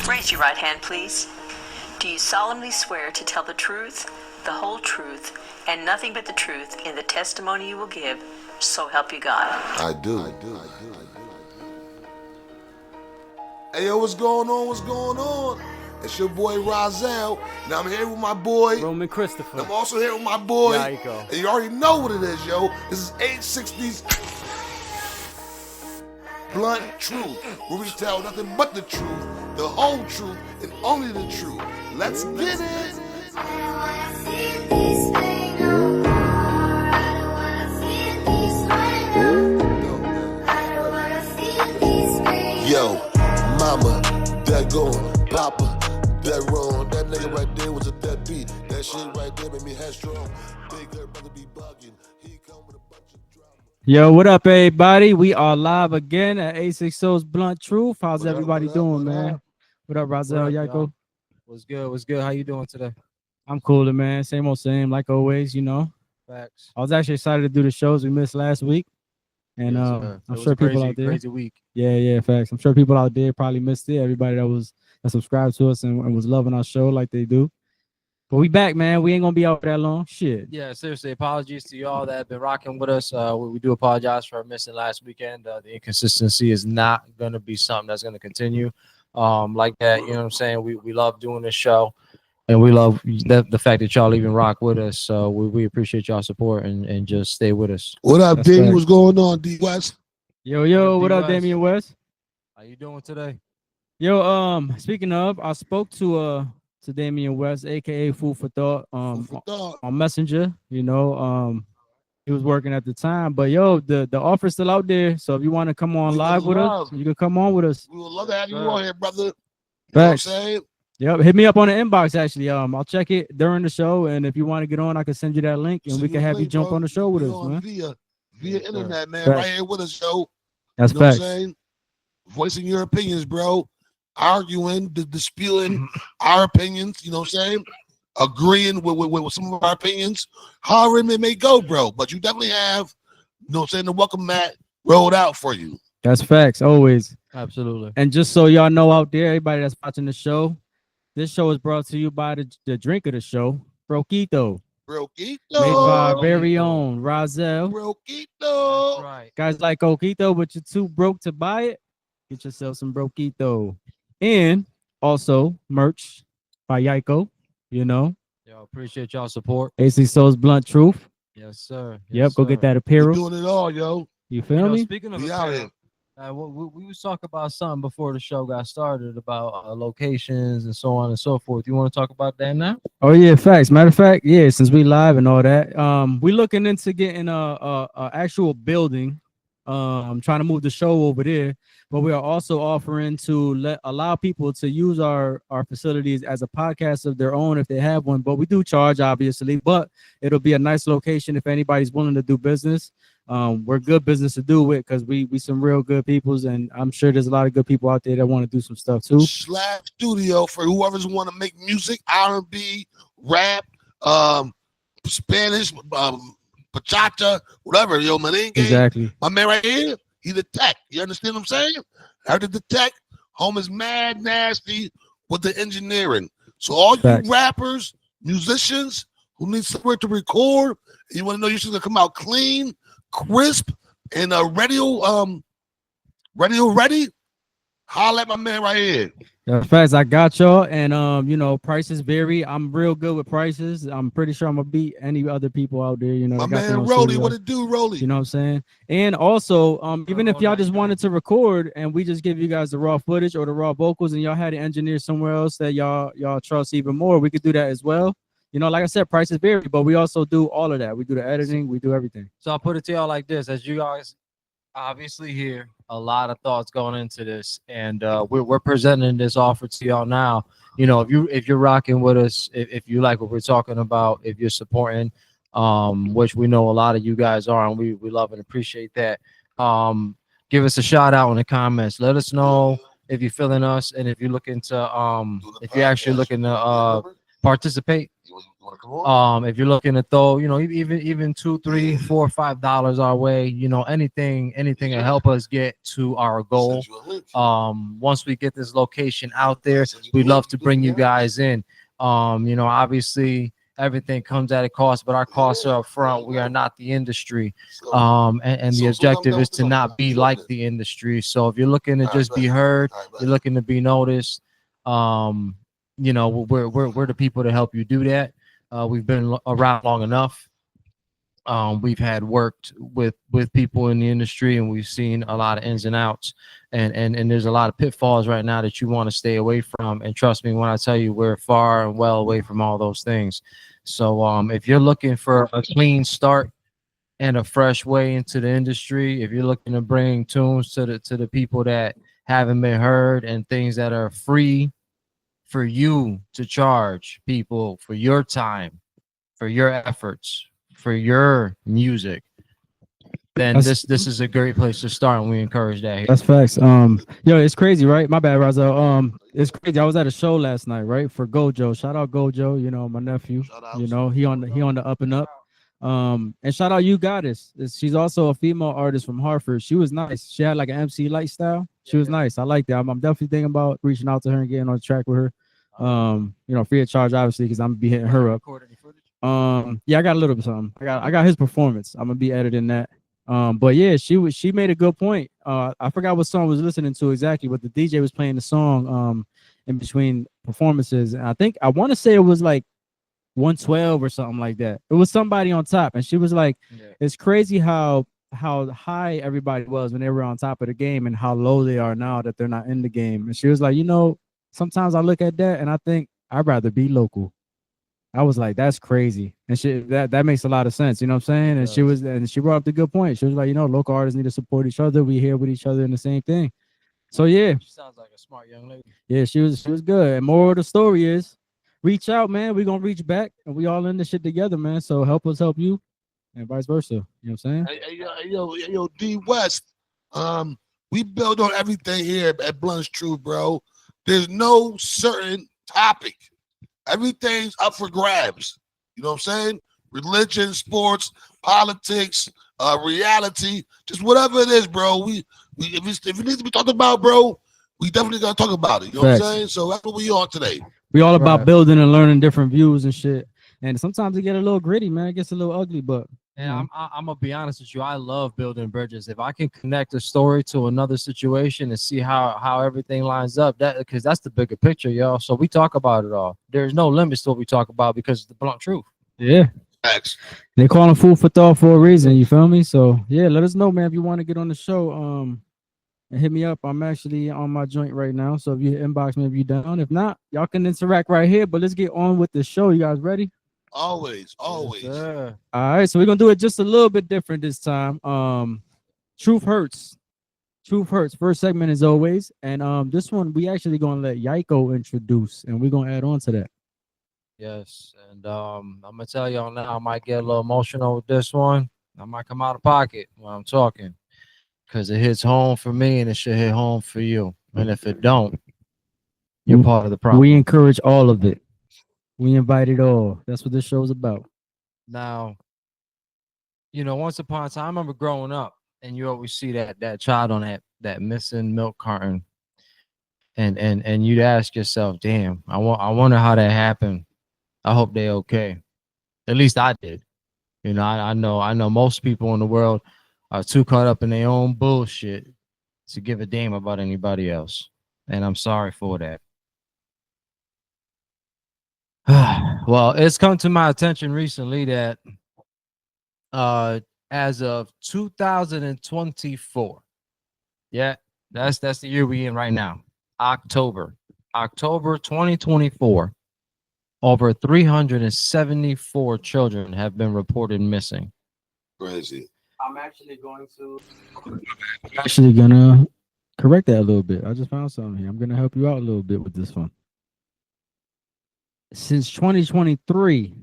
Raise your right hand, please. Do you solemnly swear to tell the truth, the whole truth, and nothing but the truth in the testimony you will give, so help you God? I do. Hey, yo, what's going on? What's going on? It's your boy Rozelle. Now I'm here with my boy Roman Christopher. I'm also here with my boy. Yiko. And you already know what it is, yo. This is 860's Blunt Truth, where we tell nothing but the truth, the whole truth, and only the truth. Let's get it. Yo, mama, that gone, papa, that wrong. That nigga right there was a deadbeat. That shit right there made me headstrong. Big girl brother be bugging. He come with a bunch of drama. Yo, what up, everybody? We are live again at 860's Blunt Truth. How's everybody doing, man? What up, Rozelle, Yiko? What's good? What's good? How you doing today? I'm cooler, man. Same old same, like always, you know. Facts. I was actually excited to do the shows we missed last week. And Yes, I'm sure people out there. Crazy week. Yeah, facts. I'm sure people out there probably missed it. Everybody that subscribed to us and was loving our show like they do. But we back, man. We ain't gonna be out that long. Shit. Yeah, seriously. Apologies to y'all that have been rocking with us. We do apologize for missing last weekend. The inconsistency is not gonna be something that's gonna continue. Like that, you know what I'm saying? We love doing this show. And we love the fact that y'all even rock with us. So we appreciate y'all support and just stay with us. What up, That's Damien? right. What's going on, D West? Yo, what up, D-West? Damien West? How you doing today? Yo, speaking of, I spoke to Damien West, aka Food for Thought, Food for thought. on Messenger. You know, he was working at the time, but yo, the offer's still out there. So if you want to come on We live would with love. us, you can come on with us. We would love to have you Sure. on here, brother. You know what I'm Facts. saying? Yep, hit me up on the inbox. Actually, I'll check it during the show, and if you want to get on, I can send you that link, and Send we you can a have you link, jump bro. on the show with Be us, on man. Via Yes, sir. internet, man. Facts. Right here with us, yo. That's You know what I'm facts. saying? Voicing your opinions, bro. Arguing, disputing our opinions, you know what I'm saying? Agreeing with some of our opinions. However it may go, bro. But you definitely have, you know what I'm saying, the welcome mat rolled out for you. That's facts, always. Absolutely. And just so y'all know out there, everybody that's watching the show, this show is brought to you by the drink of the show, Broquito, made by our Broquito. very own Rozelle. Broquito. That's right. Guys like Coquito, but you're too broke to buy it, get yourself some Broquito. And also merch by Yiko, you know. Yo, appreciate y'all support. AC Soul's Blunt Truth. Yes, sir. Yep, go get that We apparel. doing it all, yo. You feel me? Speaking of We out here. we was talking about something before the show got started about locations and so on and so forth. You want to talk about that now? Oh yeah, facts. Matter of fact, yeah, since we live and all that, we looking into getting a actual building. Trying to move the show over there, but we are also offering to allow people to use our facilities as a podcast of their own if they have one. But we do charge, obviously, but it'll be a nice location if anybody's willing to do business. We're good business to do with because we some real good peoples, and I'm sure there's a lot of good people out there that want to do some stuff too. Slash studio for whoever's want to make music, R&B, rap, Spanish, bachata, whatever, yo, merengue. Exactly. My man right here, he the tech. You understand what I'm saying? After the tech, home is mad nasty with the engineering. So all Facts. you rappers, musicians who need somewhere to record, and you want to know you're just gonna come out clean, crisp, and radio ready, holla at my man right here. Yeah, facts. I got y'all, and you know, prices vary. I'm real good with prices. I'm pretty sure I'm gonna beat any other people out there. You know, My that got their man own Rolly, studio. what it do, Rolly? You know what I'm saying? And also, even if Oh, y'all nice, just nice. wanted to record and we just give you guys the raw footage or the raw vocals, and y'all had to engineer somewhere else that y'all trust even more, we could do that as well. You know, like I said, prices vary, but we also do all of that. We do the editing, we do everything. So I'll put it to y'all like this: as you guys obviously hear a lot of thoughts going into this, and we're presenting this offer to y'all now. You know, if you're rocking with us, if you like what we're talking about, if you're supporting, which we know a lot of you guys are, and we love and appreciate that. Give us a shout out in the comments. Let us know if you're feeling us, and if you're looking to if you're actually looking to participate. You want to If you're looking to throw, you know, even $2, $3, $4, $5 our way, you know, anything to help us get to our goal. Once we get this location out there, we'd love to bring you guys in. You know, obviously everything comes at a cost, but our costs are up front. We are not the industry. And the objective is to not be like the industry. So if you're looking to just be heard, you're looking to be noticed, you know, we're the people to help you do that. We've been around long enough. We've had worked with people in the industry, and we've seen a lot of ins and outs, and there's a lot of pitfalls right now that you want to stay away from. And trust me when I tell you, we're far and well away from all those things. So if you're looking for a clean start and a fresh way into the industry, if you're looking to bring tunes to the people that haven't been heard, and things that are free for you to charge people for your time, for your efforts, for your music, then this is a great place to start, and we encourage that here. That's facts. Yo, it's crazy, right? My bad, Razo. It's crazy. I was at a show last night, right? For Gojo. Shout out Gojo, you know, my nephew. You know, he on the up and up. And shout out You Goddess. She's also a female artist from Hartford. She was nice. She had like an MC lifestyle. She was nice. I like that. I'm definitely thinking about reaching out to her and getting on track with her. You know, free of charge, obviously, because I'm gonna be hitting her up. Yeah, I got a little bit something. I got his performance. I'm gonna be editing that. But yeah, she made a good point. I forgot what song I was listening to exactly, but the DJ was playing the song in between performances, and I want to say it was like 112 or something like that. It was somebody on top, and she was like, it's crazy how high everybody was when they were on top of the game, and how low they are now that they're not in the game. And she was like, you know, sometimes I look at that and I think I'd rather be local. I was like, that's crazy. And that makes a lot of sense. You know what I'm saying? And she brought up the good point. She was like, you know, local artists need to support each other. We here with each other in the same thing. So yeah. She sounds like a smart young lady. Yeah, she was good. And moral of the story is reach out, man. We're gonna reach back, and we all in this shit together, man. So help us help you, and vice versa. You know what I'm saying? Yo, D West. We build on everything here at Blunt's Truth, bro. There's no certain topic. Everything's up for grabs. You know what I'm saying? Religion, sports, politics, reality, just whatever it is, bro. If it needs to be talked about, bro, we definitely gotta talk about it. You know what I'm saying? So that's what we on today. We all about building and learning different views and shit. And sometimes it get a little gritty, man. It gets a little ugly, but and I'm gonna be honest with you. I love building bridges. If I can connect a story to another situation and see how everything lines up, because that's the bigger picture, y'all. So we talk about it all. There's no limits to what we talk about because it's the blunt truth. Yeah. Thanks. They call them food for thought for a reason. You feel me? So yeah, let us know, man, if you want to get on the show. And hit me up. I'm actually on my joint right now. So if you inbox me, if you down. If not, y'all can interact right here. But let's get on with the show. You guys ready? Always. Yes, all right, so we're gonna do it just a little bit different this time. Truth hurts. First segment as always, and this one we actually gonna let Yaiko introduce, and we're gonna add on to that. Yes, and I'm gonna tell y'all now, I might get a little emotional with this one. I might come out of pocket when I'm talking, because it hits home for me, and it should hit home for you. And if it don't, you're part of the problem. We encourage all of it. We invite it all. That's what this show's about. Now, you know, once upon a time, I remember growing up, and you always see that child on that missing milk carton, and you'd ask yourself, "Damn, I wonder how that happened. I hope they okay." At least I did. You know, I know most people in the world are too caught up in their own bullshit to give a damn about anybody else, and I'm sorry for that. Well, it's come to my attention recently that as of 2024, yeah, that's the year we in right now, October 2024, over 374 children have been reported missing. Crazy. I'm actually gonna correct that a little bit. I just found something here. I'm gonna help you out a little bit with this one. Since 2023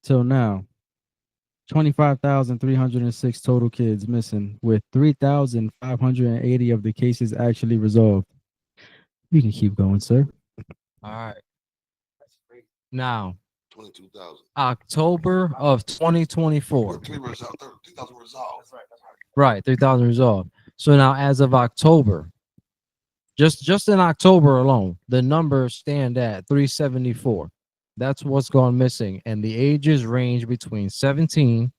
till now, 25,306 total kids missing, with 3,580 of the cases actually resolved. You can keep going, sir. All right. Now, 22,000. October of 2024. 3,000 resolved. Right, 3,000 resolved. So now, as of October, just in October alone, the numbers stand at 374. That's what's gone missing, and the ages range between 17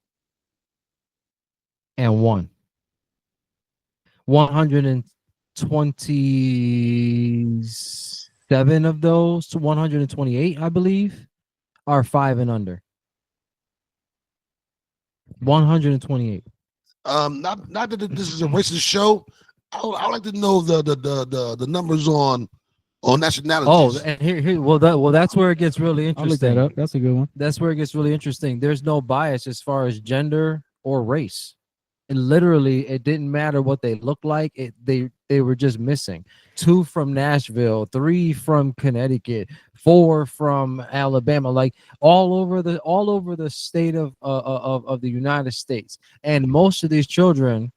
and 127 of those to 128, I believe, are 5 and under. 128. Not that this is a racist show. I would like to know the numbers on nationalities. Oh, and here, that's where it gets really I'll look interesting. that up. That's a good one. That's where it gets really interesting. There's no bias as far as gender or race. It didn't matter what they looked like. They were just missing. 2 from Nashville, 3 from Connecticut, 4 from Alabama, like all over the state of the United States. And most of these children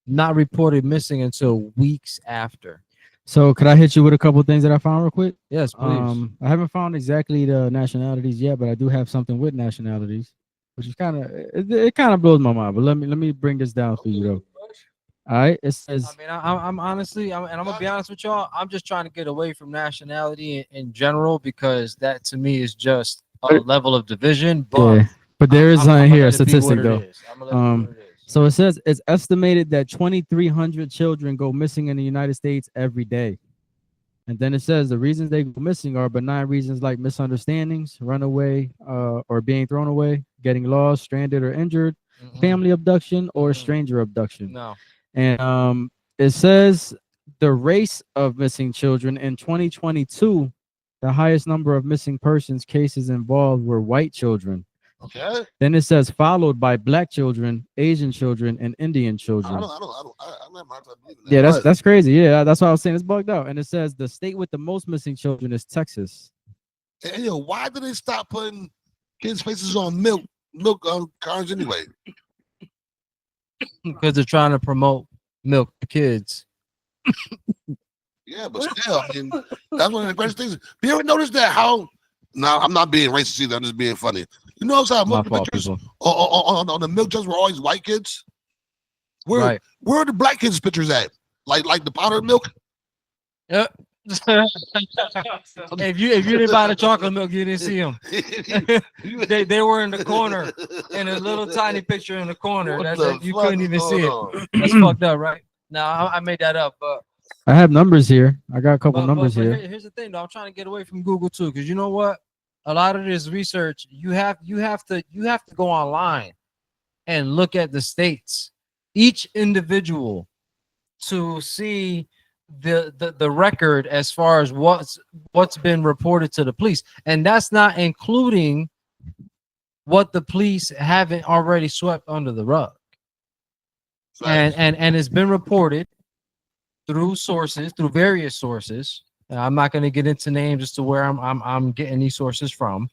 not reported missing until weeks after. So could I hit you with a couple of things that I found real quick? Yes, please. I haven't found exactly the nationalities yet, but I do have something with nationalities, which is it kind of blows my mind. But let me bring this down for you though. All right, it says. I mean, I'm honestly, and I'm gonna be honest with y'all. I'm just trying to get away from nationality in general, because that to me is just a level of division. But Yeah, but there is I'm here a let it be statistic what it though. is. So it says it's estimated that 2,300 children go missing in the United States every day. And then it says the reasons they go missing are benign reasons like misunderstandings, runaway, or being thrown away, getting lost, stranded, or injured, family abduction, or stranger abduction. No. And it says the race of missing children in 2022, the highest number of missing persons cases involved were white children. Okay. Then it says followed by black children, Asian children, and Indian children. Yeah, that's crazy. Yeah, that's why I was saying it's bugged out. And it says the state with the most missing children is Texas. And why did they stop putting kids' faces on milk cards anyway? Because they're trying to promote milk to kids. Yeah, but still, I mean, that's one of the greatest things. You ever notice that how? No, I'm not being racist either. I'm just being funny. You notice how most pictures on the milk jugs were always white kids? Where are the black kids' pictures at? Like the powdered milk? Yep. if you didn't buy the chocolate milk, you didn't see them. they were in the corner, in a little tiny picture in the corner. You couldn't even see it. That's fucked up, right? Now I made that up, but I have numbers here. I got a couple numbers here. Here's the thing, though. I'm trying to get away from Google too, because you know what? A lot of this research, you have to go online and look at the states, each individual, to see the record as far as what's been reported to the police, and that's not including what the police haven't already swept under the rug. And it's been reported through various sources. I'm not going to get into names as to where I'm getting these sources from,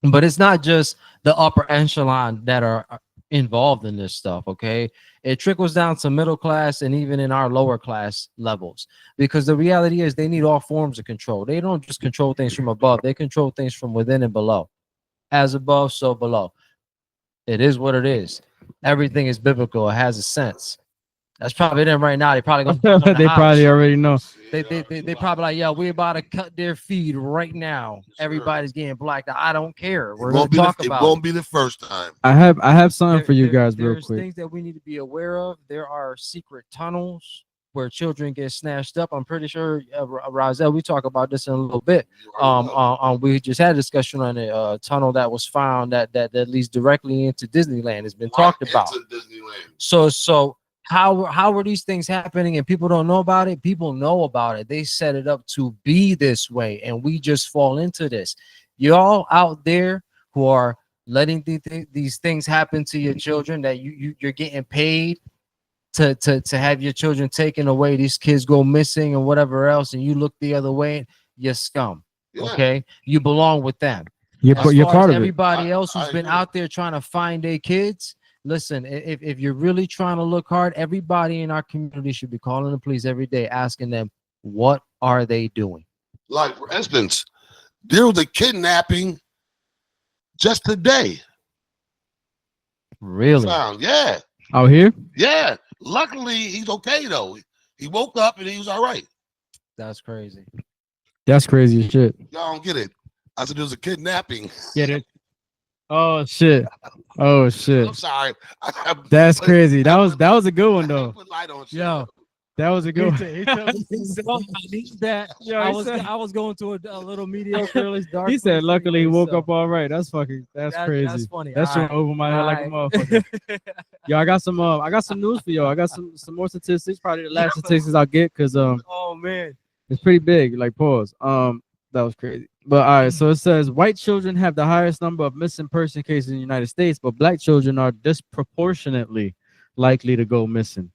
but it's not just the upper echelon that are involved in this stuff. Okay, it trickles down to middle class and even in our lower class levels, because the reality is they need all forms of control. They don't just control things from above; they control things from within and below. As above, so below. It is what it is. Everything is biblical. It has a sense. That's probably them right now. They probably gonna they probably already know. They probably like, yeah, we about to cut their feed right now. Everybody's getting blacked out. I don't care. We're gonna talk about it. Won't be the first time. I have something for you guys real quick. There's things that we need to be aware of. There are secret tunnels where children get snatched up. I'm pretty sure, Razel, we talk about this in a little bit. We just had a discussion on a tunnel that was found that leads directly into Disneyland. It's been talked about. So how are these things happening and people don't know about it? People know about it. They set it up to be this way, and we just fall into this. Y'all out there who are letting these things happen to your children, that you're getting paid to have your children taken away, these kids go missing and whatever else, and you look the other way, you're scum. Yeah. Okay, you belong with them. You're part of everybody else who's been out there trying to find their kids. Listen, if you're really trying to look hard, everybody in our community should be calling the police every day, asking them, what are they doing? Like, for instance, there was a kidnapping just today. Really? Found, yeah. Out here? Yeah. Luckily, he's okay though. He woke up and he was all right. That's crazy. That's crazy as shit. Y'all don't get it. I said there was a kidnapping. Get it? Oh shit. Oh shit. I'm sorry. That's crazy. That was a good one though. Put light on shit. Yo, that was a good one. That Yo, I was going to a little mediocre dark. He said, place luckily he anyway, woke so up all right. That's crazy. That's funny. That shit went over my head like a motherfucker. Yo, I got some news for y'all. I got some more statistics, probably the last statistics I'll get, because Oh man. it's pretty big. Like, pause. That was crazy. But all right, so it says white children have the highest number of missing person cases in the United States, but black children are disproportionately likely to go missing.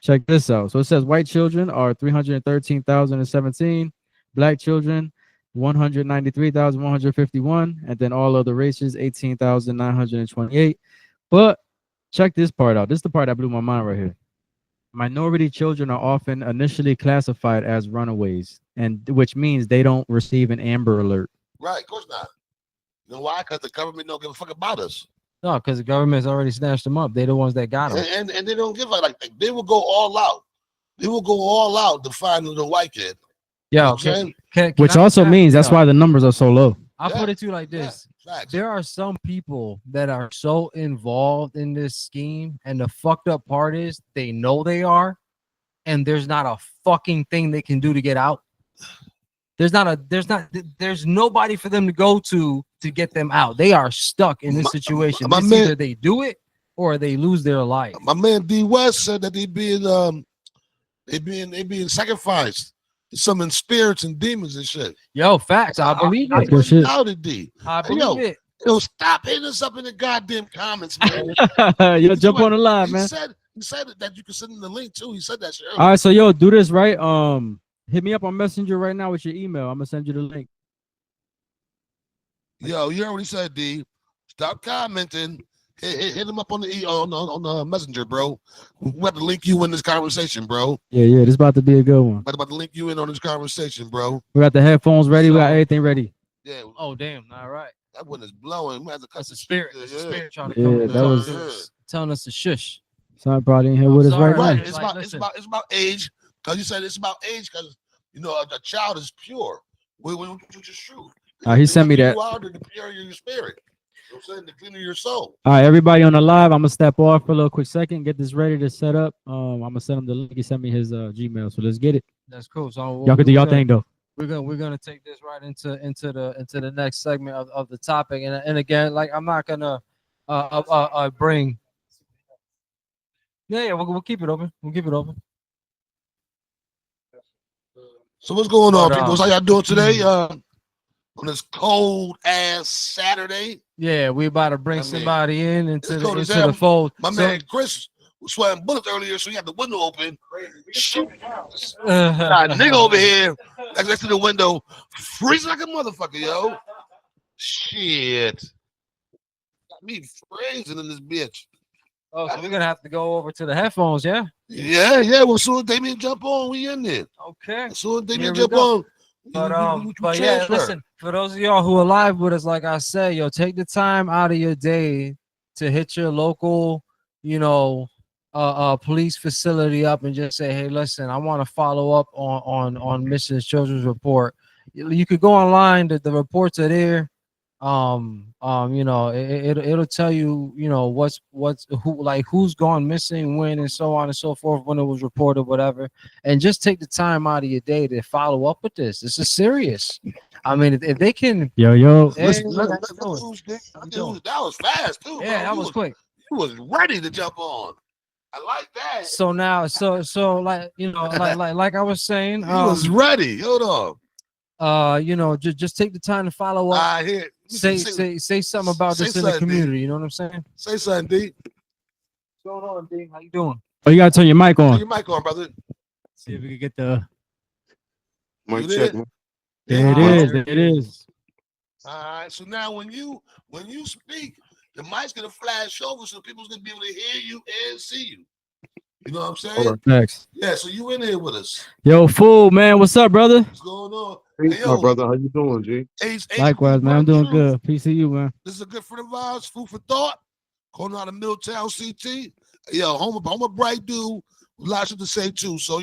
Check this out. So it says white children are 313,017, black children 193,151, and then all other races 18,928. But check this part out. This is the part that blew my mind right here. Minority children are often initially classified as runaways, and which means they don't receive an Amber Alert. Right, of course not. You know why? Because the government don't give a fuck about us. No, because the government's already snatched them up. They're the ones that got them. And they don't give a like they will go all out. They will go all out to find the white kid. Yeah, You know what I'm okay. Which also means that's why the numbers are so low. I'll Yeah. put it to you like this. Facts. There are some people that are so involved in this scheme, and the fucked up part is they know they are, and there's not a fucking thing they can do to get out. There's nobody for them to go to get them out. They are stuck in this situation. It's either they do it or they lose their life. My man D West said that they being sacrificed to summon spirits and demons and shit. Yo, facts. I believe it. Good shit. How did D? I believe it. Yo, stop hitting us up in the goddamn comments, man. Yo, jump on the live, man. He said that you can send him the link too. He said that shit earlier. All right, so yo, do this right. Hit me up on Messenger right now with your email. I'm gonna send you the link. Yo, you already said D. Stop commenting. Hit him up on the messenger, bro. We have to link you in this conversation, bro. Yeah, this about to be a good one. We're about to link you in on this conversation, bro. We got the headphones ready. We got everything ready. Yeah. Oh damn! All right. That one is blowing. We have to cut That's the spirit. That's the spirit trying to Yeah, come. that was- telling us to shush. Son probably in here with us sorry. right Right. now. It's Like, about age. Because you said it's about age. Because a child is pure. Which is true. He sent me that. You are the purer your spirit. You know what I'm saying? The cleaner your soul. All right, everybody on the live, I'm gonna step off for a little quick second, get this ready to set up. I'm gonna send him the link. He sent me his Gmail, so let's get it. That's cool. So Y'all can do y'all thing though. We're gonna take this right into the next segment of the topic, and again, like I'm not gonna bring. Yeah, we'll keep it open. We'll keep it open. So what's going on, But, people? How y'all doing today? On this cold ass Saturday. Yeah, we about to bring I mean, somebody into it's cold as the hell. fold. My man Chris was sweating bullets earlier, so he had the window open. Shoot. Got a nigga over here next to the window, freezing like a motherfucker, yo. Shit. Got me freezing in this bitch. Oh, so we're gonna have to go over to the headphones, yeah? Yeah. Well, as soon as Damien jump on, we in there. Okay. As soon as Damien Here we jump go. on, But yeah, listen, for those of y'all who are live with us, like I said, yo, take the time out of your day to hit your local, police facility up and just say, hey, listen, I want to follow up on missing children's report. You could go online, the reports are there. It'll tell you, who's gone missing, when, and so on and so forth, when it was reported, whatever. And just take the time out of your day to follow up with this. This is serious. I mean, if they can, Yo, Hey, listen, look, that was fast too. yeah, bro. that You was quick. He was ready to jump on. I like that. So now, so like like I was saying, He was ready. Hold on. just take the time to follow up. I hear. Say something about say this in the something, D. community. You know what I'm saying? Say something, D. What's going on, D? How you doing? Oh, you gotta turn your mic Turn on. your mic on, brother. See if we can get the. You Mic there? check. There it Yeah. is. There it is. All right. So now, when you speak, the mic's gonna flash over, so people's gonna be able to hear you and see you. You know what I'm saying? Next. Yeah. So you in here with us? Yo, fool, man, what's up, brother? What's going on? Hey, Peace, my yo, brother. How you doing, G? Ace Likewise, Big man. I'm Brother doing Truth. good. Peace to you, man. This is a good friend of ours, food for thought. Calling out of Milltown, CT. Yo, I'm a bright dude with lots to say too. So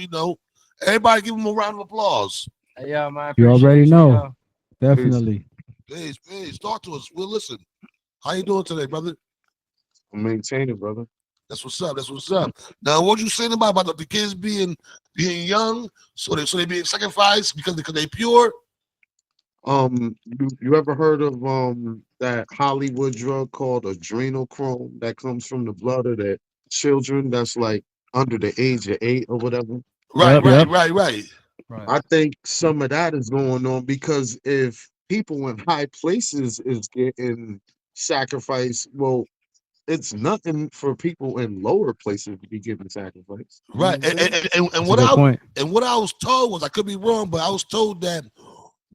everybody give him a round of applause. Yeah, man. I You already appreciate you, know. yo. Peace. Definitely. Please, talk to us. We'll listen. How you doing today, brother? I'm maintaining, brother. That's what's up. That's what's up. Now, what you saying about the kids being young, so they being sacrificed because they pure? You ever heard of that Hollywood drug called adrenochrome that comes from the blood of the children that's like under the age of 8 or whatever? Right, Yep, right, yep. right, right. Right. I think some of that is going on because if people in high places is getting sacrificed, well, it's nothing for people in lower places to be given sacrifice. You know what Right. I'm And, saying? and, and, and That's a what good I point. and what I was told was, I could be wrong, but I was told that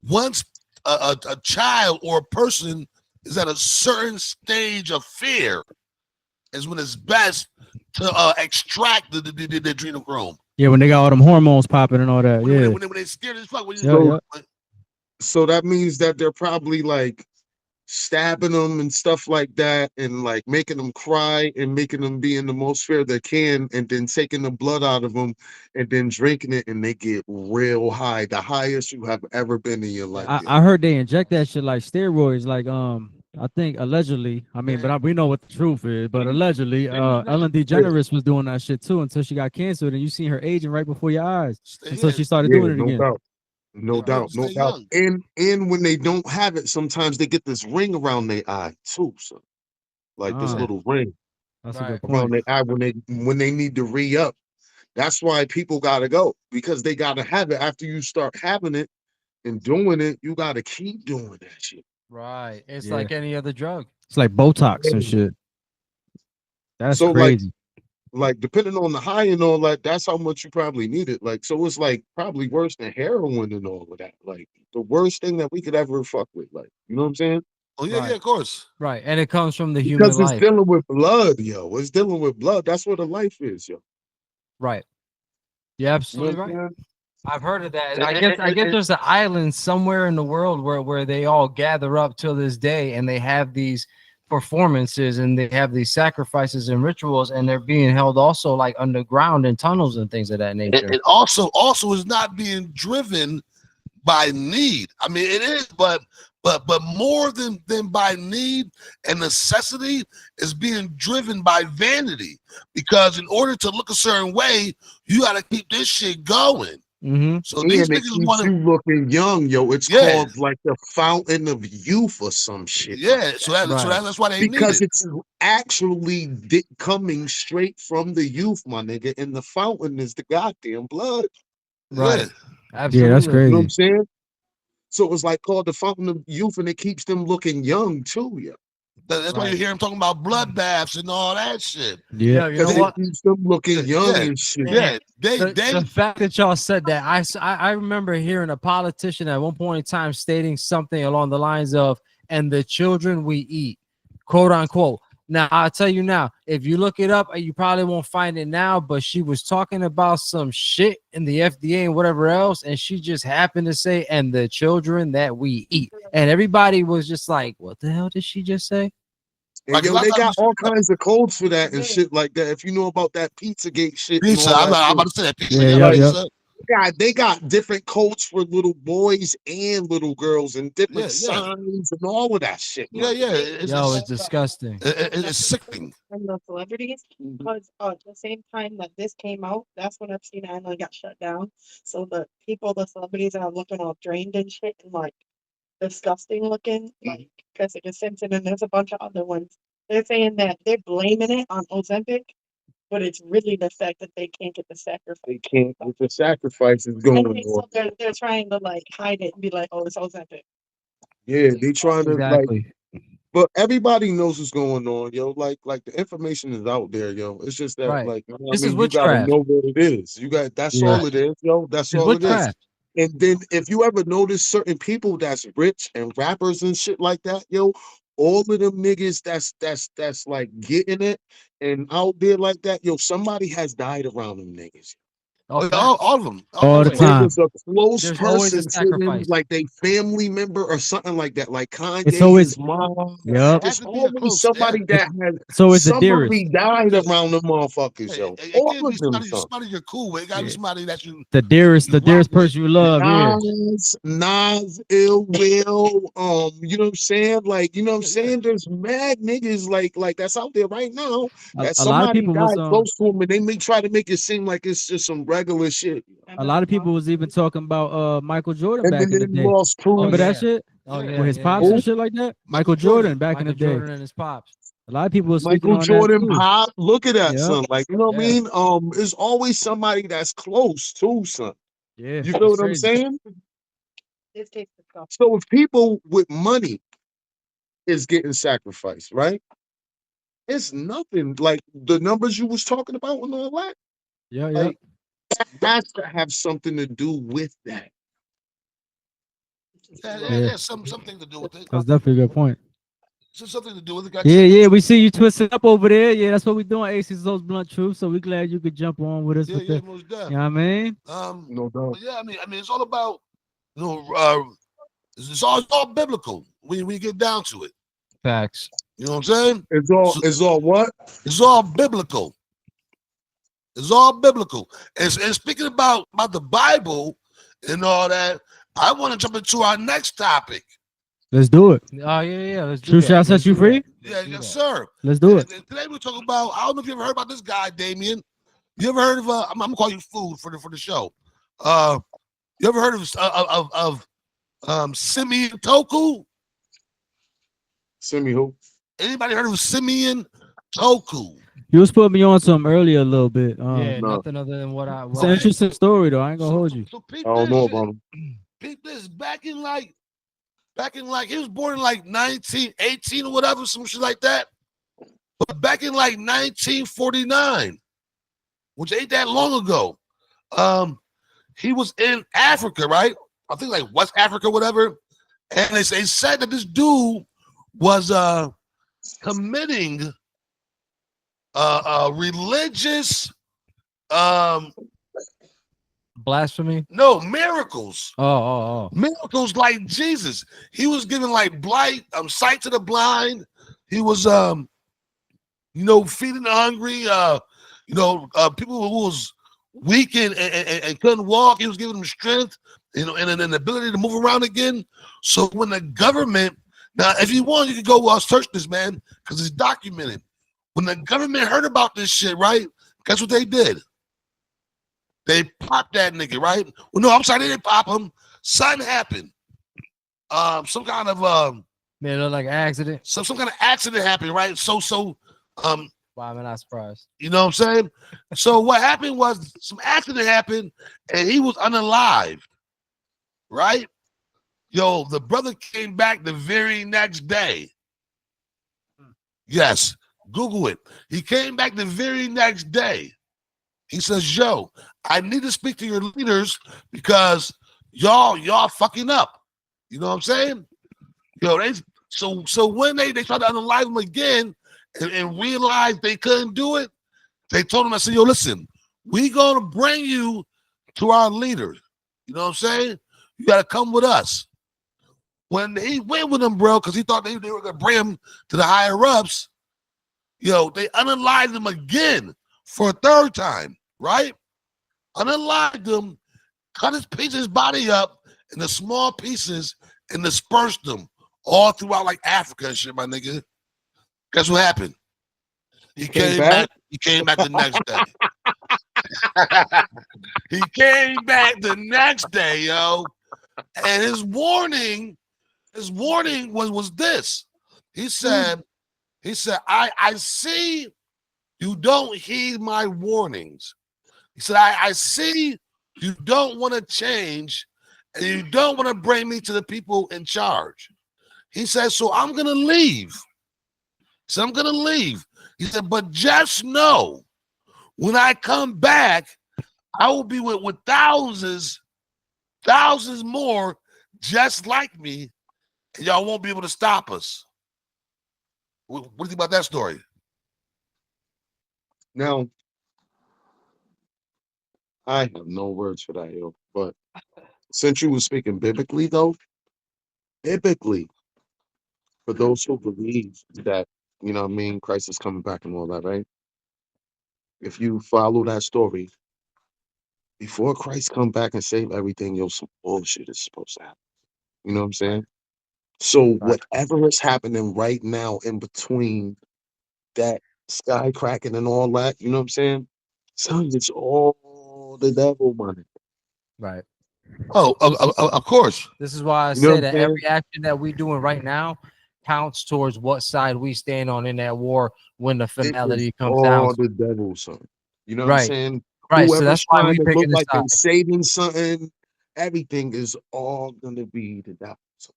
once a child or a person is at a certain stage of fear, is when it's best to extract the adrenochrome. Yeah, when they got all them hormones popping and all that. When, when, they, Yeah. when, they, when they scared as fuck. When Yeah, So yeah. so that means that they're probably like stabbing them and stuff like that and like making them cry and making them be in the most fear they can and then taking the blood out of them and then drinking it and they get real high, the highest you have ever been in your life. I, Yeah. I heard they inject that shit like steroids, like I think allegedly. I mean, but we know what the truth is. But allegedly, Ellen DeGeneres was doing that shit too until she got canceled, and you seen her aging right before your eyes until she started Yeah, doing it no again. doubt. No They doubt, no stay doubt. young. And when they don't have it, sometimes they get this ring around their eye too. So like this Ah, little ring that's a Right. good around point. their eye when they need to re-up. That's why people gotta go because they gotta have it. After you start having it and doing it, you gotta keep doing that shit. Right. It's Yeah, like any other drug. it's like Botox and shit. That's So crazy. like depending on the high and all that, that's how much you probably need it. Like so it's like probably worse than heroin and all of that. Like the worst thing that we could ever fuck with. Like, you know what I'm saying? Oh yeah, Right. of course. Right. And it comes from the human Because it's life. dealing with blood, yo. It's dealing with blood. That's what a life is, yo. Right. You're You know absolutely what right. I'm I've heard of that. saying? I guess there's an island somewhere in the world where they all gather up till this day and they have these performances and they have these sacrifices and rituals and they're being held also like underground in tunnels and things of that nature. It also is not being driven by need. I mean, it is, but more than by need and necessity, is being driven by vanity. Because in order to look a certain way, you got to keep this shit going. Mm-hmm. So these And it niggas keeps want to, you looking young, yo. It's yeah, called like the fountain of youth or some shit like yeah. that. That's why they need Because it. it's actually coming straight from the youth, my nigga. And the fountain is the goddamn blood. Right. Yeah. Yeah, that's Absolutely. You know what I'm crazy. saying? So it's like called the fountain of youth, and it keeps them looking young too, yeah. That's why you Right. hear him talking about bloodbaths and all that shit. Yeah, Yo, you know Because it what? keeps them looking young Yeah, and shit. yeah. The They fact that y'all said that, I remember hearing a politician at one point in time stating something along the lines of, "And the children we eat," quote unquote. Now I'll tell you now, if you look it up, you probably won't find it now. But she was talking about some shit in the FDA and whatever else, and she just happened to say, "And the children that we eat," and everybody was just like, "What the hell did she just say?" And like a yo, lot they of got times all kinds of codes for that and shit like that. If you know about that Pizzagate shit and pizza. all that I'm shit. about to say that pizza. yeah, Yeah, yep, Like, yep. pizza. they got different codes for little boys and little girls and different Yeah, yeah, signs and all of that shit, yeah, man. yeah. Yo, it's disgusting. It's sickening. And the celebrities, because at the same time that this came out, that's when Epstein Island got shut down. So the people, the celebrities are looking all drained and shit and like disgusting looking, like Jessica Simpson, and there's a bunch of other ones. They're saying that they're blaming it on Ozempic, but it's really the fact that they can't get the They sacrifice. can't with the sacrifices And going on. so they're trying to like hide it and be like, oh, it's Ozempic. Yeah, they trying to like, Exactly. but everybody knows what's going on, yo. Like the information is out there, yo. It's just that, Right. like, you know what I This is mean, you gotta witchcraft. know what it is. You got that's Yeah. all it is, yo. That's It's all it is. witchcraft. And then if you ever notice certain people that's rich and rappers and shit like that, yo, all of them niggas that's like getting it and out there like that, yo, somebody has died around them niggas. Oh, all of them. All the It time. was a close There's always a person to them, sacrifice. like a family member or something like that, like It's Kanye, always his mom. Yep. It has It's to be a always close. somebody that has So it's the dearest. somebody died Yeah. around the motherfuckers, yo. It All can't be of them, somebody, son. somebody you're cool with. It gotta be Yeah. somebody that you The dearest rock with. person you love. Yeah. Nas, Ill Will, you know what I'm saying? Like, you know what I'm Yeah, saying? There's mad niggas like that's out there right now that A lot of somebody people was died close to him and they may try to make it seem like it's just some regular shit. a lot of people was even talking about Michael Jordan And back then in the they day. lost Oh, proof. Remember that yeah. shit? Oh, Yeah. yeah. With his yeah, pops yeah. and shit like that? Michael Michael Jordan Jordan. back in Michael the day. Jordan and his pops. A lot of people was speaking Michael on that Jordan, too. Pop, look at that, Yep. son. Like, you know what I Yeah. mean? There's always somebody that's close too, son. Yeah. You feel It's what I'm crazy. saying? This takes the stuff. So if people with money is getting sacrificed, right? It's nothing like the numbers you was talking about and all that. Yeah, yeah. Like that has to have something to do with that. Yeah, something to do with it. That's definitely a good point. Something to do with it. Like Yeah, yeah. We see you twisted up over there. Yeah, that's what we're doing. AC's Those Blunt Truth. So we're glad you could jump on with us with the, most you know definitely. what I mean? No doubt. But yeah, I mean, it's all about, you know, it's all biblical when we get down to it. Facts. You know what I'm saying? It's all what? It's all biblical. It's all biblical. And speaking about the Bible and all that, I want to jump into our next topic. Let's do it. Oh, yeah. Let's do Truth that. shall set Let's you do free? that. Let's Yeah, do yes, that. sir. Let's do it. And today we're talking about, I don't know if you ever heard about this guy, Damien. You ever heard of, I'm gonna call you food for the show. You ever heard of Simeon Toku? Semi who? Anybody heard of Simeon Toku? You was putting me on something earlier a little bit. Yeah, No. nothing other than what I. It's an interesting story though. I ain't gonna hold you. So I peep don't this know shit. about him. Peep this. Back in like he was born in like 1918 or whatever, some shit like that. But back in like 1949, which ain't that long ago, he was in Africa, right? I think like West Africa, whatever. And they said that this dude was committing religious Blasphemy. miracles. Oh. Miracles like Jesus. He was giving like sight to the blind. He was feeding the hungry, people who was weak and couldn't walk. He was giving them strength, and an ability to move around again. So when the government, now if you want, you can go search this, man, because it's documented. When the government heard about this shit, right? Guess what they did? They popped that nigga, right? Well, no, I'm sorry, they didn't pop him. Something happened. Some kind of Man, it looked like an accident. some kind of accident happened, right? Why am I not surprised? You know what I'm saying? So what happened was some accident happened and he was unalived, right? Yo, the brother came back the very next day. Yes, Google it. He came back the very next day. He says, yo, I need to speak to your leaders because y'all fucking up. You know what I'm saying? Yo, so when they tried to unalive him again and realized they couldn't do it, they told him, I said, yo, listen, we gonna bring you to our leaders. You know what I'm saying? You gotta come with us. When he went with them, bro, because he thought they were gonna bring him to the higher ups, they unalived him again for a third time, right? Unalived him, cut his body up into small pieces and dispersed them all throughout like Africa and shit, my nigga. Guess what happened? He came back. He came back the next day. He came back the next day, yo. And his warning was this. He said, I see you don't heed my warnings. He said, I see you don't want to change and you don't want to bring me to the people in charge. He said, so I'm going to leave. So I'm going to leave. He said, but just know when I come back, I will be with thousands more just like me, and y'all won't be able to stop us. What do you think about that story? Now, I have no words for that, yo. But since you were speaking biblically, though, biblically, for those who believe that, you know what I mean, Christ is coming back and all that, right? If you follow that story, before Christ come back and save everything, yo, some bullshit is supposed to happen. You know what I'm saying? So Right. whatever is happening right now in between that sky cracking and all that, you know what I'm saying? Son, it's all the devil money. Right. Oh, of course. This is why I You know what say I'm that saying? every action that we doing right now counts towards what side we stand on in that war when the It is finality comes down all to. the devil, son. You know what I'm Right. saying? Right. So Whoever's that's why trying we to look picking a like they side. saving something, everything is all gonna be the devil, son,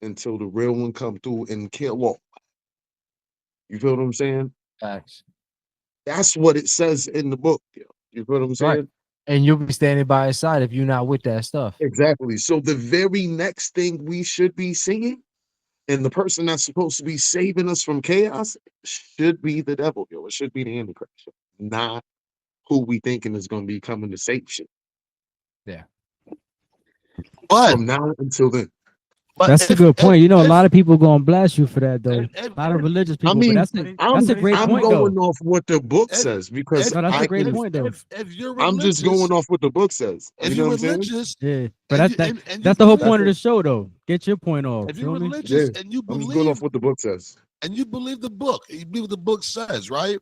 until the real one come through and kill all. You feel what I'm saying? Facts. That's what it says in the book. Yo. You feel what I'm Right. saying? And you'll be standing by his side if you're not with that stuff. Exactly. So the very next thing we should be seeing, and the person that's supposed to be saving us from chaos should be the devil, yo. It should be the Antichrist, yo. Not who we thinking is going to be coming to save shit. Yeah. But From now until then. That's a good point. You know, a lot of people gonna blast you for that, though. A lot of religious I people, but mean, that's a great I'm point, though. going off what the book says because No, that's a I great can. point, though. if you're I'm just religious, going off what the book says. if You know you're what I'm saying? religious, Yeah, but and you that's the whole point That's of believe, the it. show, though. Get your point off. if you're Feel me? Yeah. religious and you I'm just going off believe what the book says. the book, you believe what the book says, right?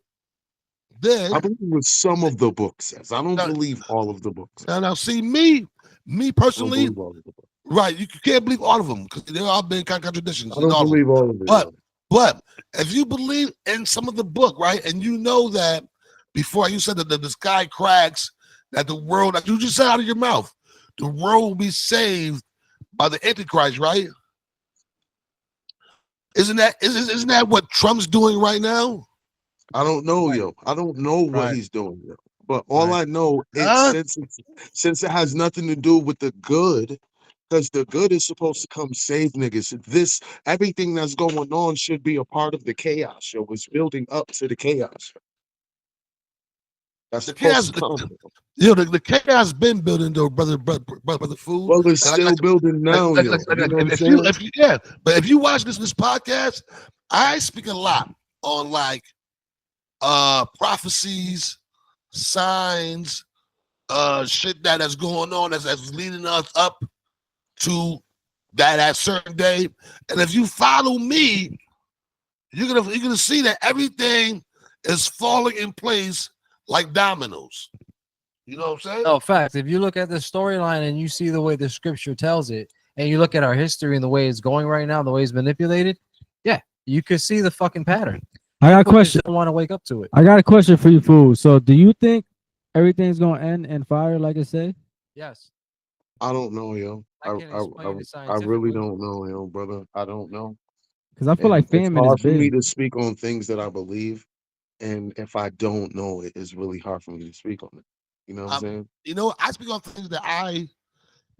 Then I believe what some of the book says. I don't now, believe all of the books. now see me I don't personally, believe all of the books. right? You can't believe all of them because there are been contradictions I in don't all of them. believe all of it. But Yo. but if you believe in some of the book, right, and you know that before you said that the sky cracks, that the world, like you just said out of your mouth, the world will be saved by the Antichrist, right? Isn't that what Trump's doing right now? I don't know, Right. yo. I don't know what Right. he's doing, yo. But all Right. I know, Huh? since it has nothing to do with the good, because the good is supposed to come save niggas. This everything that's going on should be a part of the chaos, yo. It's building up to the chaos that's The supposed chaos, to come. the chaos been building though, brother food. Well, it's And still building now, yo. You know what I'm saying? if you yeah, but if you watch this podcast, I speak a lot on like prophecies, signs, shit that's going on that's leading us up to that certain day. And if you follow me, you're gonna see that everything is falling in place like dominoes. You know what I'm saying? No, facts. If you look at the storyline and you see the way the scripture tells it, and you look at our history and the way it's going right now, the way it's manipulated, yeah, you could see the fucking pattern. I got a People just question. don't want to wake up to it. I got a question for you, fool. So, do you think everything's gonna end in fire, like it say? Yes. I don't know, yo. I can't explain it I really scientifically. don't know, yo, brother. I don't know. Because I feel And like it's famine is hard for me big. to speak on things that I believe. And if I don't know it, it's really hard for me to speak on it. You know what I'm saying? I speak on things that I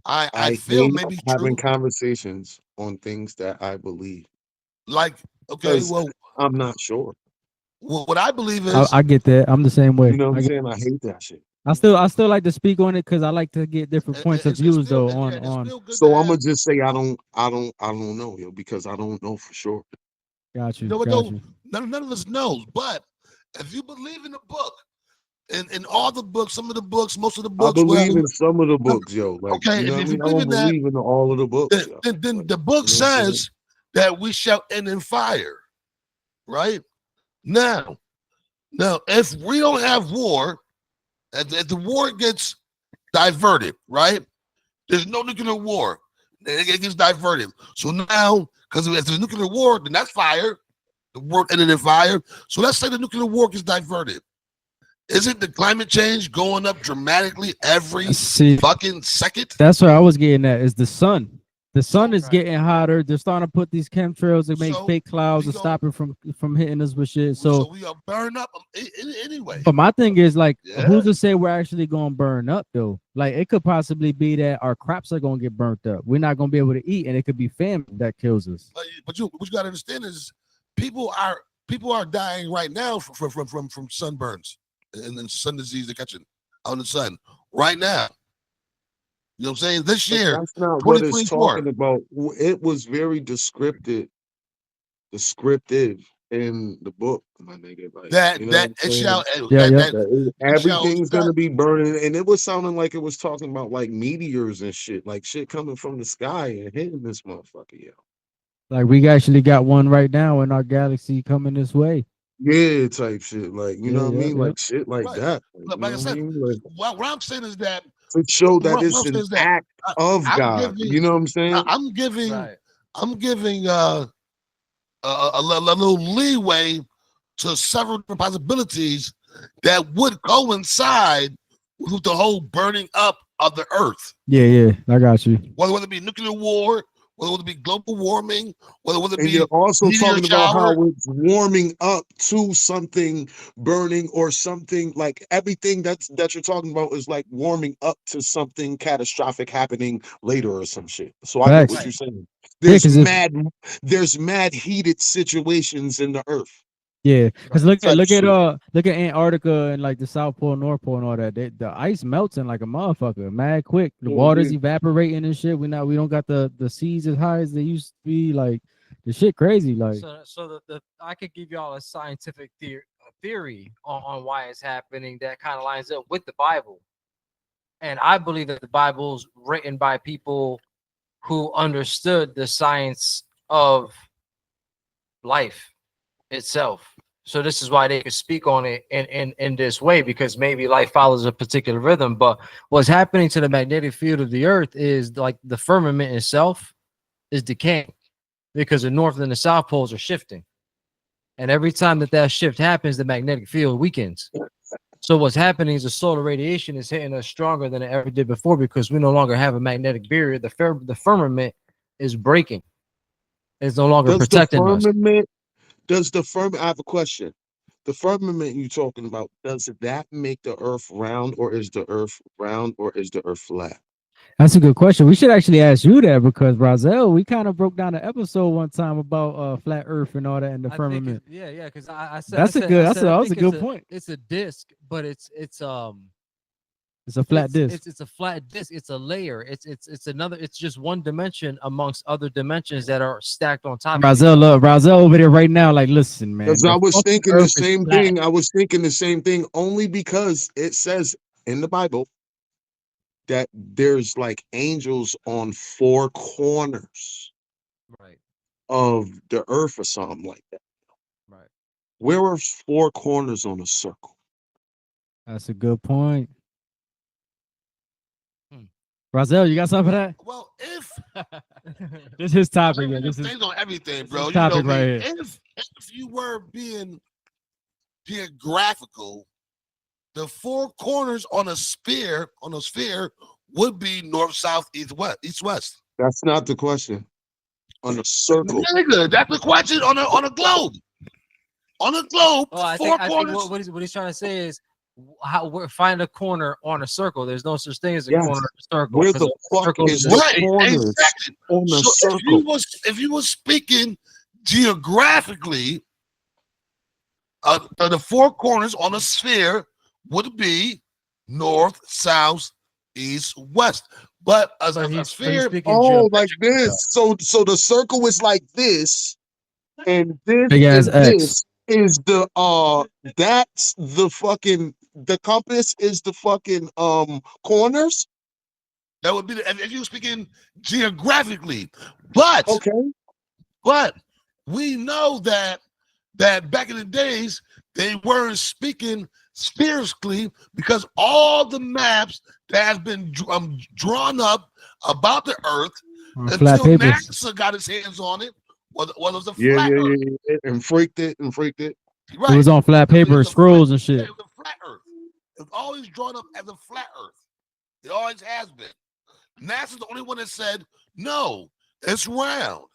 I feel hate may be having true. conversations on things that I believe Like, okay, because I'm not sure. what I believe I, is I get that. I'm the same way. You know what I'm saying? I hate that shit. I still like to speak on it because I like to get different points of views, though. it's On still good to So I'm have. gonna just say I don't know, yo, because I don't know for sure. got You you, know what got though? you. None of us knows. But if you believe in the book, in all the books, some of the books, most of the I books, whatever. believe in some of the books, yo. Like, Okay, you know what I if you mean? I believe don't in that, believe in all of the books, yo. then Like, the book you know what I'm saying? says that we shall end in fire. Right now, if we don't have war, if the war gets diverted, right? There's no nuclear war. It gets diverted. So now, because if there's nuclear war, then that's fire. The world ended in fire. So let's say the nuclear war gets diverted. Isn't the climate change going up dramatically every See, fucking second? that's what I was getting at. Is the sun? The sun So is getting hotter. They're starting to put these chemtrails and make so fake clouds we and go stop it from hitting us with shit. so So, we are burn up anyway. but my thing is like, Yeah. who's to say we're actually gonna burn up though? Like, it could possibly be that our crops are gonna get burnt up. We're not gonna be able to eat, and it could be famine that kills us. But what you gotta understand is people are dying right now from sunburns and then sun disease they're catching. on the sun right now. You know what I'm saying? This But year, that's not what it's 2024. talking about. It was very descriptive in the book, my nigga. Like, That you know what that I'm it saying? shall Yeah, yeah. it shall Everything's start. gonna be burning, and it was sounding like it was talking about like meteors and shit, like shit coming from the sky and hitting this motherfucker. Yeah, Like we actually got one right now in our galaxy coming this way. yeah, type shit. Like, you Yeah, know what I yeah, mean? yeah. Like shit like Right. that. Like, Look, you know like I what I said, mean? Like what I'm saying is that to show that what it's I'm an saying is that act of I'm God. giving You know what I'm saying? I'm giving Right. I'm giving a little leeway to several different possibilities that would coincide with the whole burning up of the earth. Yeah, yeah. I got you. Whether it be nuclear war, whether it be global warming, whether it And you're be also meteor talking about how shower. it's warming up to something burning or something like everything that you're talking about is like warming up to something catastrophic happening later or some shit. So I get what Facts. you're saying. Yeah, There's because if there's mad heated situations in the earth yeah, because Right. type shit. look at Antarctica and like the South Pole, North Pole, and all that. The ice melting like a motherfucker, mad quick. The Yeah, water's yeah. evaporating and shit. We don't got the seas as high as they used to be. Like the shit crazy. Like So the I could give y'all a scientific theory on why it's happening that kind of lines up with the Bible. And I believe that the Bible's written by people who understood the science of life itself. So this is why they could speak on it in this way, because maybe life follows a particular rhythm. But what's happening to the magnetic field of the earth is like the firmament itself is decaying because the north and the south poles are shifting. And every time that shift happens, the magnetic field weakens. So what's happening is the solar radiation is hitting us stronger than it ever did before because we no longer have a magnetic barrier. The firmament is breaking. It's no longer Does the protecting us. firmament I have a question. The firmament you talking about, does that make the earth round, or is the earth round, or is the earth flat? that's a good question. We should actually ask you that because Brazel, we kind of broke down an episode one time about flat Earth and all that in the I think firmament. yeah, because I said That's I a said good. I That's said I that was a think good point. it's a disc, but it's It's a flat disc. it's a flat disc. It's a layer. It's another. It's just one dimension amongst other dimensions that are stacked on top of each Brazel, other. look, Brazel over there right now. Like, listen, man, Because the I was fucking thinking the Earth is same flat. thing. I was thinking the same thing only because it says in the Bible that there's like angels on four corners Right, of the earth or something like that. right. Where are four corners on a circle? That's a good point. Hmm. Brazel, you got something for that? Well, if This is his I topic. Yeah, mean, this is things on everything, his bro. You know topic right me. here. If you were being geographical, the four corners on a sphere would be north, south, east, west. That's not the question. On a circle. Nigga, that's the question on a globe. On a globe, Well, I four think corners. what he's trying to say is find a corner on a circle. There's no such thing as a Yes. corner on a circle. Where 'cause the a fuck circle is a the Right, corners exactly. on a So circle? if you was speaking geographically, the four corners on a sphere would be north, south, east, west. But But a he's sphere, speaking Oh, like geometric. this. So the circle is like this, and Big ass X. this is that's the compass is the fucking corners. that would be if you were speaking geographically. But Okay. but we know that back in the days they weren't speaking spherically because all the maps that has been drawn up about the Earth On flat until papers. NASA got his hands on it was a Yeah, flat yeah, Earth. yeah, yeah. And freaked it. Right. It was on flat I mean, paper, it's a scrolls and yeah, shit. it was a flat Earth. It's always drawn up as a flat Earth. It always has been. NASA's the only one that said no, it's round.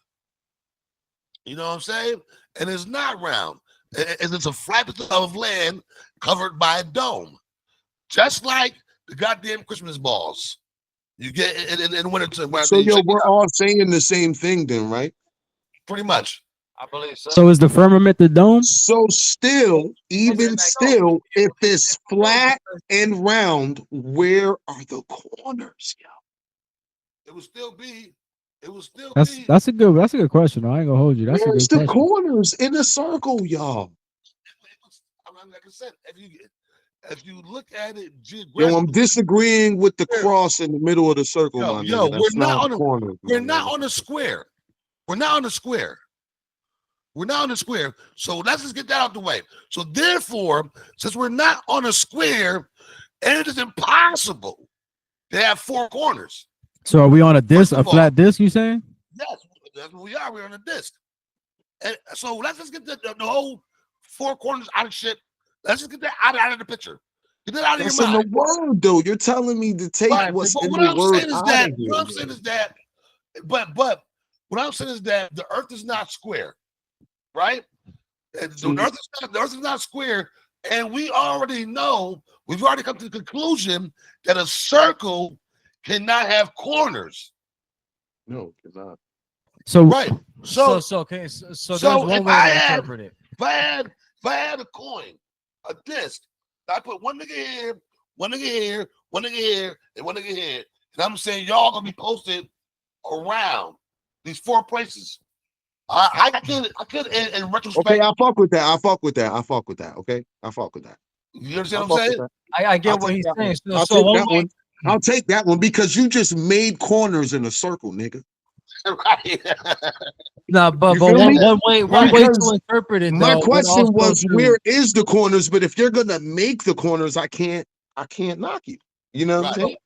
You know what I'm saying? And it's not round. It's a flat piece of land covered by a dome, just like the goddamn Christmas balls. You get in winter time. So yo, we're all saying the same thing then, right? Pretty much. I believe so. So is the firmament the dome? So still, even still, if it's flat and round, where are the corners? It would still be. It would still That's be. that's a good question. I ain't gonna hold you. That's a Where's good the question. corners in a circle, y'all? I mean, like I said, if you look at it Yo, geographically, I'm disagreeing with the cross in the middle of the circle, my yo, nigga. That's not corners. we're not on a square. We're not on a square. We're not on a square. So let's just get that out the way. So therefore, since we're not on a square, it is impossible to have four corners. So are we on a disc, First a of all- flat disc? You saying? Yes, that's what we are. We're on a disc. And so let's just get the whole four corners out of shit. Let's just get that out of the picture. Get that out of That's your in the mind. word, though. You're telling me to take Right, what's but in what the I'm word saying is out that of here. what I'm saying is that, but what I'm saying is that the Earth is not square, right? And the Earth is not square, and we already know, we've already come to the conclusion that a circle cannot have corners. No, it's not. So Right. So Okay. So so there's one if way I to had- interpret it. if I had a coin, a disc, I put one nigga here, one nigga here, one nigga here, and one nigga here, and I'm saying y'all gonna be posted around these four places. I could in retrospect. Okay, I fuck with that. I fuck with that. I fuck with that. Okay, I fuck with that. You understand I what I'm fuck with saying? that. I get I'll what take he's that saying. one. So, I'll so take one that way, one. I'll take that one because you just made corners in a circle, nigga. Right. no, but You but feel one, me? one way to Because interpret it my though. would question also was, do- where is the corners? But if you're gonna make the corners, I can't knock you. You know what I'm Right. saying?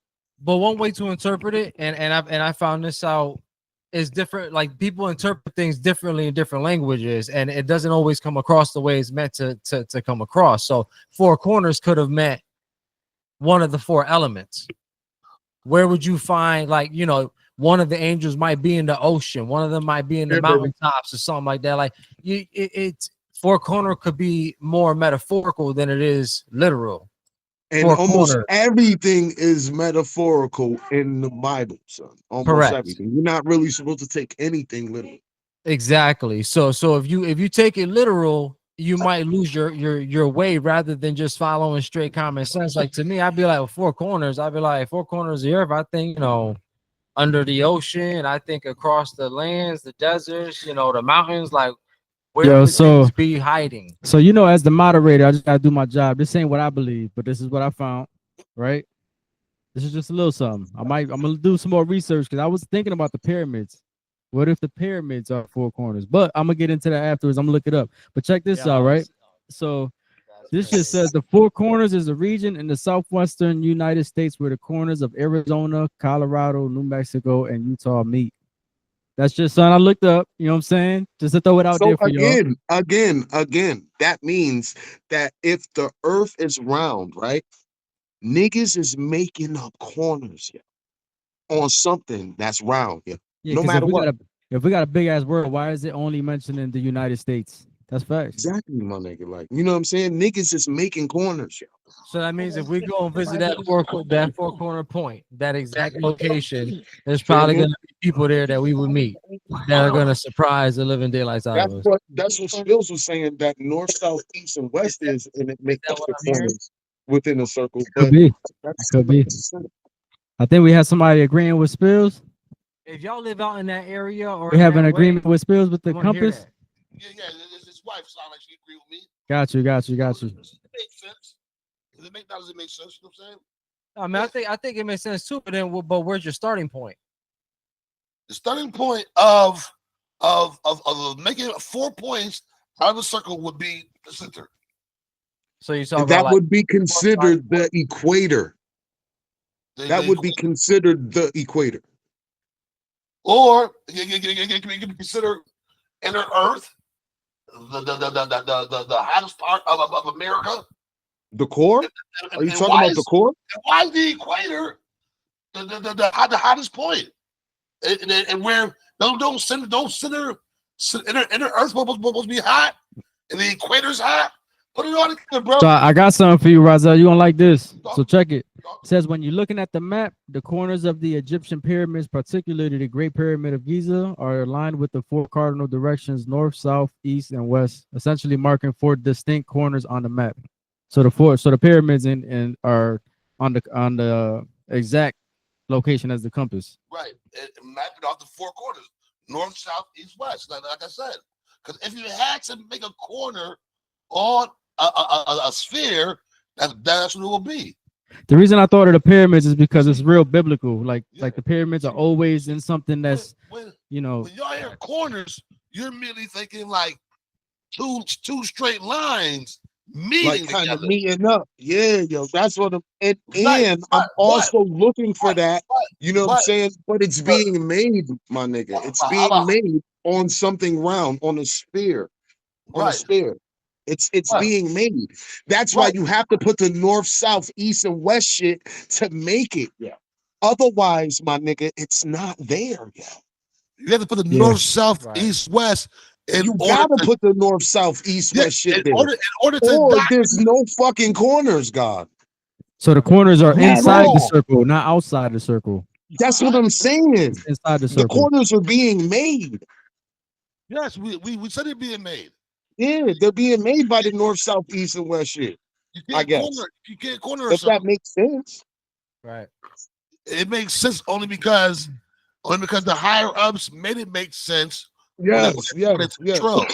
But one way to interpret it, and I found this out, is different. Like people interpret things differently in different languages, and it doesn't always come across the way it's meant to come across. So four corners could have meant one of the four elements. Where would you find, like, you know, one of the angels might be in the ocean, one of them might be in the Yeah, baby. mountaintops or something like that. Like it's four corner could be more metaphorical than it is literal. And Four almost corners. everything is metaphorical in the Bible, son. Almost Correct. everything. You're not really supposed to take anything literal. Exactly. So if you take it literal, you might lose your way rather than just following straight common sense. Like to me, I'd be like, well, four corners. I'd be like, four corners of the earth. I think, you know, under the ocean. I think across the lands, the deserts, you know, the mountains. Like where Yo, would so- things be hiding? So you know, as the moderator, I just gotta do my job. This ain't what I believe, but this is what I found. Right? This is just a little something. I'm gonna do some more research because I was thinking about the pyramids. What if the pyramids are four corners? But I'm gonna get into that afterwards. I'm gonna look it up. But check this out, right? So this just says the Four Corners is a region in the southwestern United States where the corners of Arizona, Colorado, New Mexico, and Utah meet. That's just something I looked up. You know what I'm saying? Just to throw it out So there for y'all. again, that means that if the earth is round, right? Niggas is making up corners here on something that's round here. Yeah, No because matter what. if we got a big ass world, why is it only mentioned in the United States? That's facts. Exactly, my nigga. Like, you know what I'm saying? Niggas is making corners, yo. So that means if we go and visit that four corner point, that exact location, there's probably Mhm. gonna be people there that we would meet that are gonna surprise the living daylights out of us. That's what Spills was saying, that north, south, east, and west is, and it makes that up what the I'm hearing? corners within a circle. Could But be. that's Could be. I think we have somebody agreeing with Spills. If y'all live out in that area or We have in an that agreement way, with Spills with I the wanna hear compass. that. Yeah, his wife sounded like she agreed with me. Got you. It makes sense. Does it make sense? You know what I'm saying? I mean, I think it makes sense too. But then, but where's your starting point? The starting point of making 4 points out of a circle would be the center. So you talk that about would be considered the equator. That would be considered the equator. Or it can be considered inner Earth, the hottest part of America. The core? Are you talking about the core? Why is the equator the hottest point? And where don't center inner Earth supposed to be hot, and the equator's hot. Put it all together, bro. So I got something for you, Razel. You gonna like this? So check it. It says when you're looking at the map, the corners of the Egyptian pyramids, particularly the Great Pyramid of Giza, are aligned with the 4 cardinal directions north, south, east, and west, essentially marking 4 distinct corners on the map. So the pyramids are on the exact location as the compass. Right. It mapped off the 4 corners, north, south, east, west. Like I said, because if you had to make a corner on a sphere, that's what it will be. The reason I thought of the pyramids is because it's real biblical. Like the pyramids are always in something that's when when y'all hear corners, you're immediately thinking like two straight lines meeting like kind of together. meeting up. Yeah, yo, that's what and Right, I'm also looking for that. You know what I'm but- saying? But it's being made, my nigga. It's being made on something round, on a sphere. On a Right. sphere. It's Right. being made. That's why you have to put the north, south, east, and west shit to make it. Yeah. Otherwise, my nigga, it's not there. Yeah. You have to put the north, south, Right. east, west. You gotta put the north, south, east, west shit there. In order to or there's no fucking corners, God. So the corners are At inside the all. circle, not outside the circle. That's what I'm saying. Inside the The circle. corners are being made. Yes, we said it being made. Yeah, they're being made by the north, south, east, and west shit. I guess. You can't corner If that makes sense. Right. It makes sense only because the higher ups made it make sense. Yes. Control.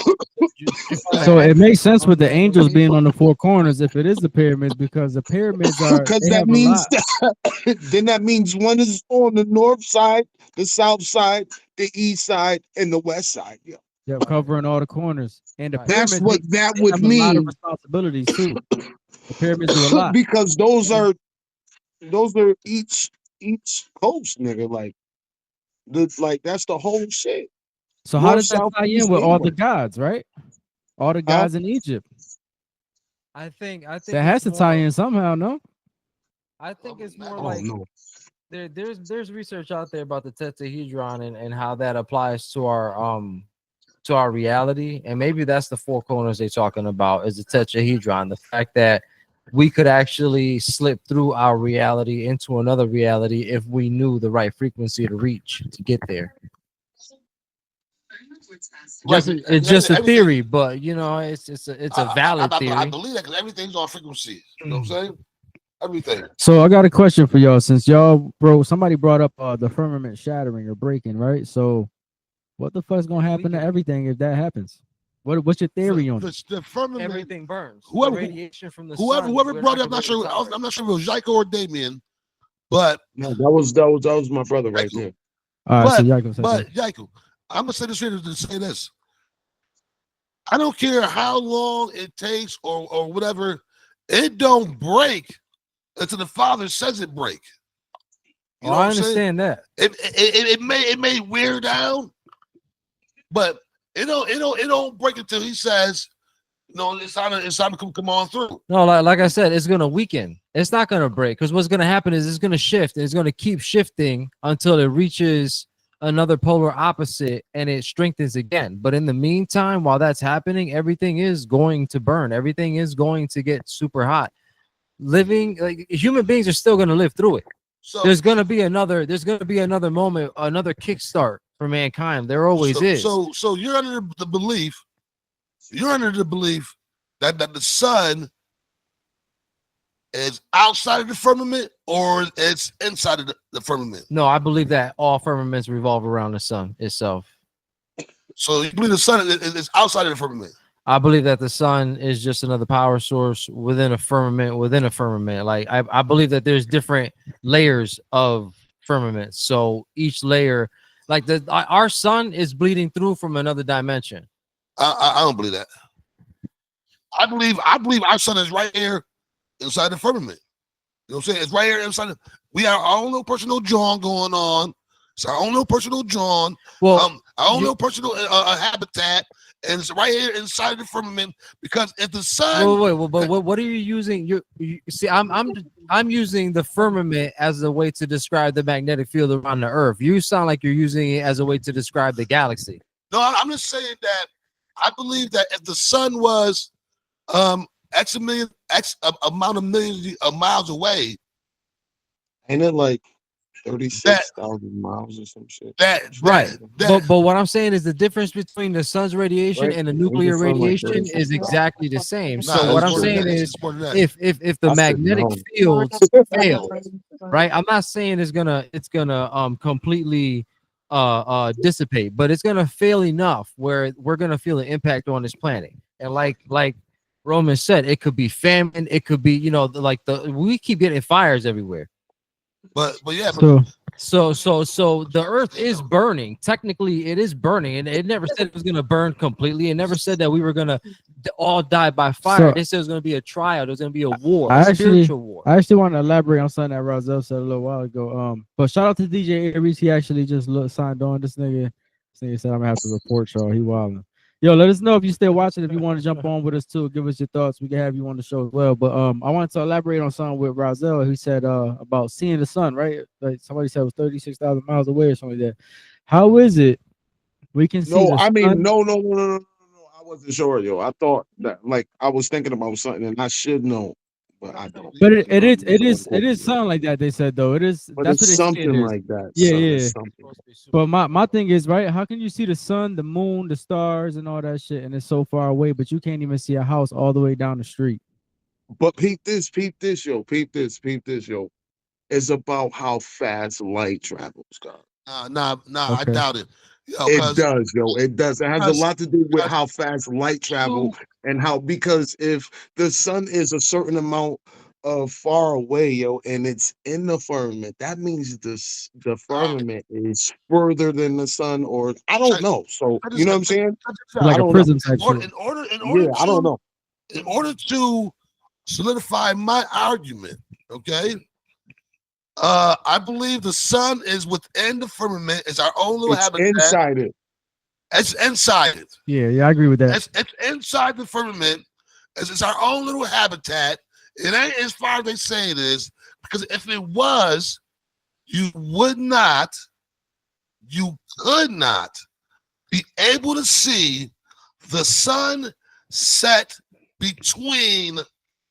So it makes sense with the angels being on the 4 corners if it is the pyramids, because the pyramids are Because they that have a means lot. then that means one is on the north side, the south side, the east side, and the west side. Yeah. Yeah, covering all the corners. And the That's pyramids, what that they would have a lot of mean. responsibilities too. The pyramids do a lot. Because those are each coast, nigga. Like that's the whole shit. So how North, does that south, tie in east, with all and the west. gods, right? All the gods in Egypt. I think That has it's to tie more- in somehow, no? I think it's more Oh like no. there's research out there about the tetrahedron and how that applies to our reality, and maybe that's the 4 corners they're talking about is the tetrahedron, the fact that we could actually slip through our reality into another reality if we knew the right frequency to reach to get there. It's just a theory, but it's a valid theory. I believe that because everything's on frequency. You know what I'm saying? Everything. So I got a question for y'all. Since somebody brought up the firmament shattering or breaking, right? So what the fuck's gonna happen to everything if that happens? What's your theory on it? The firmament, Everything burns. Whoever- The radiation from the whoever sun, we're brought it not up, I'm not gonna be sure. able to I'm not sure if it was Jaiko or Damien, but No, that was my brother right there. All right, so y'all go. Jaiko, I'm gonna say this here to say this. I don't care how long it takes or whatever, it don't break until the Father says it break. You know I what I'm saying? understand that. It may wear down, but it don't break until he says, no, it's time to come on through. No, like I said, it's gonna weaken. It's not gonna break because what's gonna happen is it's gonna shift and it's gonna keep shifting until it reaches another polar opposite and it strengthens again. But in the meantime, while that's happening, everything is going to burn. Everything is going to get super hot. Human beings are still gonna live through it. So There's gonna be another moment, another kickstart for mankind. There always is. So you're under the belief that the sun is outside of the firmament or it's inside of the firmament. No, I believe that all firmaments revolve around the sun itself. So you believe the sun is outside of the firmament. I believe that the sun is just another power source within a firmament. Like I believe that there's different layers of firmament. So each layer, like our sun is bleeding through from another dimension. I don't believe that. I believe our sun is right here inside the firmament. You know what I'm saying? It's right here inside. We have our own little personal John going on. It's our own little personal John. Well, our own little personal habitat, and it's right here inside the firmament. Because if the sun, but what are you using? You see, I'm using the firmament as a way to describe the magnetic field around the Earth. You sound like you're using it as a way to describe the galaxy. no, I'm just saying that I believe that if the sun was X amount of millions of miles away, Ain't it like That 36,000 miles or some shit? Right. that But what I'm saying is the difference between the sun's radiation Right? and the Ain't nuclear the sun like radiation is 36,000? exactly the same. So nah, what it's I'm more than saying that. is It's more than that. if the I said magnetic no. fields fail, right? I'm not saying it's gonna completely dissipate, but it's gonna fail enough where we're gonna feel an impact on this planet. And like Roman said, it could be famine, it could be, we keep getting fires everywhere. But yeah, but So the earth is burning. Technically, it is burning, and it never said it was gonna burn completely. It never said that we were gonna all die by fire. So They said it was gonna be a trial. There's gonna be a war, I a actually, spiritual war. I actually want to elaborate on something that Razel said a little while ago. But shout out to DJ Aries. He actually just signed on. This nigga said I'm gonna have to report y'all. He wilding. Yo, let us know if you still watching. If you want to jump on with us too, give us your thoughts. We can have you on the show as well. But I wanted to elaborate on something with Razel. He said about seeing the sun. Right, like somebody said it was 36,000 miles away or something like that. How is it we can see No, the I mean, sun? no. I wasn't sure, yo. I thought that, like, I was thinking about something and I should know, but I don't. But it, You it know what I is mean? it So is it is unfortunately. something like that. They said though it is. But That's what it's they say it something is. like that. Yeah, Son. yeah. It's something. But my thing is, right, how can you see the sun, the moon, the stars, and all that shit, and it's so far away, but you can't even see a house all the way down the street? But peep this, yo. Peep this, yo. It's about how fast light travels, God. nah, I Okay. doubt it. Yo, It does, yo. It does. It has a cause, lot to do with 'cause how fast light travel you, and how, because if the sun is a certain amount of far away, yo, and it's in the firmament, that means the uh, firmament is further than the sun, or I don't check, know. So check you this know what out, I'm saying? check this Like I out. a don't know. prism type shit. In order Yeah, I don't to know. in order to solidify my argument, okay. I believe the sun is within the firmament. It's our own little It's habitat. inside it. It's inside it. Yeah, I agree with that. It's inside the firmament. It's our own little habitat. It ain't as far as they say it is, because if it was, you could not be able to see the sun set between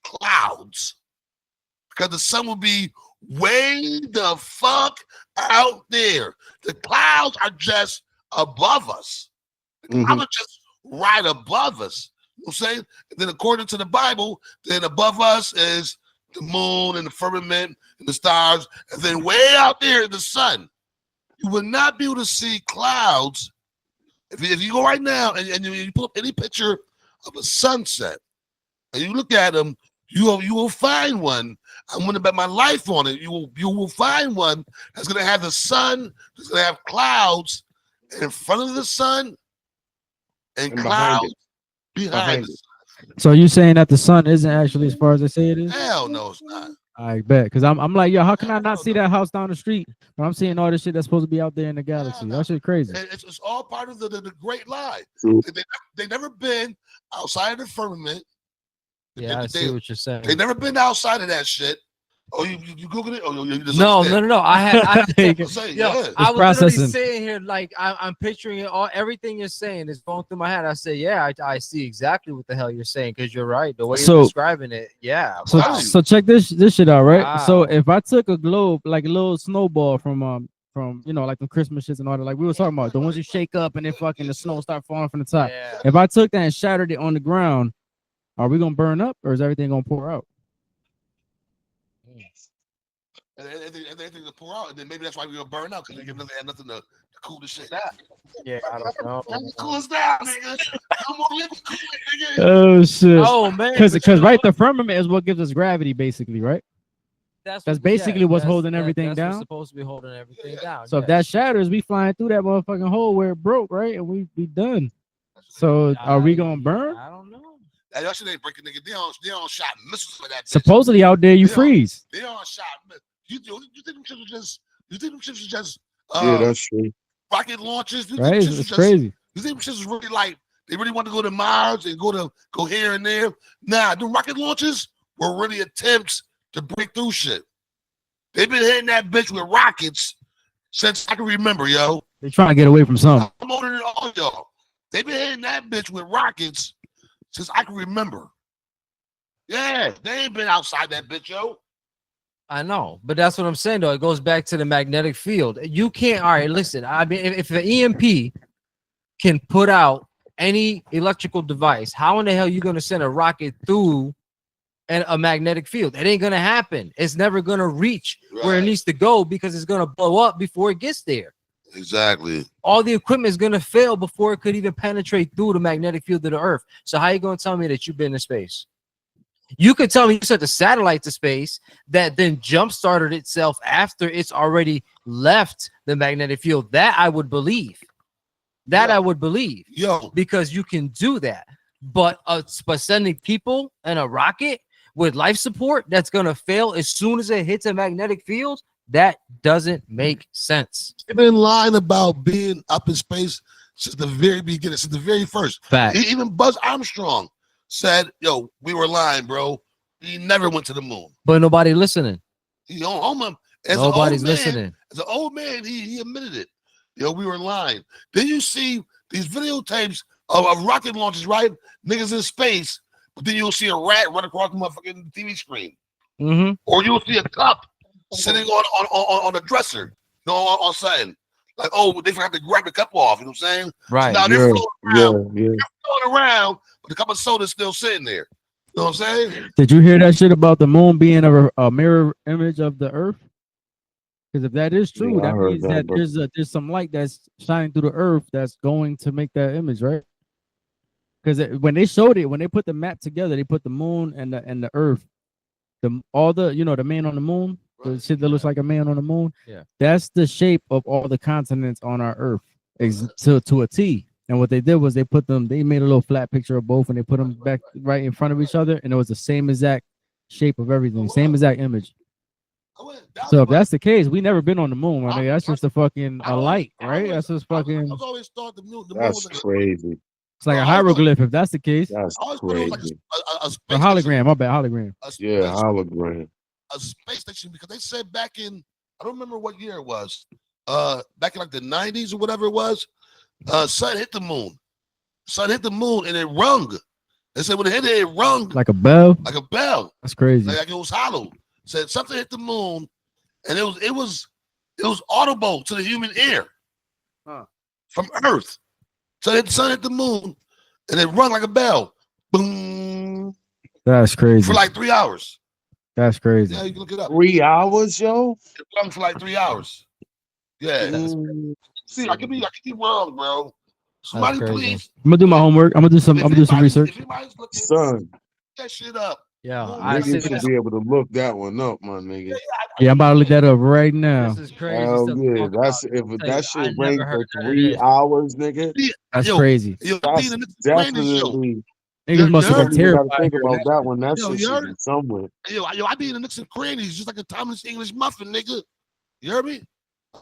clouds, because the sun would be way the fuck out there. The clouds are just above us. Mhm. I'm just right above us. You know what I'm saying? And then according to the Bible, then above us is the moon and the firmament and the stars, and then way out there is the sun. You will not be able to see clouds. If you go right now and you pull up any picture of a sunset and you look at them, you will find one. I'm going to bet my life on it. You will find one that's going to have the sun, that's going to have clouds in front of the sun and And behind clouds it. behind Behind the it. sun. So you saying that the sun isn't actually as far as they say it is? Hell no, it's not. I bet, because I'm like, yo, how can I not Hell see no. that house down the street? But I'm seeing all this shit that's supposed to be out there in the galaxy. Hell no. That shit crazy. It's all part of the great lie. True. They never been outside of the firmament. Yeah, I see what you're saying. They never been outside of that shit. Oh, you Googled it? Oh, you just No. I say, yo, yeah. I was processing. literally sitting here like I'm picturing it all. Everything you're saying is going through my head. I say, yeah, I see exactly what the hell you're saying, because you're right. The way So- you're describing it, yeah. So Wow. so check this shit out, right? Wow. So if I took a globe, like a little snowball from like the Christmas shits and all that, like we were talking about, the ones you shake up and then fucking the snow start falling from the top. Yeah. If I took that and shattered it on the ground, are we gonna burn up or is everything gonna pour out? And they think to pour out, and then maybe that's why we're gonna burn out, because we have nothing to cool the shit down. Yeah, I don't know. Cool us down, nigga. No more liquid cooling, nigga. Oh shit! Oh man, Because but you know right, what? the firmament is what gives us gravity, basically, right? That's basically what's holding everything that's down. What's supposed to be holding everything down. So if that shatters, we flying through that motherfucking hole where it broke, right? And we done. So are we gonna burn? I don't know. Hey, that shit ain't breaking, nigga. They don't shot missiles with that. Bitch. Supposedly out there you freeze. They don't shot. You think them ships was just? You think them ships was just? Yeah, that's true. Rocket launches. You Right? think them ships It's was crazy. You think them ships was really like they really want to go to Mars and go here and there? Nah, the rocket launches were really attempts to break through shit. They've been hitting that bitch with rockets since I can remember, yo. They trying to get away from something. I'm older than all y'all. They've been hitting that bitch with rockets since I can remember. Yeah, they ain't been outside that bitch, yo. I know, but that's what I'm saying though. It goes back to the magnetic field. You can't. All right, listen. I mean, if the EMP can put out any electrical device, how in the hell are you gonna send a rocket through a magnetic field? It ain't gonna happen. It's never gonna reach where it needs to go because it's gonna blow up before it gets there. Exactly. All the equipment is gonna fail before it could even penetrate through the magnetic field of the Earth. So how you gonna tell me that you've been in space? You could tell me you sent a satellite to space that then jump started itself after it's already left the magnetic field. That I would believe. That I would believe. Yo, because you can do that. But sending people in a rocket with life support that's gonna fail as soon as it hits a magnetic field, that doesn't make sense. they've been lying about being up in space since the very beginning, since the very first. Fact. Even Buzz Armstrong said, "Yo, we were lying, bro. He never went to the moon." But nobody listening. He on as Nobody's an old man, listening. As an old man, he admitted it. Yo, we were lying. Then you see these videotapes of rocket launches, right? Niggas in space, but then you'll see a rat run across the motherfucking TV screen, Mm-hmm. or you'll see a cup sitting on a dresser, you know, on something. Like, oh, they forgot to grab the cup off. You know what I'm saying? Right. So now they're floating Yeah. around, but the cup of soda's still sitting there. You know what I'm saying? Did you hear that shit about the moon being a mirror image of the Earth? Because if that is true, Yeah, I that heard means that, that there's some light that's shining through the Earth that's going to make that image, right? Because when they showed it, when they put the map together, they put the moon and the Earth, the man on the moon, the shit that looks like a man on the moon. Yeah. That's the shape of all the continents on our Earth, to a T. And what they did was they made a little flat picture of both, and they put them back right in front of each other, and it was the same exact shape of everything, same exact image. So if that's the case, we never been on the moon, my nigga. That's just a light, right? That's just fucking. I've always thought the moon That's was crazy. It's like a hieroglyph if that's the case. That's I always thought it was like crazy. a A space hologram, my bad, hologram. Yeah, hologram. a space station, because they said back in, I don't remember what year it was, back in like the 90s or whatever it was, sun hit the moon. Sun hit the moon and it rung. They said when it hit it, it rung Like a bell. like a bell, That's crazy. like it was hollow. Said something hit the moon, and it was audible to the human ear from Earth. So the sun hit the moon, and it rung like a bell, boom, That's crazy. for like 3 hours. That's crazy. Yeah, you can look it up. 3 hours, yo. It rung for like 3 hours. Yeah. See, I could be wrong, bro. Somebody crazy. please. I'm gonna do my homework. I'm gonna do some research. If anybody's looking Son, that shit up. Yeah, Well, I niggas see. should be able to look that one up, my nigga. Yeah, I'm about to look that up right now. This is crazy. Hell stuff to yeah, talk that's about. if Tell that you, I shit never ranked heard for none of 3 this. hours, nigga. That's Yo, crazy. Yo, I That's be in the Granny show. definitely. Niggas must have you been You gotta terrified. think hearing about that one. That Yo, shit you should heard be it? somewhere. Yo, I be in the Knicks and crannies, just like a Thomas English muffin, nigga. You heard me?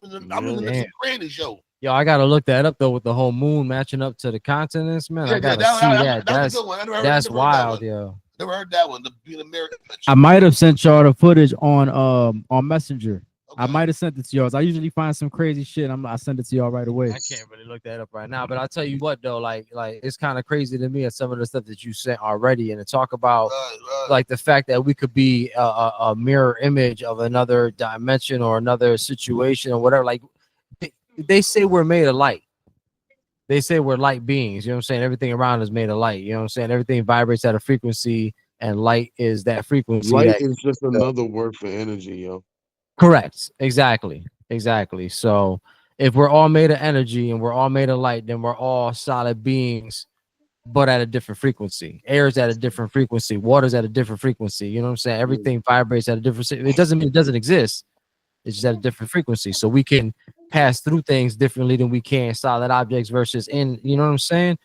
I'm in the Knicks and crannies show. Yo, I gotta look that up though with the whole moon matching up to the continents, man. I gotta see that. That's a good one. I never heard That's that wild, one. yo. Never heard that one. The being American. I might have sent y'all the footage on Messenger. I Okay. might have sent it to y'all. I usually find some crazy shit. I send it to y'all right away. I can't really look that up right now, but I'll tell you what though, like it's kind of crazy to me at some of the stuff that you sent already, and to talk about like the fact that we could be a mirror image of another dimension or another situation or whatever. Like they say we're made of light. They say we're light beings. You know what I'm saying? Everything around is made of light. You know what I'm saying? Everything vibrates at a frequency, and light is that frequency. Light that- is just another word for energy, yo. Correct. Exactly. So if we're all made of energy and we're all made of light, then we're all solid beings, but at a different frequency. Air is at a different frequency. Water's at a different frequency. You know what I'm saying? Everything vibrates at a different. It doesn't mean it doesn't exist. It's just at a different frequency. So we can pass through things differently than we can solid objects versus in. You know what I'm saying?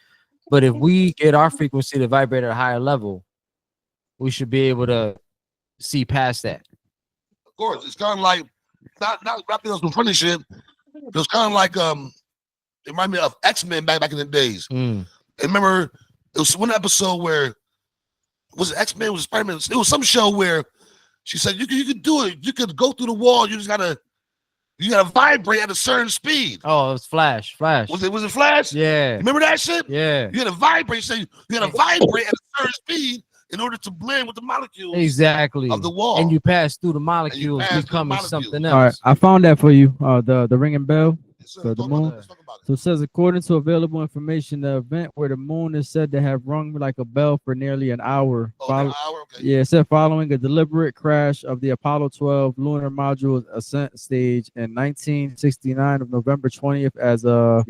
But if we get our frequency to vibrate at a higher level, we should be able to see past that. Of course, it's kind of like not wrapping up some funny shit. It was kind of like it reminded me of X-Men back in the days. And remember, it was one episode where was it X-Men? Was it Spider-Man? It was some show where she said you could do it. You could go through the wall. You gotta vibrate at a certain speed. Oh, it was Flash. Was it Flash? Yeah. Remember that shit? Yeah. You gotta vibrate. So you gotta vibrate at a certain speed in order to blend with the molecules Exactly. of the wall. And you pass through the molecules, pass through the becoming molecules. something All right, else. I found that for you. The ringing bell. Yes, sir. the Let's talk moon. about it. Let's talk about it. So it says, according to available information, the event where the moon is said to have rung like a bell for nearly an hour. Oh, an hour? Okay. Yeah, it said following a deliberate crash of the Apollo 12 lunar module's ascent stage in 1969 of November 20th as a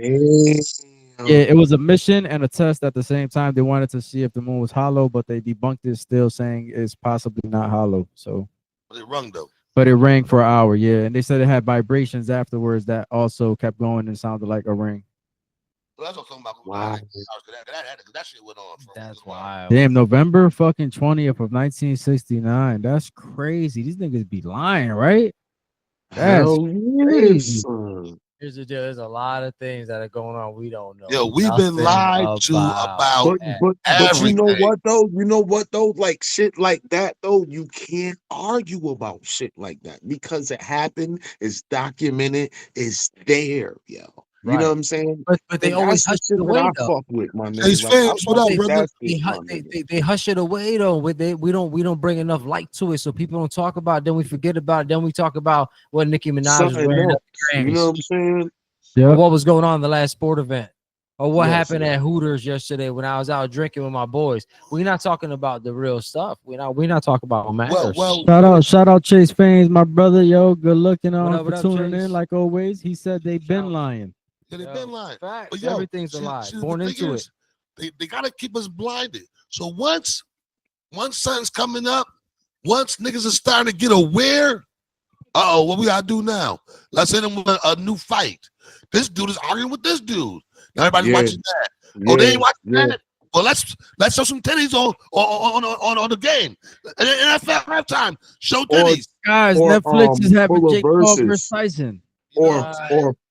yeah, it was a mission and a test at the same time. They wanted to see if the moon was hollow, but they debunked it, still saying it's possibly not hollow. So, But it rung though. but it rang for an hour, yeah, and they said it had vibrations afterwards that also kept going and sounded like a ring. So that's what I'm talking about. Wow. That shit went on. For a That's good while. wild. Damn, November fucking 20th of 1969. That's crazy. These niggas be lying, right? That's Hell crazy. yes, son. Here's the deal. There's a lot of things that are going on we don't know. Yo, we've been nothing lied to about But you know everything. what though? You know what though? Like shit like that though, you can't argue about shit like that because it happened, it's documented, it's there, yo. You know what I'm saying? But they And always that's hush the it shit away that I though. fuck with, my Chase nigga. Like, I fans, what fuck up, with brother? that They, shit, my hu- nigga. they hush it away though. We don't bring enough light to it, so people don't talk about it. Then we forget about it. Then we talk about what Nicki Minaj was Something wearing else. at the You Grammys, know what I'm saying? or Yep. what was going on in the last sport event, or what Yes, happened yes. at Hooters yesterday when I was out drinking with my boys. We're not talking about the real stuff. We're not talking about what matters. Shout out Chase Fans, my brother. Yo, good looking What on up, for what up, tuning Chase? in like always. He said they've been lying. Yeah, they've been lying. Facts. But yo, Everything's a lie. Born the into thing it. is, they gotta keep us blinded. So once something's coming up, once niggas are starting to get aware, what we gotta do now? Let's hit them with a new fight. This dude is arguing with this dude. Now everybody's Yeah. watching that. Oh, they ain't watching Yeah. that. Well, let's show some titties on the game. And NFL halftime, show titties. Guys, Or, Netflix is having full of Jake Paul versus verses. Tyson.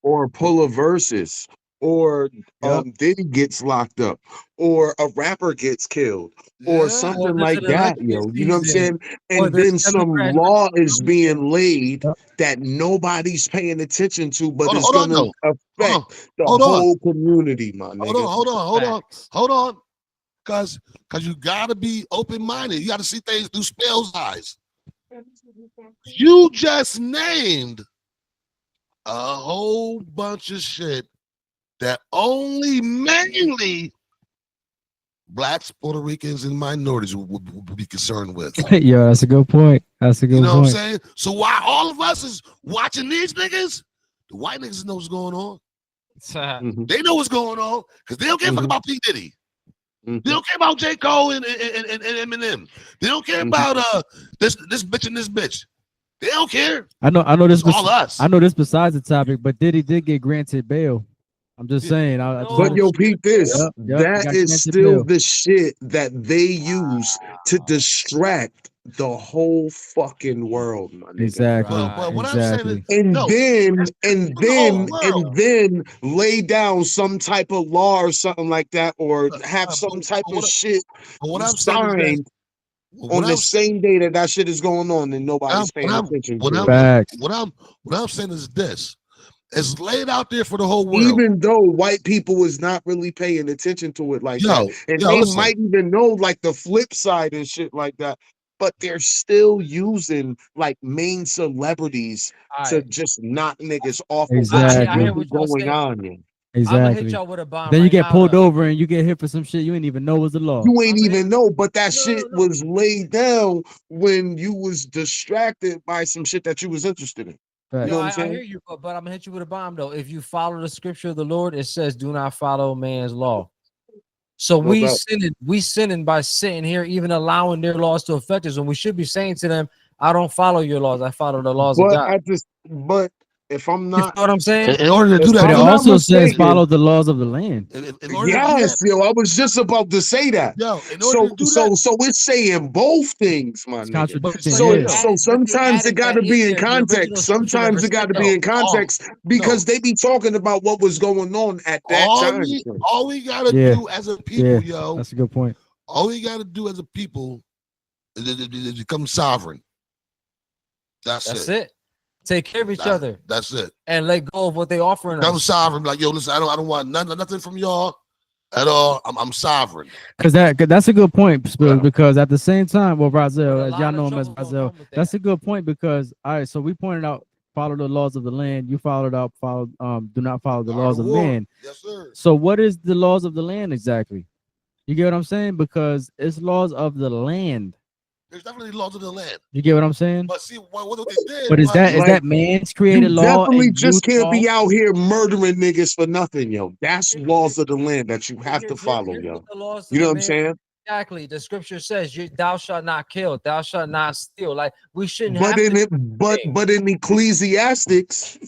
Or pull a verses, or Yep. Diddy gets locked up, or a rapper gets killed, or something there's like an that, election yo. You know what I'm season, saying? or And there's then some Democrats law with is being Republicans. laid that nobody's paying attention to, but it's Hold on, gonna affect the Hold on. whole community, my nigga. Hold on. Cause you gotta be open-minded. You gotta see things through Spell's eyes. You just named a whole bunch of shit that only mainly blacks, Puerto Ricans, and minorities would be concerned with. Yo, that's a good point. That's a good You know point. what I'm saying? So why all of us is watching these niggas? The white niggas know what's going on. They know what's going on because they don't give a fuck about P. Diddy. They don't care about J. Cole and Eminem. They don't care about this bitch and this bitch. They don't care. I know this. It's all us. I know this besides the topic, but Diddy did get granted bail. I'm just saying. But yo, peep this. Yep, he got That is granted still bail. the shit that they use to distract the whole fucking world, my nigga. Exactly. Well, what I'm saying is, and then lay down some type of law or something like that, or have some type of shit signed on the same day that shit is going on, and nobody's paying attention to it. What I'm saying is this. It's laid out there for the whole world. Even though white people is not really paying attention to it like that. And they might even know like the flip side and shit like that. But they're still using like main celebrities to just knock niggas off of what's going on. Exactly. Y'all with a bomb then you get now, pulled though. over and you get hit for some shit you ain't even know was the law. You ain't even know, but that shit was laid down when you was distracted by some shit that you was interested in. Right. You know what I'm I saying? hear you, but I'm gonna hit you with a bomb though. If you follow the scripture of the Lord, it says, "Do not follow man's law." So we sinning by sitting here, even allowing their laws to affect us, when we should be saying to them, "I don't follow your laws. I follow the laws of God." But if I'm not, you know what I'm saying? In order to do that, But it also says follow the laws of the land. Yes, yo, I was just about to say that. Yo, so it's saying both things, my nigga. So sometimes it got to be in context. Sometimes it got to be in context because they be talking about what was going on at that time. All we gotta do as a people, yo. That's a good point. All we gotta do as a people is become sovereign. That's it. Take care of each other. That's it. And let go of what they offering us. I'm sovereign. Like, yo, listen, I don't want nothing from y'all. at all. I'm sovereign. Because that's a good point, Spills, because at the same time, well, But Brazil, a as lot y'all of know him as trouble gonna Brazil, come with that's that. a good point because all right, so we pointed out follow the laws of the land. You do not follow the Art laws of of war. man. Yes, sir. So what is the laws of the land exactly? You get what I'm saying? Because it's laws of the land. There's definitely laws of the land. You get what I'm saying? But see, what they did But is was, that Like, man's you created law definitely and you just can't thought? be out here murdering niggas for nothing, yo. That's laws of the land that you have to follow, Here's yo. what the laws You of know the what I'm land. saying? Exactly. The scripture says, "Thou shalt not kill. Thou shalt not steal." Like we shouldn't But have in to. it, but in Ecclesiastics,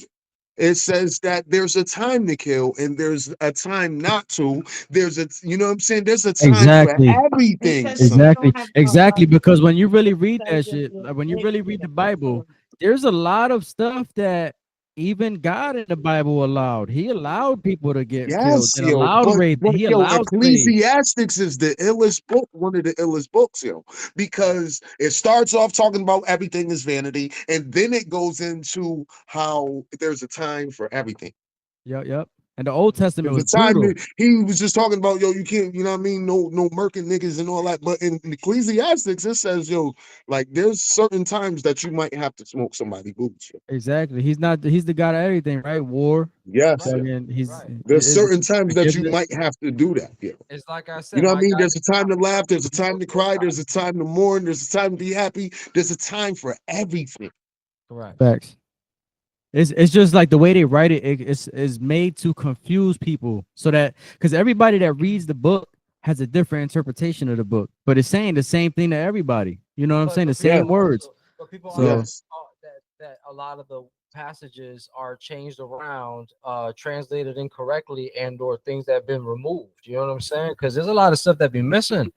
it says that there's a time to kill and there's a time not to. There's a, you know what I'm saying? There's a time for Exactly. It everything, says that you son. Exactly. don't have Exactly. Because when you really it read says that that shit, you like when you live really with read the it. Bible, there's a lot of stuff that even God in the Bible allowed. He allowed people to get killed Yes, and yo. allowed But rape. He yo, allowed slaves. Ecclesiastics is the illest book, one of the illest books, yo. Because it starts off talking about everything is vanity, and then it goes into how there's a time for everything. Yep, yep. And the Old Testament There's was a time brutal. that he was just talking about, yo, you can't, you know what I mean? No murking niggas and all that. But in Ecclesiastics, it says, yo, like there's certain times that you might have to smoke somebody boots. Yo. Exactly. He's the God of everything, right? War. Yes, Right. yo. Again, Right. There's is certain times that you forgiveness. might have to do that, yo. It's like I You said, know what I my mean? guy. There's a time to laugh, there's a time to cry, there's a time to mourn, there's a time to be happy, there's a time for everything. Correct. Facts. It's just like the way they write it, it's made to confuse people so that because everybody that reads the book has a different interpretation of the book, but it's saying the same thing to everybody. You know what I'm saying? The Yeah. same words. But people So Yes. that a lot of the passages are changed around, translated incorrectly, and or things that have been removed. You know what I'm saying? Because there's a lot of stuff that be missing.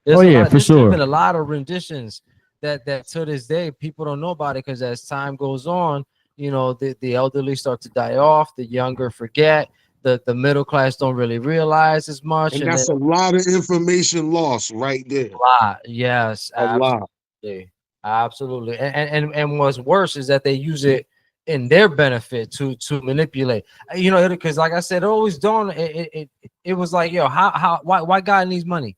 There's Oh, a yeah, lot, for there's sure. been a lot of renditions that to this day people don't know about it because as time goes on, you know, the elderly start to die off, the younger forget, the middle class don't really realize as much, And and then that's a lot of information lost right there. a lot. Yes, A lot. absolutely. And what's worse is that they use it in their benefit to manipulate. You know, because like I said, it always dawned. It was like, yo, why God needs money?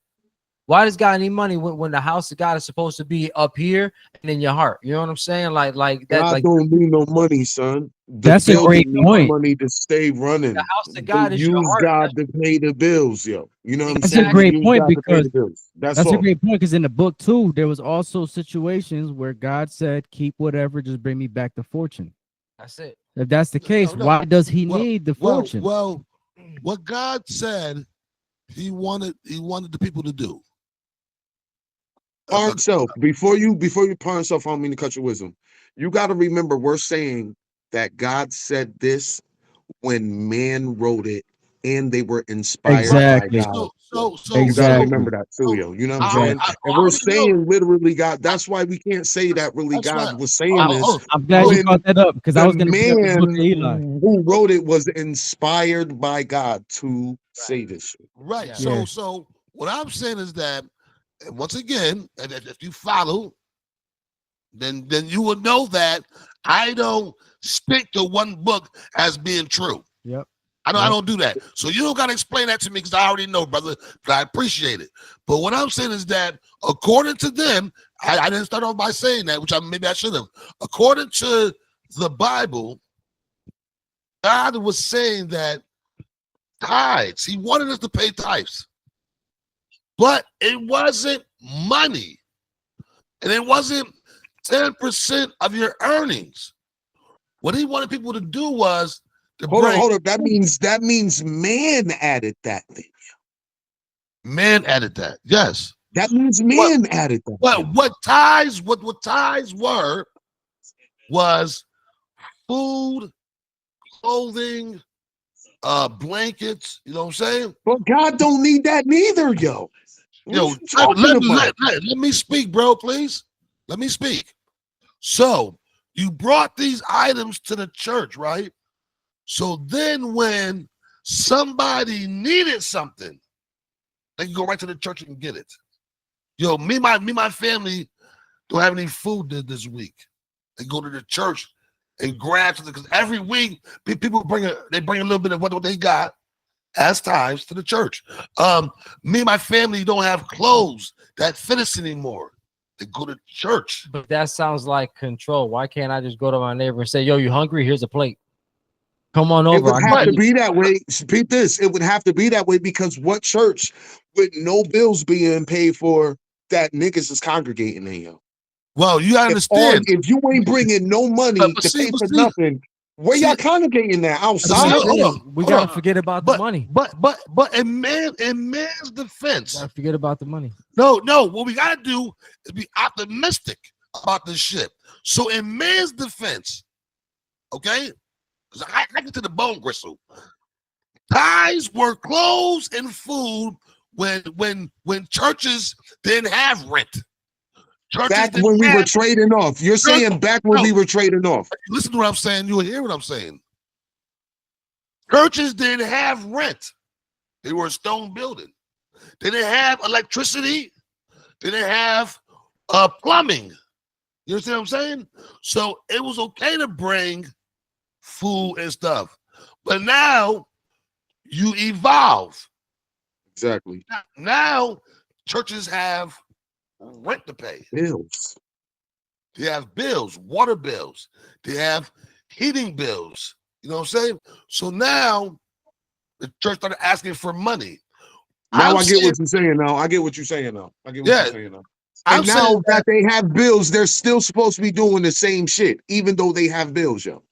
Why does God need money when the house of God is supposed to be up here and in your heart? You know what I'm saying? Like that. God Like don't need no money, son. The That's a great building needs point. money to stay the running. house of They God is your use heart. God to pay the bills, yo. You know what I'm That's a saying? They great use point God to pay because the bills. That's that's a all. great point because in the book too, there was also situations where God said, "Keep whatever, just bring me back the fortune." That's it. If that's the case, No. why does He Well, need the well, fortune? well, what God said he wanted the people to do. Par self, before you par self, I don't mean to cut your wisdom. You got to remember, we're saying that God said this when man wrote it and they were inspired Right. by Exactly. God. You got to Exactly. remember that too, yo. You know what I'm saying? Exactly. And I we're already know. saying literally God. That's why we can't say that really That's right. God was saying this I'm glad you when brought that up because I the was going to bring up the book of man Eli. who wrote it was inspired by God to say this shit. Right. Yeah. Yeah. So what I'm saying is that, and once again, and if you follow, then you will know that I don't stick to one book as being true. Yep. I don't do that. So you don't gotta explain that to me because I already know, brother. But I appreciate it. But what I'm saying is that according to them, I didn't start off by saying that, which maybe I should have. According to the Bible, God was saying that tithes. He wanted us to pay tithes, but it wasn't money, and it wasn't 10% of your earnings. What he wanted people to do was to bring. Hold up. That means man added that thing. Man added that. Yes. That means What man added that. what tithes were was food, clothing, blankets. You know what I'm saying? But God don't need that neither, yo. What Yo, you talking about? let me speak, bro, please. Let me speak. So you brought these items to the church, right? So then when somebody needed something, they can go right to the church and get it. Yo, my family don't have any food this week. They go to the church and grab something because every week people bring a little bit of what they got, as tithes to the church. Me and my family don't have clothes that fit us anymore. They go to church. But that sounds like control. Why can't I just go to my neighbor and say, "Yo, you hungry? Here's a plate. Come on It over." would I have can to eat." be that way. Repeat this. It would have to be that way because what church with no bills being paid for that niggas is congregating in, yo? Well, you gotta understand. If you ain't bringing no money But to see, pay for nothing, where see, y'all congregating at? see, Outside? hold on, We hold gotta on. forget about the money. But in man's defense, Gotta forget about the money. no, what we gotta do is be optimistic about this shit. So in man's defense, okay, because I get to the bone gristle. Tithes were clothes and food when churches didn't have rent. Churches Back didn't when we were have. trading off. You're saying back when No, we were trading off. listen to what I'm saying. You will hear what I'm saying. Churches didn't have rent. They were a stone building. They didn't have electricity. They didn't have plumbing. You understand what I'm saying? So it was okay to bring food and stuff. But now you evolve. Exactly. Now churches have rent to pay. Bills. They have bills, water bills. They have heating bills. You know what I'm saying? So now the church started asking for money. Now I get what you're saying now. I get what you're saying now. I get what you're saying now. And now that they have bills, they're still supposed to be doing the same shit, even though they have bills, yo.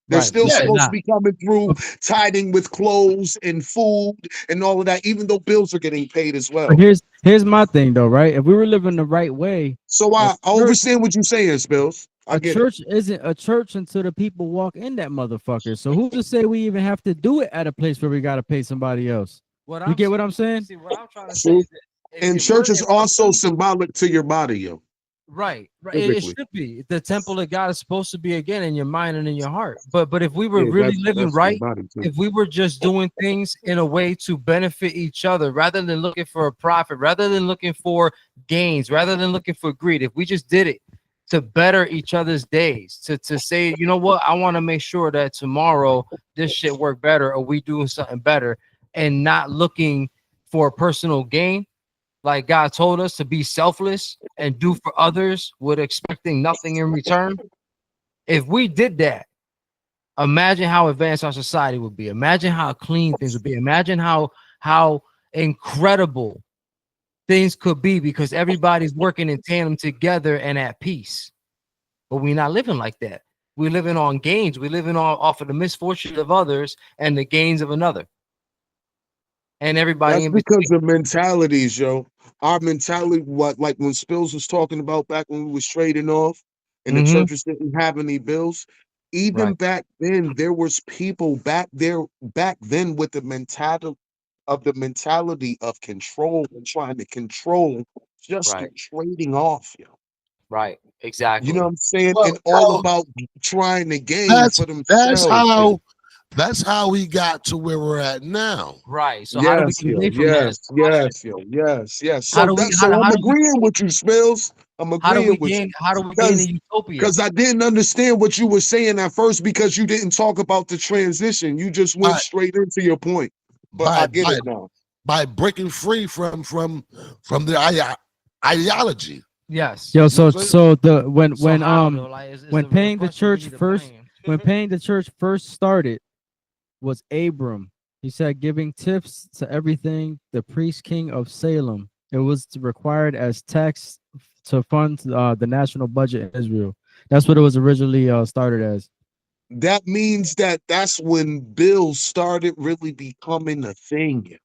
They're still supposed to be coming through, tiding with clothes and food and all of that, even though bills are getting paid as well. But here's my thing though, right? If we were living the right way, so I understand what you're saying, Spills. I get church isn't a church until the people walk in that motherfucker. So who's to say we even have to do it at a place where we gotta pay somebody else? You get what I'm saying? See, what I'm trying to say is that and church is also symbolic to your body, yo. Right. It should be. The temple of God is supposed to be again in your mind and in your heart. But if we were really living right, if we were just doing things in a way to benefit each other rather than looking for a profit, rather than looking for gains, rather than looking for greed, if we just did it to better each other's days, to say, you know what, I want to make sure that tomorrow this shit work better or we doing something better and not looking for personal gain. Like God told us to be selfless and do for others with expecting nothing in return. If we did that, imagine how advanced our society would be. Imagine how clean things would be. Imagine how incredible things could be because everybody's working in tandem together and at peace. But we're not living like that. We're living on gains. We're living off of the misfortune of others and the gains of another. And everybody that's because of mentalities, yo. Our mentality, what like when Spills was talking about back when we was trading off and the churches didn't have any bills. Even back then, there was people back then with the mentality of control and trying to control just the trading off, yo. Right, exactly. You know what I'm saying? And all about trying to gain for themselves. That's how we got to where we're at now. Right. So how do we get away from that? Yes. So I'm agreeing with you, Spills. I'm agreeing with you. How do we gain a utopia? Because I didn't understand what you were saying at first because you didn't talk about the transition. You just went straight into your point. But I get it now. By breaking free from the ideology. Yes. Yo, so when paying the church first started was Abram. He said giving tips to everything the priest king of Salem. It was required as tax to fund the national budget in Israel. That's what it was originally started as. That means that's when bills started really becoming a thing.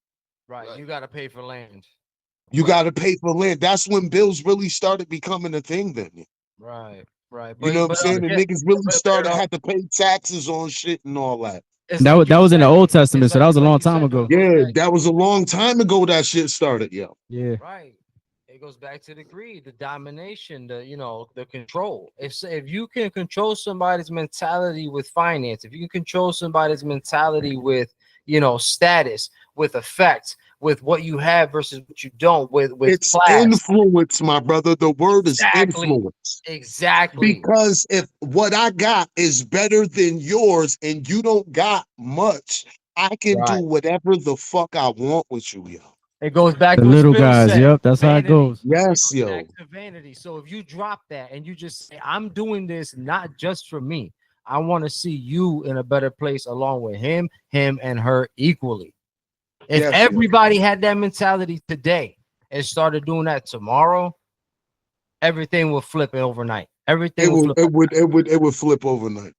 Right. You got to pay for land. You got to pay for land. That's when bills really started becoming a thing then. Right. You know what I'm saying? The niggas really started had to pay taxes on shit and all that. That was in the Old Testament, so that was a long time ago. Yeah, that was a long time ago that shit started, yo. Yeah. Right. It goes back to the greed, the domination, the control. If you can control somebody's mentality with finance, if you can control somebody's mentality with, status, with effect, with what you have versus what you don't, with it's class. Influence, my brother. The word is influence. Exactly. Because if what I got is better than yours and you don't got much, I can do Right. whatever the fuck I want with you, yo. It goes back The to what little Spill guys. said. Yep, that's how it Vanity. goes. It Yes, goes back yo. to vanity. So if you drop that and you just say, I'm doing this not just for me, I want to see you in a better place along with him, and her equally. If Yes, yo. everybody had that mentality today and started doing that tomorrow, everything will flip it overnight. Everything It will would, flip it would, it would, it would flip overnight.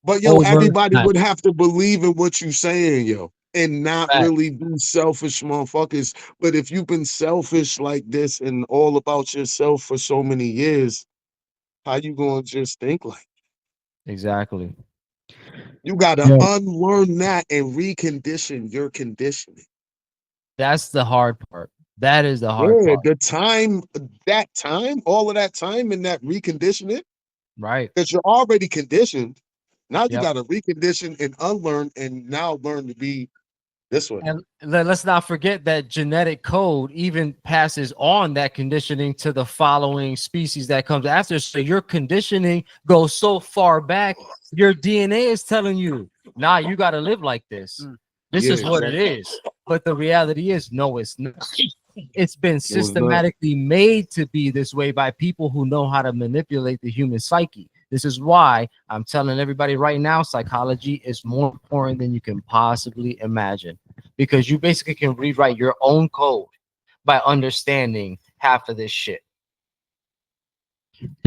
But yo, Overnight. everybody would have to believe in what you saying, yo, and not back. really be selfish motherfuckers. But if you've been selfish like this and all about yourself for so many years, how you gonna just think like Exactly. you gotta Yeah, unlearn that and recondition your conditioning? That's the hard part. That is the hard Yeah, part. the time, that time, all of that time in that reconditioning, Right. because you're already conditioned. Now you Yep. gotta recondition and unlearn and now learn to be this way. And let's not forget that genetic code even passes on that conditioning to the following species that comes after. So your conditioning goes so far back, your DNA is telling you, nah, you got to live like this. This Yeah, is what it exactly. is. But the reality is, no, it's not. It's been No, it's not. systematically made to be this way by people who know how to manipulate the human psyche. This is why I'm telling everybody right now, psychology is more important than you can possibly imagine, because you basically can rewrite your own code by understanding half of this shit.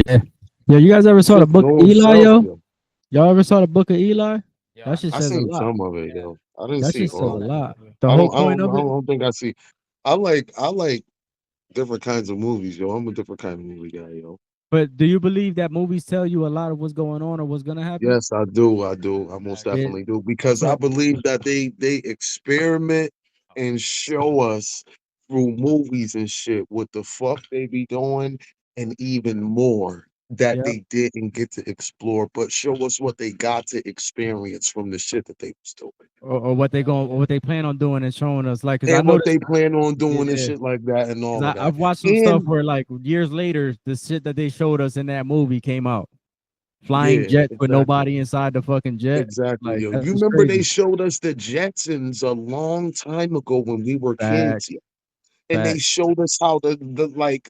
yeah. Yo, you guys ever saw the Just book of know Eli, self, yo? yo. Y'all ever saw the book of Eli? Yeah, That shit I says a seen lot. some of it, yeah, yo. I didn't That see shit says a all of it. lot. The I whole don't, I point don't, of I it. don't think I see. I like different kinds of movies, yo. I'm a different kind of movie guy, yo. But do you believe that movies tell you a lot of what's going on or what's gonna happen? Yes, I do. I do. I most Yeah. definitely do because I So, believe that they experiment and show us through movies and shit what the fuck they be doing and even more that yep. they didn't get to explore, but show us what they got to experience from the shit that they was doing. Or what they going, or what they plan on doing and showing us. Like, cause I And what noticed. they plan on doing and Yeah. shit like that and Cause all of that. I've watched some stuff And where like years later, the shit that they showed us in that movie came out. Flying yeah, jets with exactly. nobody inside the fucking jet. Exactly, Like yo. that's You just remember they crazy. showed us the Jetsons a long time ago when we were kids, Facts. yo. And they Facts. showed us how the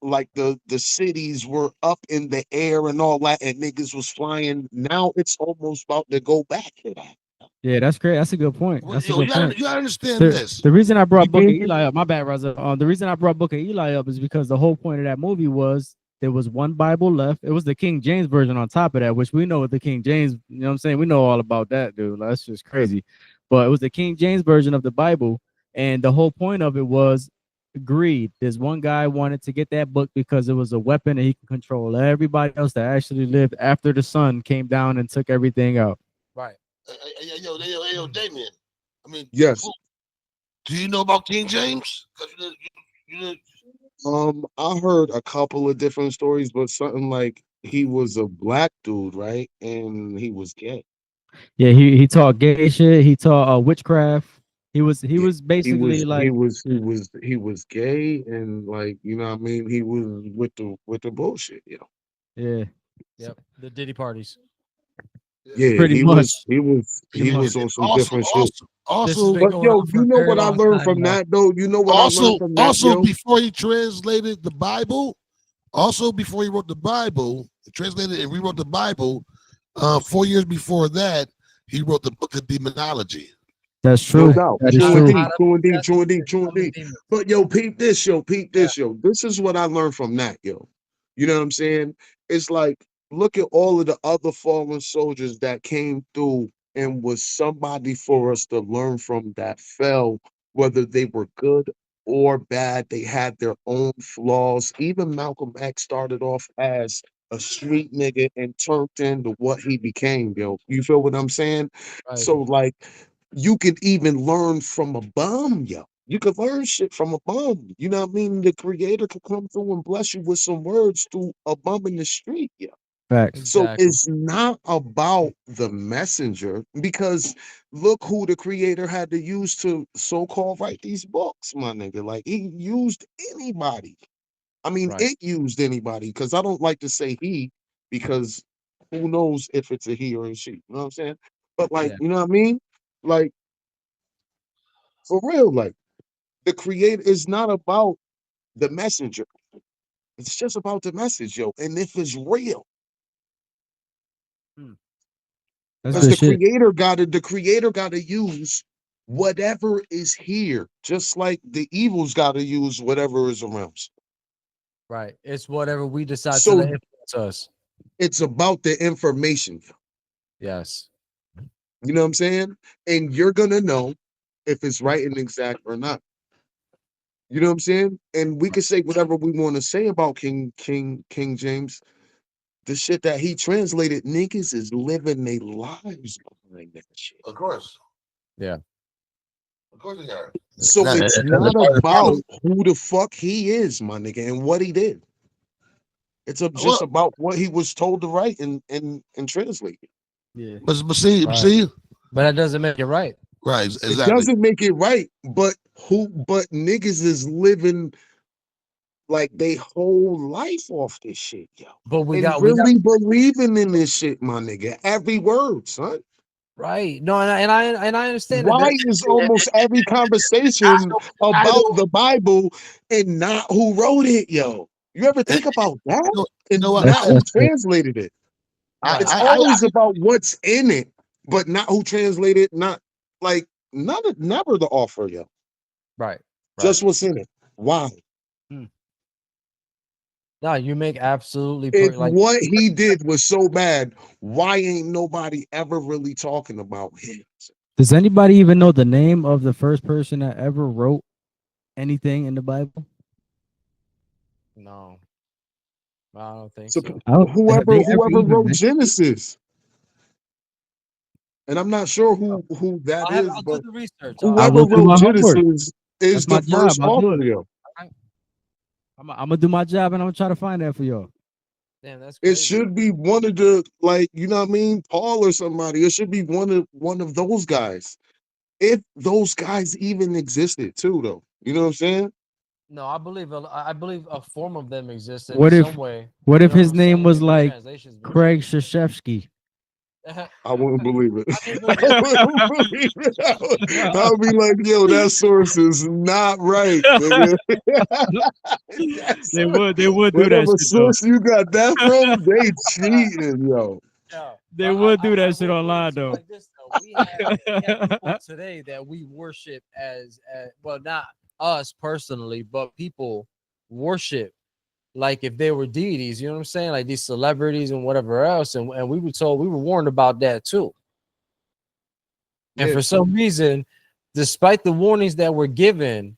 like the cities were up in the air and all that, and niggas was flying. Now it's almost about to go back to that. Yeah, that's great. That's a good point. Well, That's a yo, good point. you gotta understand The this. the reason I brought Book of Mhm. Eli up, my bad, Raza. The reason I brought Book of Eli up is because the whole point of that movie was there was one Bible left. It was the King James version on top of that, which we know what the King James, you know what I'm saying? We know all about that, dude. Like, that's just crazy. But it was the King James version of the Bible, and the whole point of it was greed. This one guy wanted to get that book because it was a weapon and he could control everybody else that actually lived after the sun came down and took everything out. right. Yo, Damien. I mean, Yes. do you know about King James? 'Cause you I heard a couple of different stories, but something like he was a black dude, right? And he was gay. Yeah, he taught gay shit. He taught witchcraft. He Yeah. was basically He like, was he was gay and like, you know what I mean? He was with the bullshit, you know. yeah, Yep. The Diddy parties. Yeah, pretty much, pretty he much. was on some also, different shit. also, This has also, been But going yo, on for you a know very what I long learned time, from y'all. that though? You know what I learned also, from that, also, yo? before he translated the Bible, also before he wrote the Bible, translated and rewrote the Bible. 4 years before that, he wrote the book of demonology. That's No true. doubt. That is True How true. indeed. to True indeed. possess True indeed. and True summon indeed. demons. But yo, peep this, yo. Peep Yeah. this, yo. This is what I learned from that, yo. You know what I'm saying? It's like, look at all of the other fallen soldiers that came through and was somebody for us to learn from that fell, whether they were good or bad. They had their own flaws. Even Malcolm X started off as a street nigga and turned into what he became, yo. You feel what I'm saying? Right. So, like, you could even learn from a bum, yo. You could learn shit from a bum. You know what I mean? The creator could come through and bless you with some words through a bum in the street, yo. Facts. So Exactly. it's not about the messenger because look who the creator had to use to so-called write these books, my nigga. Like he used anybody. I mean, Right. it used anybody because I don't like to say he because who knows if it's a he or a she. You know what I'm saying? But like, Yeah. you know what I mean? Like For real, like the creator is not about the messenger. It's just about the message, yo. And if it's real, That's because good shit. the creator gotta use whatever is here, just like the evil's gotta use whatever is around. Right. It's whatever we decide to So let influence us. it's about the information. Yes. You know what I'm saying? And you're gonna know if it's right and exact or not. You know what I'm saying? And we can say whatever we want to say about King James. The shit that he translated, niggas is living their lives behind that shit. Of course. Yeah. Of course they are. So And it's that's not part of the about problem. who the fuck he is, my nigga, and what he did. It's just Well, about what he was told to write and translate. Yeah. but see, Right. see, But that doesn't make it right. right, It exactly. doesn't make it right, but niggas is living like they whole life off this shit, yo. But we And got really believing in this shit, my nigga. Every word, son. right. No, and I understand that. Why is almost every conversation about the Bible and not who wrote it, yo? You ever think about that? You know And what? not That's who that's good. translated it. Right. It's I always about what's in it, but not who translated, not like never the author, yo. Right. Just what's in it. Why? No, you make absolutely If like what he did was so bad, why ain't nobody ever really talking about him? Does anybody even know the name of the first person that ever wrote anything in the Bible? no. I don't think So so. I don't, have whoever they ever even wrote mentioned? Genesis, and I'm not sure who that is, I'll do but the research. I whoever will do wrote my homework. Genesis is That's my the job. first I'll do author, it. yo. I'm gonna do my job and I'm gonna try to find that for y'all. Damn, that's It crazy. should be one of the like, you know what I mean, Paul or somebody. It should be one of those guys. If those guys even existed too, though. You know what I'm saying? No, I believe a form of them exists in What if some way. what You if know what his I'm name saying? was Maybe the like translation's been Craig changed. Shashevsky? I wouldn't believe it. I mean, I wouldn't believe it. I would be like, yo, that source is not right, nigga. That source, They would do that whatever shit though. source you got that from, they cheating, yo. yeah, They but would do that shit will put it online to you though. like this though. We have people today that we worship as well, not us personally, but people worship like if they were deities. You know what I'm saying? Like these celebrities and whatever else, and we were warned about that too. And Yeah, for some reason, despite the warnings that were given,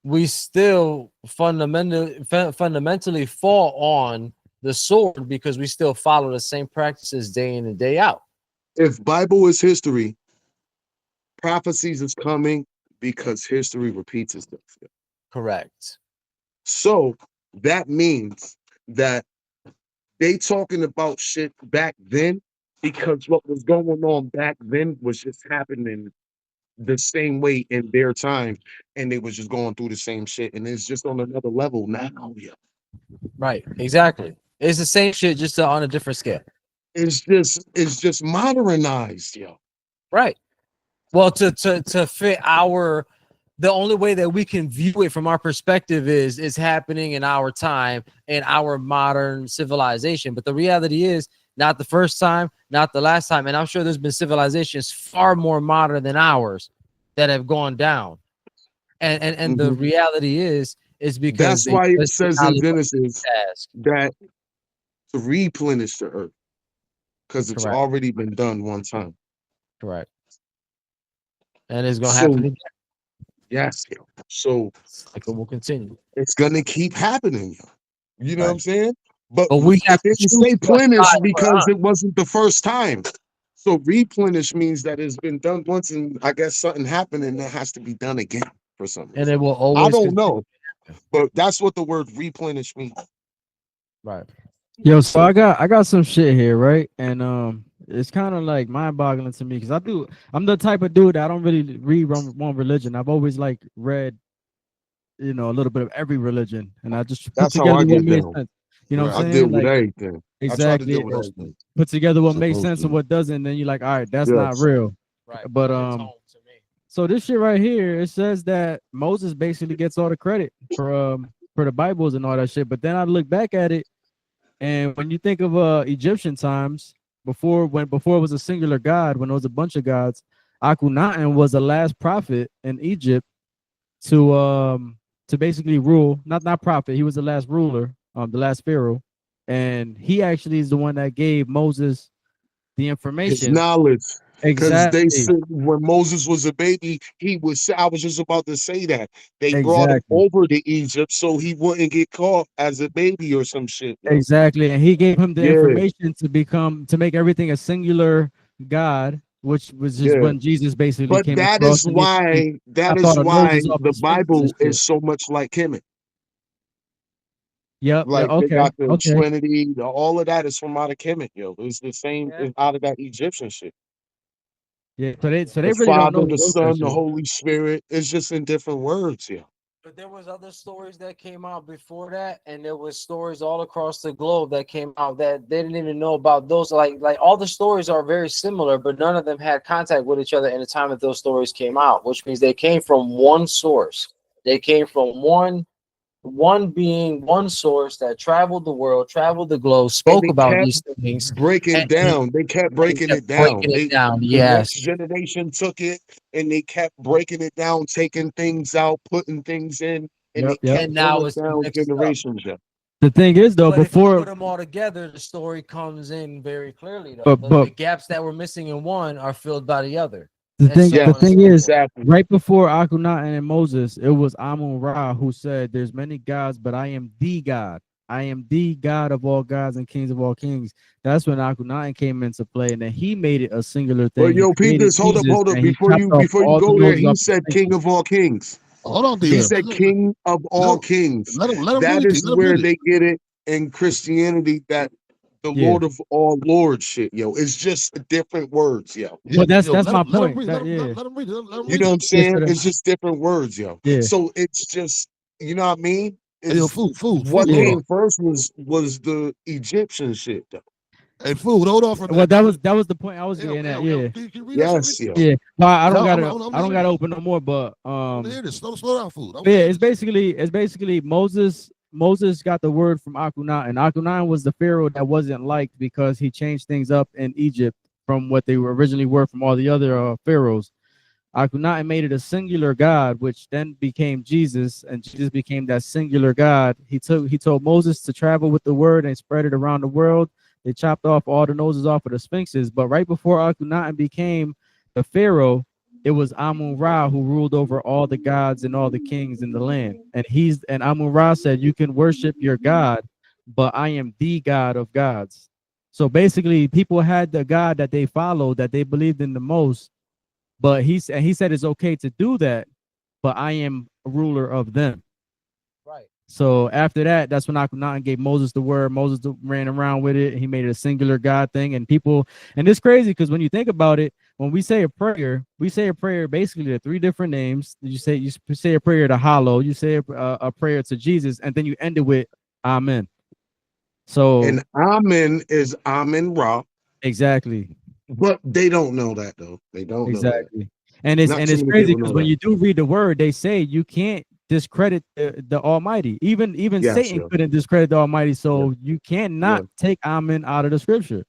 we still fundamentally fall on the sword because we still follow the same practices day in and day out. if Bible is history, prophecies is coming because history repeats itself. Correct. So that means that they talking about shit back then because what was going on back then was just happening the same way in their time, and they was just going through the same shit, and it's just on another level now. Yeah, Right. Exactly. It's the same shit, just on a different scale. it's just modernized, yo. Right. Well, to fit our the only way that we can view it from our perspective is happening in our time in our modern civilization. But the reality is not the first time, not the last time. And I'm sure there's been civilizations far more modern than ours that have gone down. And the Mhm. reality is because That's they why it just did says not in live up to the Genesis task. that to replenish the earth because it's Correct. already been done one time. Correct. And it's gonna happen So again. yes, yo. So Like it will continue. it's gonna keep happening, yo. You know what Right. I'm saying? But But we it have to didn't choose say what plenish side we're because on. it wasn't the first time. So replenish means that it's been done once, and I guess something happened, and it has to be done again for some And reason. it will I always don't continue. know, but that's what the word replenish means. Right. Yo, so So I got some shit here, right? And it's kind of like mind-boggling to me because I'm the type of dude that I don't really read one religion. I've always like read, a little bit of every religion, and I just put that's how I together what get made down. sense. You know what right. I I'm deal saying? with Like everything. I try to exactly, deal with Supposed to. everything. put together what makes Supposed sense and to. what doesn't. Then you're like, all right, that's not Yes. real. Right. But It hits home to me. So this shit right here, it says that Moses basically gets all the credit for the Bibles and all that shit. But then I look back at it, and when you think of Egyptian times, before it was a singular god, when it was a bunch of gods, Akhenaten was the last prophet in Egypt to basically rule. Not prophet, he was the last ruler, the last pharaoh, and he actually is the one that gave Moses the His information. knowledge. Because they Exactly, said when Moses was a baby, I was just about to say that. They brought him exactly. over to Egypt so he wouldn't get caught as a baby or some shit, yo. Exactly. And he gave him the Yeah, information to make everything a singular God, which was just yeah. when Jesus basically But came across and he that chopped is all the why noses off the the sphinxes and Bible shit. is so much like Kemet. Yep. Yeah. Like they Okay. got the Okay. Trinity, all of that is from out of Kemet, yo. It's the same Yeah. out of that Egyptian shit. Yeah. So they The really don't know Father, who the wrote that Son, the shit. Holy Spirit. It's just in different words, yeah. But there was other stories that came out before that, and there was stories all across the globe that came out that they didn't even know about those. Like all the stories are very similar, but none of them had contact with each other in the time that those stories came out, which means they came from one source. They came from one being, one source that traveled the world, traveled the globe, And spoke they about kept these things, breaking and down. They kept they breaking kept it down. breaking it down. The next Yes. generation took it and they kept breaking it down, taking things out, putting things in, and Yep. they Yep. kept And now going it's down mixed up. generations. Yeah. The thing is though, But if you before put them all together, the story comes in very clearly, though. but The but gaps that were missing in one are filled by the other, the and thing so the on and Yes, thing so is, forth. exactly. right before Akhenaten and Moses, it was Amun Ra who said, "There's many gods, but I am the God. I am the God of all gods and kings of all kings." That's when Akhenaten came into play, and then he made it a singular But thing. He yo, peep created this. Jesus, Hold up. and he chopped off Before you all the go there, noses he off the said King sphinxes. of all kings. Hold on, D. He Yeah, said King of all kings. Let him That read it. is Let him where read it. they get it in Christianity that the yeah. Lord of all lords shit, yo. It's just different words, yo. Yeah, But that's yo, that's my let him point. read. That yeah, Let him read it. Let him You read know what it. I'm yeah. saying? It's just different words, yo. Yeah. So it's just, you know what I mean? Hey, yo, Is food. what Yeah. Hold came on. first was the Egyptian shit, though. Hey, food. Hold on for a Well, minute. that was the point I was Hey, yo, getting hey, at. yo, yo, Yeah, can you read that shit for me? Yes, yo. yeah. Well, I Yeah, don't gotta I'm I don't listening. gotta open no more, but I want to hear this. Slow down, food. I want yeah, to hear it's this. basically Moses got the word from Akhenaten, and Akhenaten was the pharaoh that wasn't liked because he changed things up in Egypt from what they were originally were from all the other pharaohs. Akhenaten made it a singular God, which then became Jesus, and Jesus became that singular God. He told Moses to travel with the word and spread it around the world. They chopped off all the noses off of the sphinxes, but right before Akhenaten became the pharaoh, it was Amun Ra who ruled over all the gods and all the kings in the land. And Amun Ra said, "You can worship your God, but I am the God of gods." So basically, people had the God that they followed, that they believed in the most, but he said it's okay to do that, but I am a ruler of them. Right. So after that, that's when Akhenaten gave Moses the word. Moses ran around with it. He made it a singular God thing. And people, and it's crazy because when you think about it, when we say a prayer basically to three different names. You say a prayer to Hollow, you say a prayer to Jesus, and then you end it with Amen. So And Amen is Amen Ra, exactly. but they don't know that though. They don't know that. Exactly. And it's Not too many crazy people because know when that. you do read the word, they say you can't discredit the Almighty. Even Yes, Satan yo. couldn't discredit the Almighty. Yeah, So you yeah, cannot take Amen out of the scripture.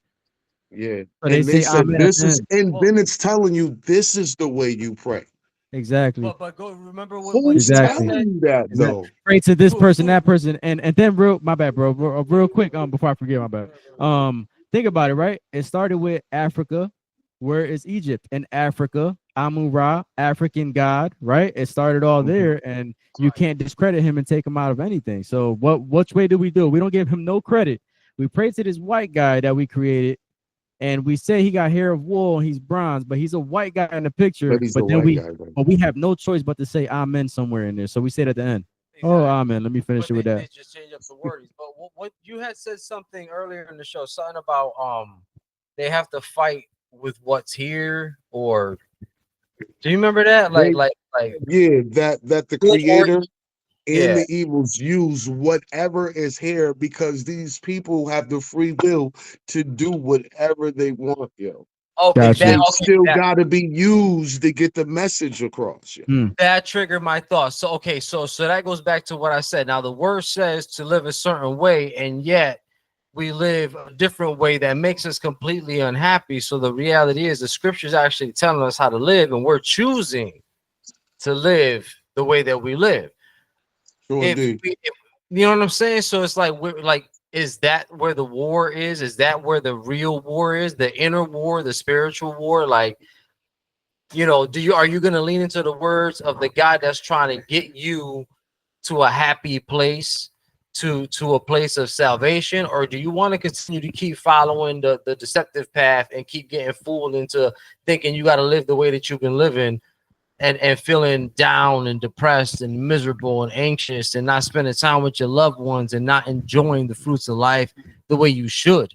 yeah. So they And they say said Amen at this the is, end. and Well, then it's telling you this is the way you pray. Exactly. but go. Remember what Who's you had Exactly. telling said. you that Exactly. though? Pray to this Food, person, food. that person, and then real my bad, bro. Real quick, before I forget, my bad. Think about it, right? It started with Africa. Where is Egypt? In Africa, Amun Ra, African god, right? It started all Mhm. there, and you can't discredit him and take him out of anything. So which way do we do? We don't give him no credit. We pray to this white guy that we created, and we say he got hair of wool and he's bronze, but he's a white guy in the But picture. he's a But then white we guy, right? but we have no choice but to say amen somewhere in there. So we say it at the end. Oh, Exactly. amen. Let me finish But it with they that. just change up the wordings. But what you had said something earlier in the show, something about they have to fight with what's here, or do you remember that? They, Like yeah, that the good or creator and yeah. the evils use whatever is here because these people have the free will to do whatever they want, yo. Okay, Gotcha. that, They okay, still that, got to be used to get the message across. Yeah. that triggered my thoughts. So okay, so that goes back to what I said. Now the word says to live a certain way, and yet we live a different way that makes us completely unhappy. So the reality is the scriptures actually telling us how to live, and we're choosing to live the way that we live. Sure indeed. If you know what I'm saying, so it's like we're like, is that where the war is? Is that where the real war is? The inner war, the spiritual war? Like, are you going to lean into the words of the guy that's trying to get you to a happy place, to a place of salvation, or do you want to continue to keep following the deceptive path and keep getting fooled into thinking you got to live the way that you've been living, and feeling down and depressed and miserable and anxious and not spending time with your loved ones and not enjoying the fruits of life the way you should?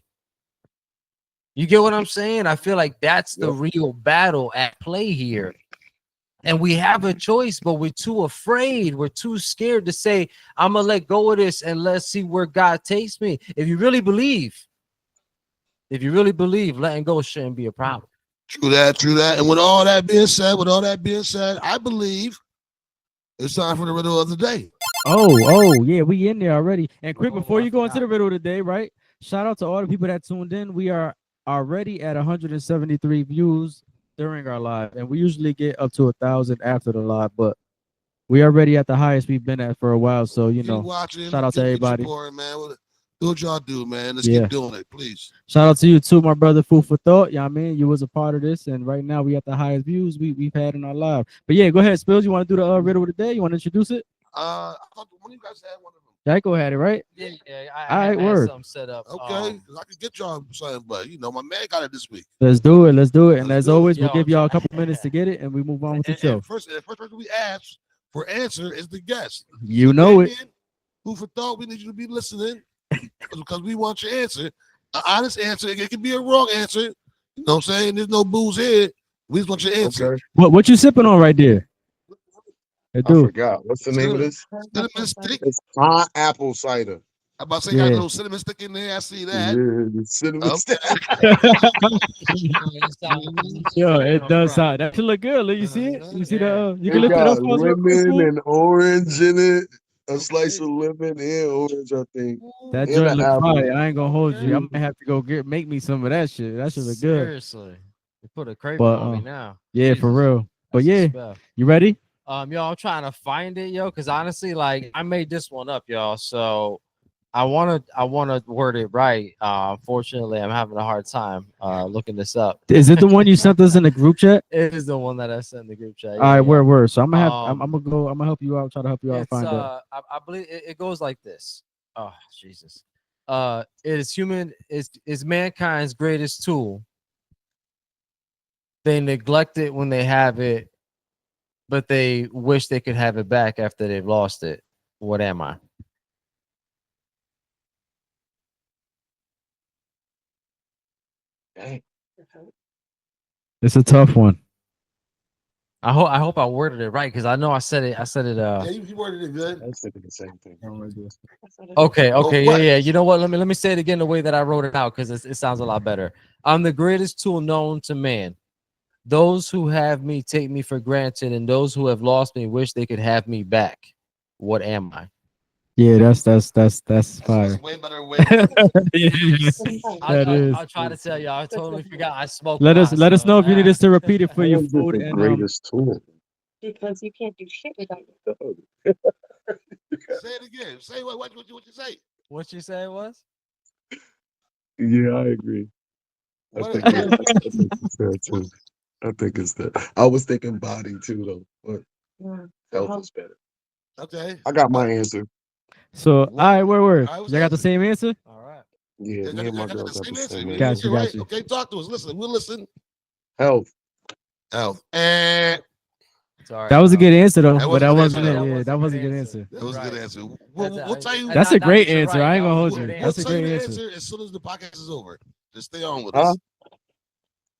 You get what I'm saying? I feel like that's the real battle at play here. And we have a choice, but we're too afraid. We're too scared to say, I'm going to let go of this and let's see where God takes me. If you really believe, letting go shouldn't be a problem. True that. And with all that being said, I believe it's time for the riddle of the day. Oh, yeah, we in there already. And quick, before you go into the riddle today, right? Shout out to all the people that tuned in. We are already at 173 views during our live, and we usually get up to 1,000 after the live, but we already at the highest we've been at for a while. So Keep watching, shout out to everybody. Supporting, man. Do what y'all do, man. Let's Yeah. keep doing it, please. Shout out to you too, my brother. Food for thought. Yeah, I mean, you was a part of this, and right now we at the highest views we've had in our live. But yeah, go ahead, Spills. You want to do the riddle of the day? You want to introduce it? I thought one of you guys had one of them. Jaco had it, right? Yeah. All right, word. Something set up. Okay, I can get y'all something, but my man got it this week. Let's do it. And Let's as do it. always, we'll give y'all a couple minutes to get it, and we move on with the show. And first person we ask for answer is the guest. You know it. Who for thought, we need you to be listening because we want your answer. An honest answer. It can be a wrong answer. You know what I'm saying? There's no booze here. We just want your answer. Okay. What you sipping on right there? I forgot. What's the name of this? Cinnamon stick. It's hot apple cider. I'm about to say, got a little cinnamon stick in there. I see that. Yeah, cinnamon stick. Yo, it does sound. That should look good. Look, you see it? You see the? You can It lift it up. got lemon and orange in it. A slice of lemon and orange, I think. That And joint an look apple. fire. I ain't gonna hold you. I might have to go make me some of that shit. That should look good. Seriously, you put a craving But, on me now. Yeah, Jesus. for real. But That's yeah, a spell. you ready? Yo, I'm trying to find it, yo, because honestly, like, I made this one up, y'all. So I wanna word it right. Unfortunately, I'm having a hard time looking this up. Is it the one you sent us in the group chat? It is the one that I sent in the group chat. All right, where? So I'm gonna have. Um, I'm gonna help you out. Try to help you out. Find out. I believe it goes like this. Oh Jesus. It is mankind's greatest tool. They neglect it when they have it, but they wish they could have it back after they've lost it. What am I? Dang. It's a tough one. I hope I worded it right because I know I said it. Yeah, you worded it good. I was thinking the same thing. Okay, what? yeah. You know what? Let me say it again the way that I wrote it out because it sounds a lot better. I'm the greatest tool known to man. Those who have me take me for granted, and those who have lost me wish they could have me back. What am I? Yeah, that's fire. That's way better. I'll try to tell y'all. I totally forgot. I smoked. Let us know if you need us to repeat it for you, food. The And greatest tool. Because you can't do shit without your food. Say it again. Say what you say. What you say it was? Yeah, I agree. I What- think it's that too. I think it's that. I was thinking body too, though, but Yeah. health is better. Okay. I got my answer. So, all right, where? All right, Y'all what's got the that? same answer? All right. Yeah, me and my girl got the same man. Got answer. you, You're got right. you. Okay, talk to us. Listen, we'll listen. Health. Health. And Sorry. That was a good answer though, That but that was a wasn't good it. answer. Yeah, that was a good answer. that was a good Right. answer. We'll tell you. That's a great you're answer. I ain't gonna That hold was a you. good That's We'll a tell you great the answer. answer as soon as the podcast is over. Just stay on with Huh? us.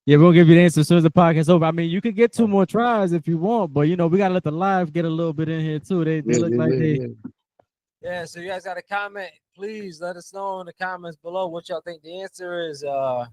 Yeah, we'll give you the answer as soon as the podcast is over. I mean, you could get 2 more tries if you want, but we gotta let the live get a little bit in here too. They look like they. Yeah, so you guys got a comment? Please let us know in the comments below what y'all think the answer is. I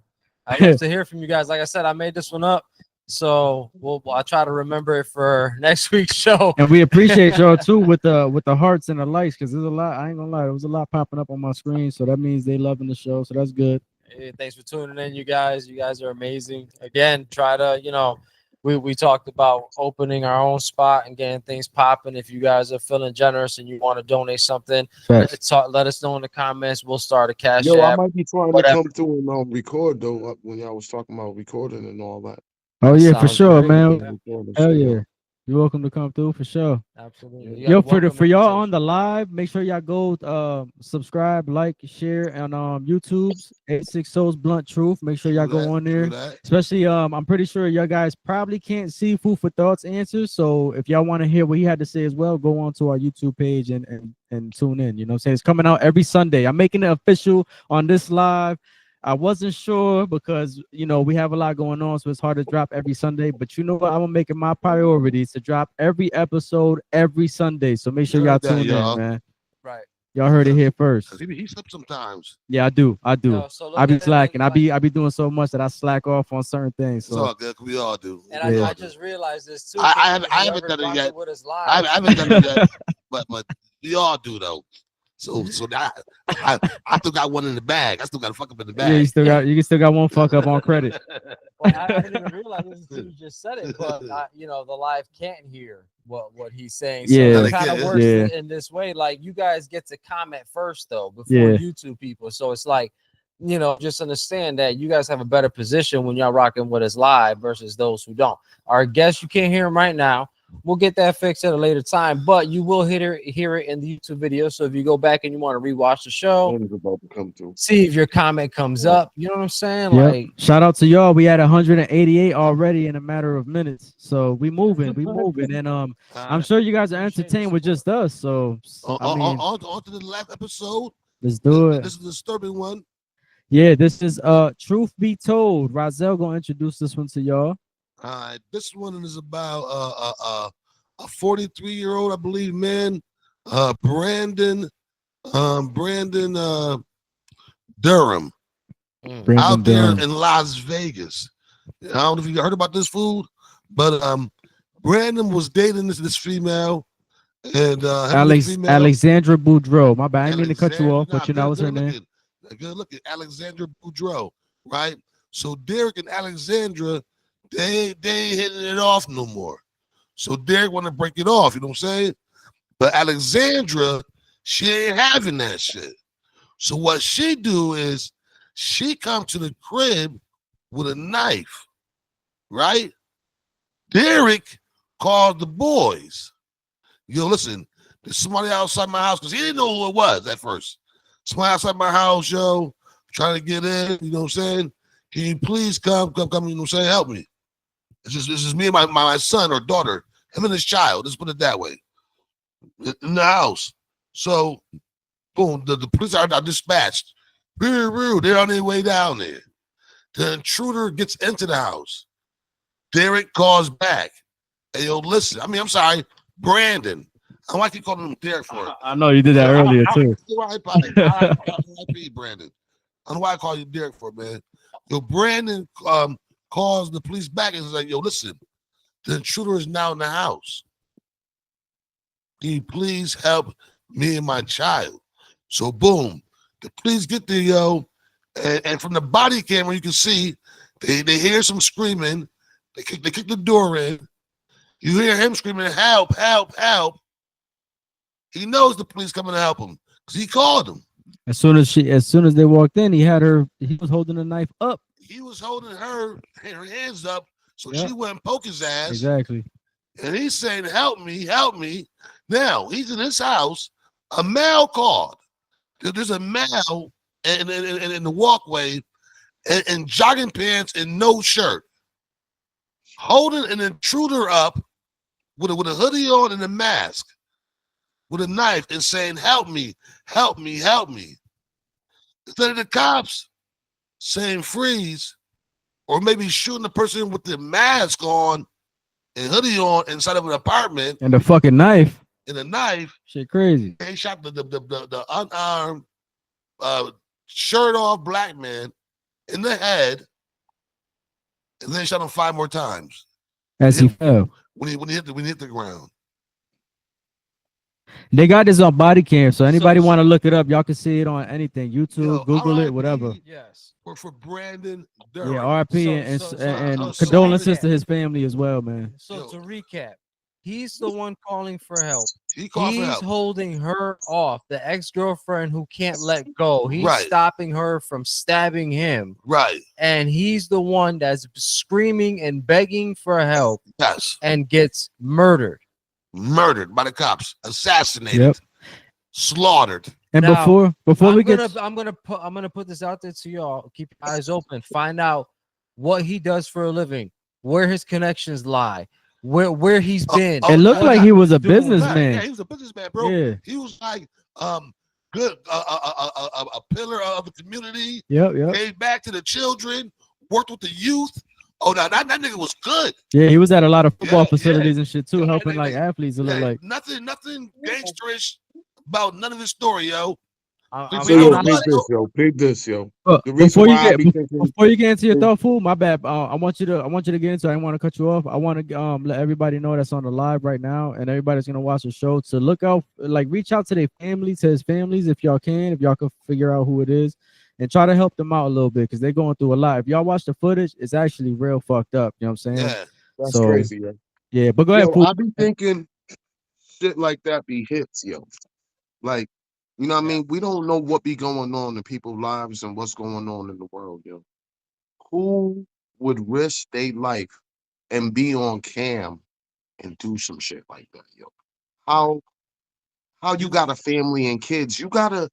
I'd love to hear from you guys. Like I said, I made this one up, so I'll try to remember it for next week's show. And we appreciate y'all too with the hearts and the likes, because there's a lot. I ain't gonna lie, there was a lot popping up on my screen, so that means they loving the show. So that's good. Hey, thanks for tuning in, you guys. You guys are amazing. Again, try to, we talked about opening our own spot and getting things popping. If you guys are feeling generous and you want to donate something, let us know in the comments. We'll start a cash Yo, I app. might be trying whatever. to come through and record though when y'all was talking about recording and all that. Oh yeah, for Sounds sure, great. man. Recording, Hell so, yeah. You're welcome to come through for sure. Absolutely. Yo, for y'all on the live, make sure y'all go subscribe, like, share, and YouTube's 86 Souls Blunt Truth. Make sure y'all go on there. Especially I'm pretty sure y'all guys probably can't see Food for Thought's answers. So if y'all want to hear what he had to say as well, go on to our YouTube page and tune in. You know what I'm saying? It's coming out every Sunday. I'm making it official on this live. I wasn't sure because, we have a lot going on, so it's hard to drop every Sunday. But you know what? I'm going to make it my priority to drop every episode every Sunday. So make sure y'all tune in, man. Right. Y'all heard it here first. He slips sometimes. Yeah, I do. Yo, so I be look at slacking. it, I be doing so much that I slack off on certain things. It's So all good. We all do. And I just realized this too. I haven't done it yet. I haven't done it yet, but we all do though. So I still got one in the bag. I still got a fuck up in the bag. Yeah, you still got one fuck up on credit. Well, I didn't even realize this until you just said it, but the live can't hear what he's saying. So it kind of works in this way. Like you guys get to comment first though before YouTube people. So it's like, just understand that you guys have a better position when y'all rocking with us live versus those who don't. Our guests, you can't hear them right now. We'll get that fixed at a later time, but you will hear it in the YouTube video. So if you go back and you want to rewatch the show, about to come through. see if your comment comes up. You know what I'm saying? Yep. Like, shout out to y'all. We had 188 already in a matter of minutes. So we moving, and I'm sure you guys are entertained with just us. So on to the last episode. Let's do it. This is a disturbing one. Yeah, this is Truth Be Told. Razel gonna introduce this one to y'all. This one is about a 43-year-old, I believe, man, Brandon Durham, out there in Las Vegas. I don't know if you heard about this food, but Brandon was dating this female, and Alexandra Boudreaux. My bad, I didn't mean to cut you off, but what's her name? Good look at Alexandra Boudreaux, right? So Derek and Alexandra, they ain't hitting it off no more. So Derek want to break it off, you know what I'm saying? But Alexandra, she ain't having that shit. So what she do is she come to the crib with a knife, right? Derek called the boys. Yo, listen, there's somebody outside my house, because he didn't know who it was at first. Somebody outside my house, yo, trying to get in, you know what I'm saying? Can you please come, you know what I'm saying? Help me. This is me and my son or daughter, him and his child. Let's put it that way. In the house. So, boom, the police are dispatched. They're on their way down there. The intruder gets into the house. Derek calls back. Hey, yo, listen. I'm sorry, Brandon. I keep calling him Derek for it. I know you did that earlier, too. R.I.P. Brandon. I don't know why I call you Derek for it, man. Yo, Brandon calls the police back and is like, yo, listen, the intruder is now in the house. Can you please help me and my child? So, boom, the police get there, yo, and from the body camera, you can see they hear some screaming. They kick the door in. You hear him screaming, help, help, help. He knows the police coming to help him because he called them. As soon as they walked in, he was holding the knife up. He was holding her hands up, so she wouldn't poke his ass. Exactly. And he's saying, help me, help me. Now, he's in his house. A male called. There's a male in the walkway in jogging pants and no shirt, holding an intruder up with a hoodie on and a mask, with a knife, and saying, help me, help me, help me. Instead of the cops saying freeze, or maybe shooting the person with the mask on and hoodie on inside of an apartment. And the fucking knife. And a knife. Shit crazy. They shot the unarmed, shirt off black man in the head. and then shot him 5 more times as he Yeah. fell. when he hit the ground. They got this on body cam, so anybody So- want to look it up, y'all can see it on anything, YouTube, Yo, Google it, RIP whatever. Yes. for Brandon Yeah, Durham. RP So- and, so- and so- condolences so- to his family as well, man. So Yo. to recap, he's the one calling for help. He called for He's help. holding her off, the ex-girlfriend who can't let go. He's Right. stopping her from stabbing him. Right. And he's the one that's screaming and begging for help Yes. and gets murdered. Murdered by the cops. Assassinated. Yep. Slaughtered. And Now, before we I'm get gonna put this out there to y'all. Keep your eyes open. Find out what he does for a living, where his connections lie, where he's been. it looked Oh, like yeah. he was a Doing businessman. Yeah, he was a businessman, bro. Yeah. He was like good a pillar of the community. Yep. Gave back to the children. Worked with the youth. Oh, no, that nigga was good. Yeah, he was at a lot of football Yeah, facilities and shit too, Yeah, helping they- like athletes. It looked Yeah, like. nothing gangsterish about none of his story, yo. I'm So yo, I'm peep not- this, yo. Peep this, yo. But The reason why I be thinking before you get into your thought, fool, my bad. I want you to get into. I didn't want to cut you off. I want to let everybody know that's on the live right now, and everybody's gonna watch the show to look out, like reach out to their families, to his families, if y'all can figure out who it is, and try to help them out a little bit because they're going through a lot. If y'all watch the footage, it's actually real fucked up. You know what I'm saying? Yeah. that's So- crazy, yo. Yeah, but go ahead, Yo, fool. I be thinking shit like that be hits, yo. Like, you know what I mean? We don't know what be going on in people's lives and what's going on in the world, yo. Who would risk their life and be on cam and do some shit like that, yo? How you got a family and kids? You gotta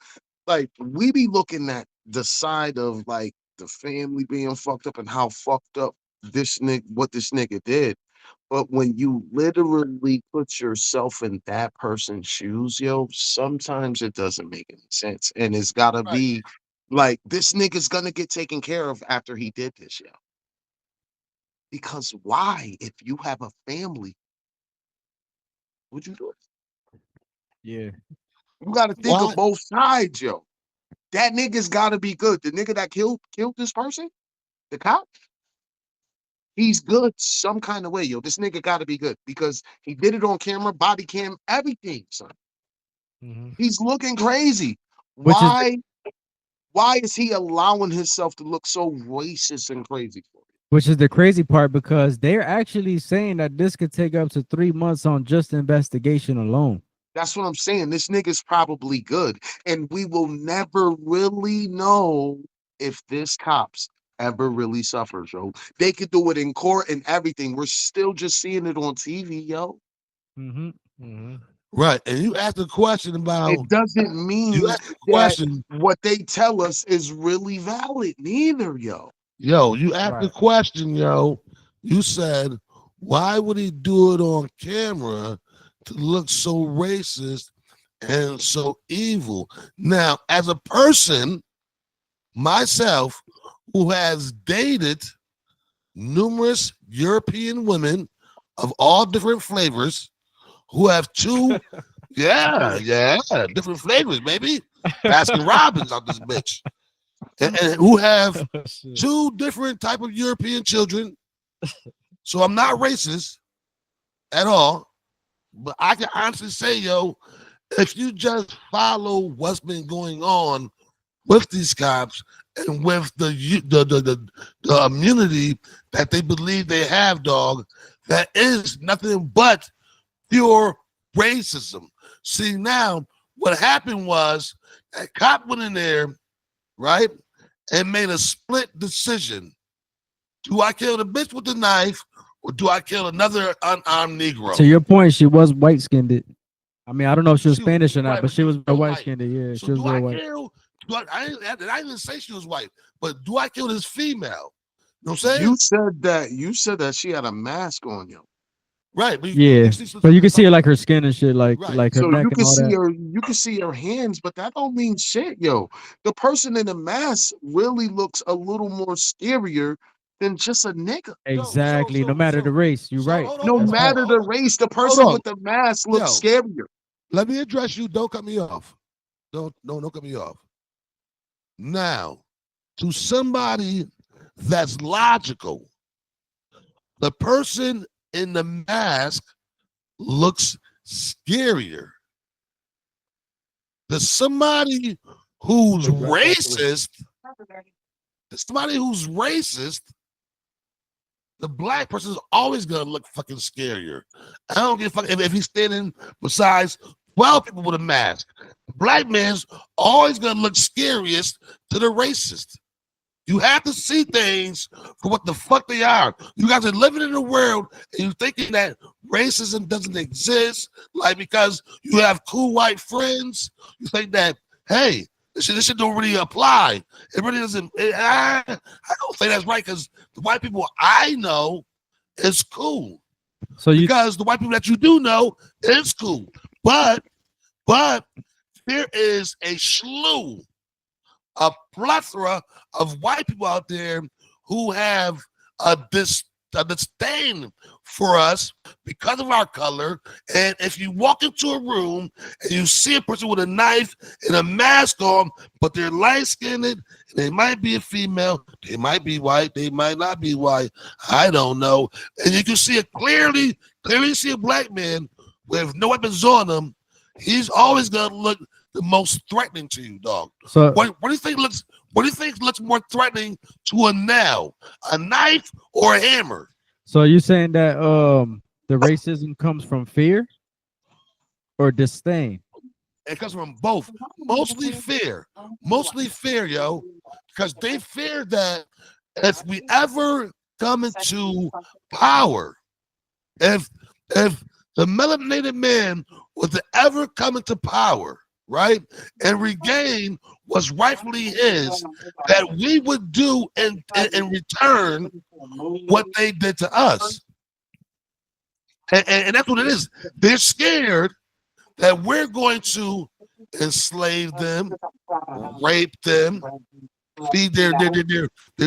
like we be looking at the side of like the family being fucked up and how fucked up what this nigga did. But when you literally put yourself in that person's shoes, yo, sometimes it doesn't make any sense. And it's gotta Right. be like this nigga's gonna get taken care of after he did this, yo. Because why, if you have a family, would you do it? Yeah. You gotta think Why? of both sides, yo. That nigga's gotta be good. The nigga that killed this person, the cop, he's good some kind of way, yo. This nigga gotta be good because he did it on camera, body cam, everything, son. He's looking crazy. Which is Why is he allowing himself to look so racist and crazy for you? Which is the crazy part because they're actually saying that this could take up to 3 months on just investigation alone. That's what I'm saying. This nigga's probably good. And we will never really know if this cops ever really suffers, yo. They could do it in court and everything. We're still just seeing it on TV, yo. Right. And you asked a question about It doesn't mean you asked a that question. what they tell us is really valid, neither, yo. Yo, you asked the Right. question, yo. You said, why would he do it on camera to look so racist and so evil? Now, as a person, myself, who has dated numerous European women of all different flavors, who have two, different flavors, baby. Baskin Robbins out this bitch. And who have two different type of European children. So I'm not racist at all. But I can honestly say, yo, if you just follow what's been going on with these cops and with the immunity that they believe they have, dog, that is nothing but pure racism. See, now what happened was that cop went in there, right, and made a split decision. Do I kill the bitch with the knife or do I kill another unarmed Negro? To your point, she was white skinned. I mean, I don't know if she was She- Spanish or not, right, but but she she was was real white white. skinned. Yeah, So she was do I real white. kill? I didn't say she was white, but do I kill this female? You know what I'm saying? You said that she had a mask on, yo. Right. But Yeah, but you can see like her skin and shit, like Right. like her So neck you and can all see that. you can see her hands, but that don't mean shit, yo. The person in the mask really looks a little more scarier than just a nigga. Exactly. No matter the race, you're right. No That's matter facts. the race, the person on. with the mask looks Yo. scarier. Let me address you. Don't cut me off. Don't cut me off. Now, to somebody that's logical, the person in the mask looks scarier. There's somebody who's racist. The black person is always gonna look fucking scarier. I don't give a fuck if he's standing besides 12 people with a mask. The black man's always gonna look scariest to the racist. You have to see things for what the fuck they are. You guys are living in a world and you're thinking that racism doesn't exist, like because you have cool white friends. You think that, hey, this shit don't really apply. It really doesn't. I don't think that's right because the white people I know is cool. So you Because the white people that you do know is cool. But there is a plethora of white people out there who have a disdain for us because of our color. And if you walk into a room and you see a person with a knife and a mask on, but they're light-skinned, and they might be a female, they might be white, they might not be white, I don't know. And you can see it clearly see a black man with no weapons on him, he's always gonna look the most threatening to you, dog. so What do you think looks more threatening to a now? A knife or a hammer? so you saying that the racism comes from fear or disdain? It comes from both. Mostly fear. Mostly fear, yo. Because they fear that if we ever come into power, if the melanated man was to ever come into power, right, and regain what's rightfully his, that we would do in return what they did to us. And that's what it is. They're scared that we're going to enslave them, rape them, feed their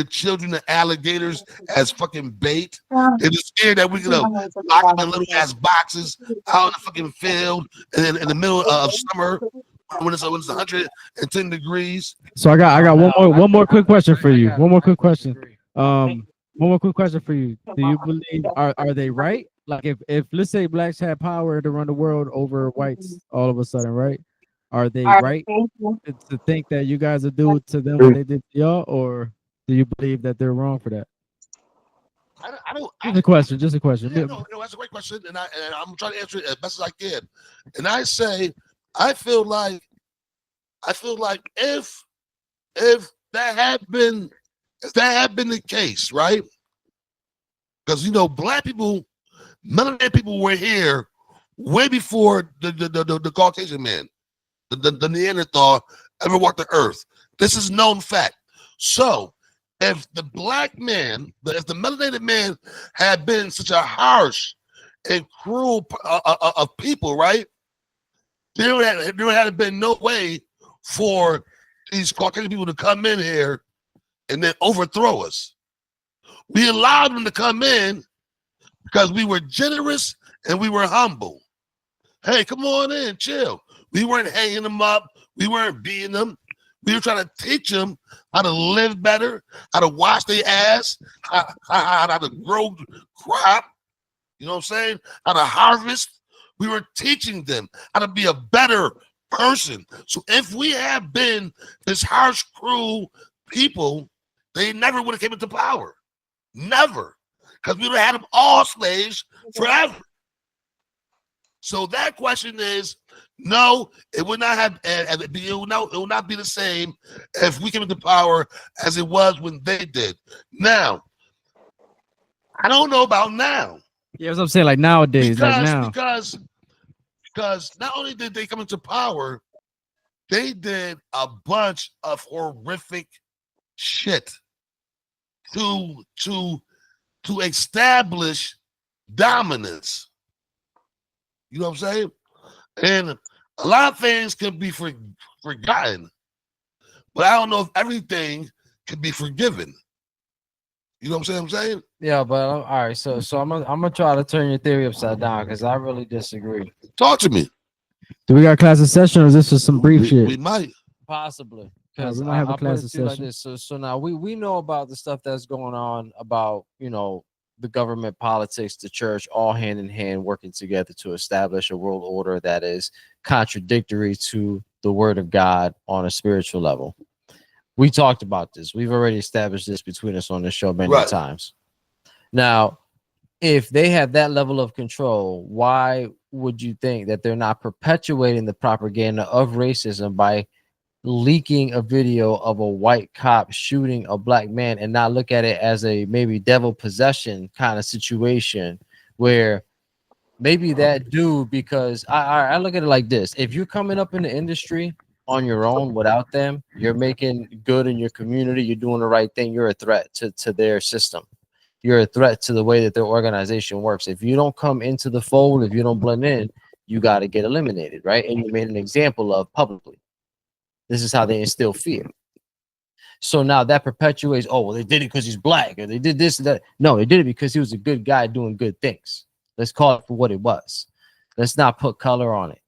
children to alligators as fucking bait. They're just scared that we're gonna lock them in little ass boxes out in the fucking field and then in the middle of summer when it's 110 degrees. So I got one more quick question for you. One more quick question. One more quick question for you. Do you believe are they right? Like if let's say blacks had power to run the world over whites all of a sudden, right? Are they right to think that you guys would do to them what they did to y'all, or do you believe that they're wrong for that? I don't. Just a question. Yeah, no, that's a great question, and I'm trying to answer it as best as I can. And I say, I feel like if that had been the case, right? Because black people, melanated people were here way before the Caucasian man, the Neanderthal ever walked the earth. This is known fact. So if the black man, if the melanated man had been such a harsh and cruel of people, right? There would have been no way for these Caucasian people to come in here and then overthrow us. We allowed them to come in because we were generous and we were humble. Hey, come on in, chill. We weren't hanging them up. We weren't beating them. We were trying to teach them how to live better, how to wash their ass, how to grow crop, you know what I'm saying? How to harvest. We were teaching them how to be a better person. So if we had been this harsh, cruel people, they never would have came into power. Never. Because we would have had them all slaves forever. So that question is, no, it would not have. It will not be the same if we came into power as it was when they did. Now, I don't know about now. Yeah, that's what I'm saying. Like nowadays, because not only did they come into power, they did a bunch of horrific shit to establish dominance. You know what I'm saying? And a lot of things can be forgotten, but I don't know if everything can be forgiven. You know what I'm saying? Yeah, but all right. So I'm gonna try to turn your theory upside down because I really disagree. Talk to me. do we got a class of session or is this just some brief shit? We might. Possibly. Yeah, Because we might have a I'll put class it to you like session. this. So now we know about the stuff that's going on about the government, politics, the church, all hand in hand, working together to establish a world order that is contradictory to the word of God on a spiritual level. We talked about this. We've already established this between us on the show many Right. times. Now, if they have that level of control, why would you think that they're not perpetuating the propaganda of racism by leaking a video of a white cop shooting a black man and not look at it as a maybe devil possession kind of situation where maybe that dude, because I look at it like this: if you're coming up in the industry on your own without them, you're making good in your community, you're doing the right thing, you're a threat to their system. You're a threat to the way that their organization works. If you don't come into the fold, if you don't blend in, you got to get eliminated, right? And you made an example of publicly. This is how they instill fear. So now that perpetuates, oh, well, they did it because he's black, or they did this and that. No, they did it because he was a good guy doing good things. Let's call it for what it was. Let's not put color on it.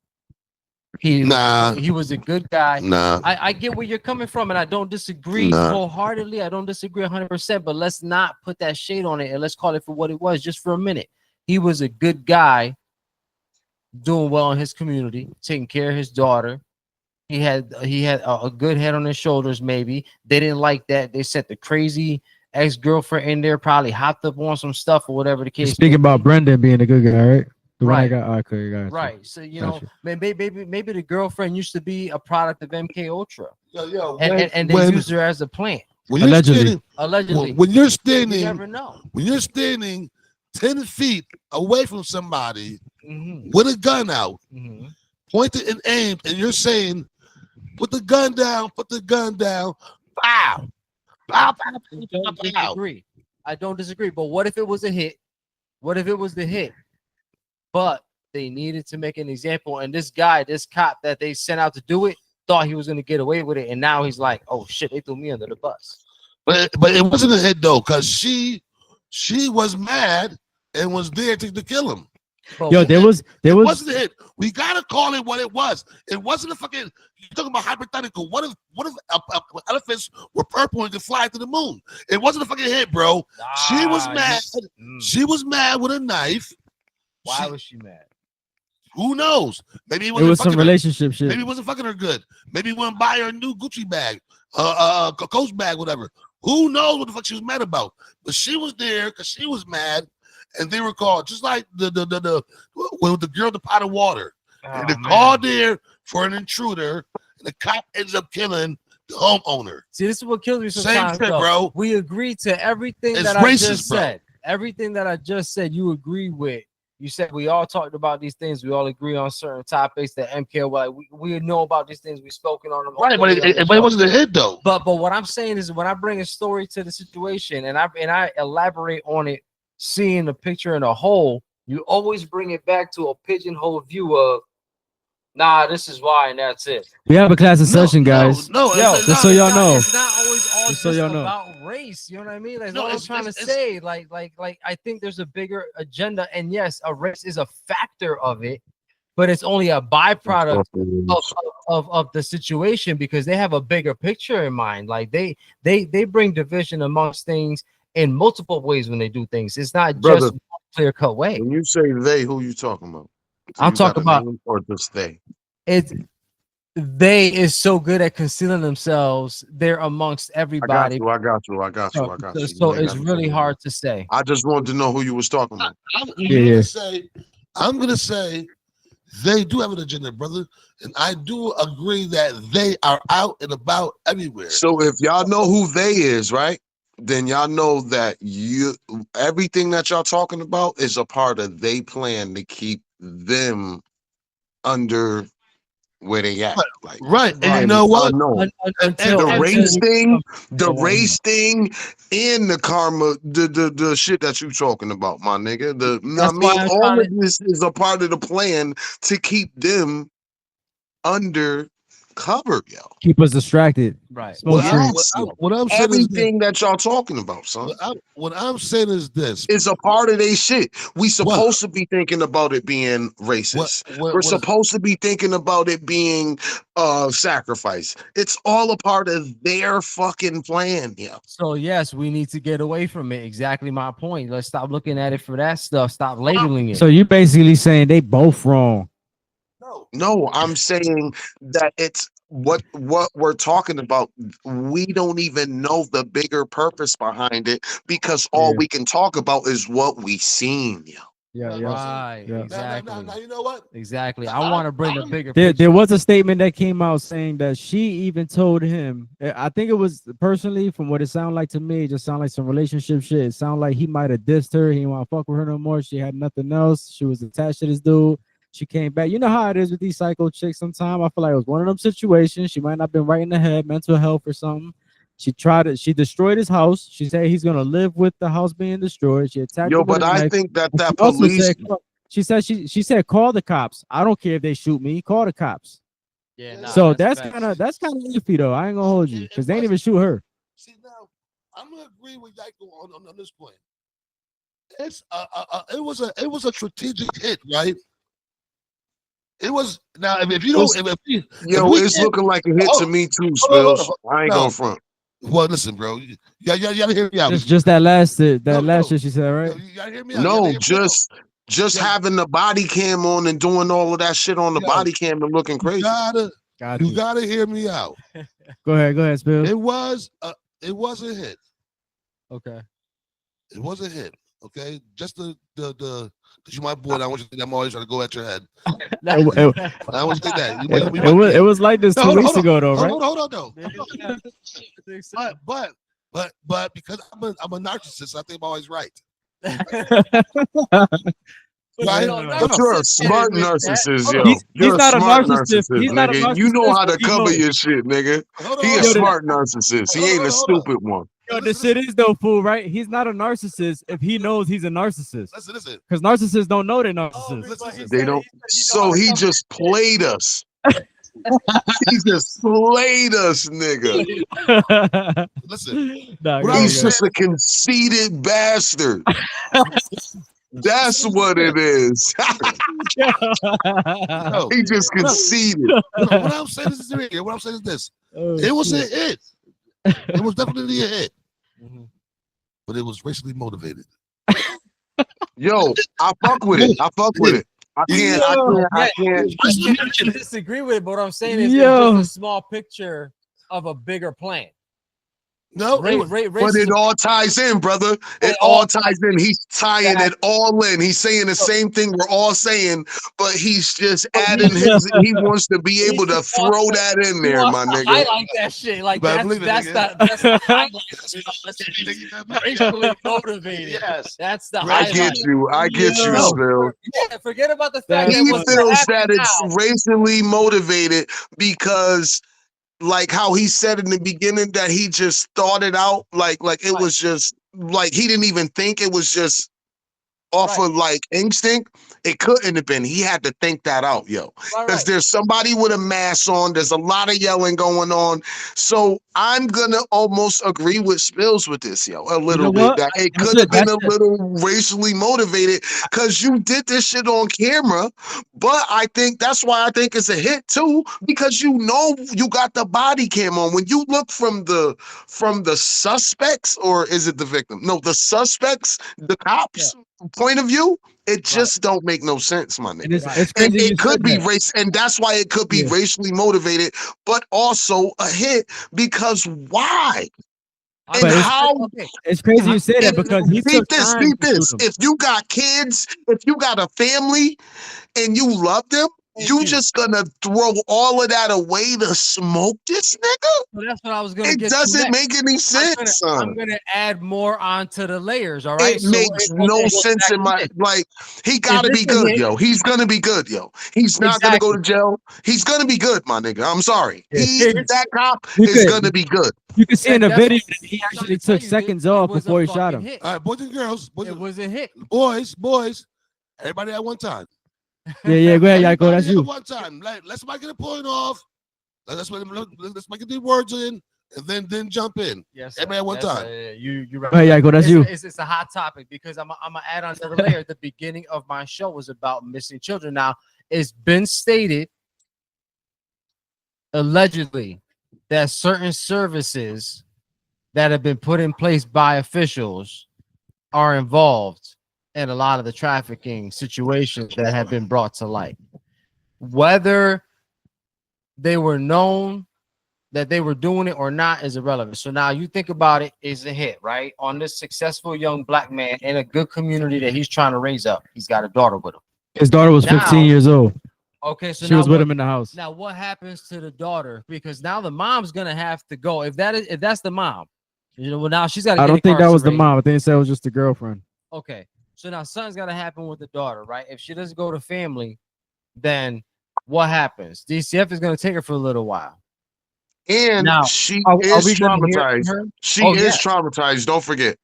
He was a good guy. I get where you're coming from, and I don't disagree wholeheartedly. I don't disagree 100%, but let's not put that shade on it, and let's call it for what it was just for a minute. He was a good guy doing well in his community, taking care of his daughter. He had a good head on his shoulders. Maybe they didn't like that. They set the crazy ex-girlfriend in there, probably hopped up on some stuff or whatever the case. Speaking about Brendan being a good guy, right? The one I Right. got, okay, guys. Right. So you Gotcha. know, maybe the girlfriend used to be a product of MK Ultra, and they when- used her as a plant. When you're Allegedly. standing, Allegedly. when you're You standing, never know. when you're standing 10 feet away from somebody Mhm. with a gun out, Mhm. pointed and aimed, and you're saying, put the gun down, pow, pow, I don't pow. disagree. I don't disagree. But what if it was a hit? What if it was the hit? But they needed to make an example, and this guy, this cop that they sent out to do it, thought he was going to get away with it, and now he's like, "Oh shit, they threw me under the bus." But it wasn't a hit though, because she was mad and was there to kill him. But Yo, there was It wasn't a hit. We gotta call it what it was. It wasn't a fucking. You're talking about hypothetical. What if elephants were purple and could fly to the moon? It wasn't a fucking hit, bro. She was mad. She was mad with a knife. Why was she mad? Who knows? Maybe it was some relationship shit. Maybe he wasn't fucking her good. Maybe he went and buy her a new Gucci bag, Coach bag, whatever. Who knows what the fuck she was mad about? But she was there because she was mad, and they were called just like the with the girl at the pot of water. And they called there for an intruder, and the cop ends up killing the homeowner. See, this is what kills me Same sometimes, shit, though. bro. We agree to everything It's that I racist, just bro. said. Everything that I just said, you agree with. You said we all talked about these things. We all agree on certain topics that MK, like we know about these things. We've spoken on them. Right, but it wasn't a hit though. But what I'm saying is, when I bring a story to the situation and I elaborate on it, seeing the picture in a whole, you always bring it back to a pigeonhole view of, nah, this is why, and that's it. We have a class session, guys. No, just so y'all know. It's not always all Just just so y'all know. about race. You know what I mean? That's No, all I'm it's- trying to it's- say. Like, I think there's a bigger agenda, and yes, a race is a factor of it, but it's only a byproduct of the situation because they have a bigger picture in mind. Like they bring division amongst things in multiple ways when they do things. It's not Brother, just one clear-cut way. When you say they, who you talking about? I'm You got talking a about- name or just they. They is so good at concealing themselves. They're amongst everybody. I got you. So it's really hard to say. I just wanted to know who you was talking about. I'm gonna say they do have an agenda, brother, and I do agree that they are out and about everywhere. So if y'all know who they is, right? Then y'all know that everything that y'all talking about is a part of they plan to keep them under where they at. Like, Right. And you know what? The race thing, and the karma, the shit that you talking about, my nigga. All of this is a part of the plan to keep them under covered, yo. Keep us distracted. Right. Smoke Yes, trees. yo. What I'm saying is this. Everything that y'all talking about, son, What I'm saying is this. is a part of their shit. We supposed to be thinking about it being racist. We're supposed to be thinking about it being sacrifice. It's all a part of their fucking plan, yo. So yes, we need to get away from it. Exactly my point. Let's stop looking at it for that stuff. Stop labeling it. So you basically saying they both wrong. No, I'm saying that it's what we're talking about. We don't even know the bigger purpose behind it because all we can talk about is what we seen, yo. Right. Yeah. Exactly. Now, you know what? Exactly. I want to bring the bigger There picture. was a statement that came out saying that she even told him. I think it was personally, from what it sounded like to me, it just sounded like some relationship shit. It sounded like he might have dissed her. He didn't want to fuck with her no more. She had nothing else. She was attached to this dude. She came back. You know how it is with these psycho chicks sometimes. I feel like it was one of them situations. She might not have been right in the head, mental health or something. She destroyed his house. She said he's gonna live with the house being destroyed. She attacked Yo, him with but a I knife. think that And that she also police. said, she said call the cops. I don't care if they shoot me. Call the cops. Yeah. So that's kind of iffy though. I ain't gonna hold you because they didn't even shoot her. See, now I'm gonna agree with Yako on this point. It's it was a strategic hit, right? It was. Now if you don't, It's looking like a hit to me too, Spills. I ain't going front. Well, listen, bro. You gotta hear me out. Just that last shit she said, right? You gotta hear me out. No, just having the body cam on and doing all of that shit on the body cam and looking crazy. You gotta hear me out. Go ahead, Spill. It was a hit. Okay. It was a hit. Okay, just the because you my boy. I want you to think I'm always trying to go at your head. I want you to think that. It was like this 2 weeks ago, though, right? Hold on, though. But because I'm a narcissist, I think I'm always right. Right? But you're a smart narcissist, yo. He's not a narcissist. He's not a nigga. You know narcissist, how to but he cover knows. your shit, nigga. He a smart narcissist. He ain't a stupid one. Yo, the shit is though, fool, right? He's not a narcissist if he knows he's a narcissist. Listen. Because narcissists don't know they're narcissists. They don't. So he just played us. He just played us, nigga. Listen. He's just a conceited bastard. That's what it is. He just conceded. What I'm saying is this. It was a hit. It was definitely a hit. But it was racially motivated. Yo, I fuck with it. I can't. I disagree with it, but what I'm saying is it's just a small picture of a bigger plan. No, but it all ties in, brother. It all ties in. He's tying it all in. He's saying the same thing we're all saying, but he's just adding his. He wants to be able to throw that in there, my nigga. I like that shit. Like that's the highlight. That's racially motivated. Yes, that's the highlight. I get you, Spill. Yeah, forget about the fact he feels that it's racially motivated because. Like how he said in the beginning that he just thought it out, like it was just like he didn't even think, it was just off of like instinct. It couldn't have been. He had to think that out, yo. Because there's somebody with a mask on. There's a lot of yelling going on. So I'm gonna almost agree with Spills with this, yo, a little bit. That it could have been a little racially motivated because you did this shit on camera. But I think that's why I think it's a hit too, because you know you got the body cam on. When you look from the suspects, or is it the victim? No, the suspects, the cops. Point of view, it just don't make no sense, my nigga. And it could be race, and that's why it could be racially motivated, but also a hit because why? And how? It's crazy you say that because he beat this. If you got kids, if you got a family, and you love them, you just gonna throw all of that away to smoke this nigga? Well, that's what I was gonna get. It doesn't make any sense. I'm gonna add more onto the layers. All right, it makes no sense in my like. He gotta be good, yo. He's gonna be good, yo. He's not gonna go to jail. He's gonna be good, my nigga. I'm sorry. That cop is gonna be good. You can see in the video that he actually took seconds off before he shot him. All right, boys and girls. It was a hit. Boys. Everybody at one time. Yeah, go ahead, Yako. That's you. One time. Let somebody get a point off. Let's make the words in, and then jump in. Yes, Everybody at one time. You're right. Hey, Yago, that's you. It's a hot topic because I'm gonna add on another layer. The beginning of my show was about missing children. Now, it's been stated allegedly that certain services that have been put in place by officials are involved in a lot of the trafficking situations that have been brought to light. Whether they were known that they were doing it or not is irrelevant. So now you think about it, is a hit, right? On this successful young black man in a good community that he's trying to raise up. He's got a daughter with him. His daughter was 15 years old. Okay, so she was with him in the house. Now what happens to the daughter? Because now the mom's gonna have to go. If that's the mom, well, now she's got to. I don't think that was the mom. I think they said it was just the girlfriend. Okay, so now something's got to happen with the daughter, right? If she doesn't go to family, then what happens? DCF is going to take her for a little while. And now, she are is we gonna hear traumatized. from her? She is traumatized. Don't forget.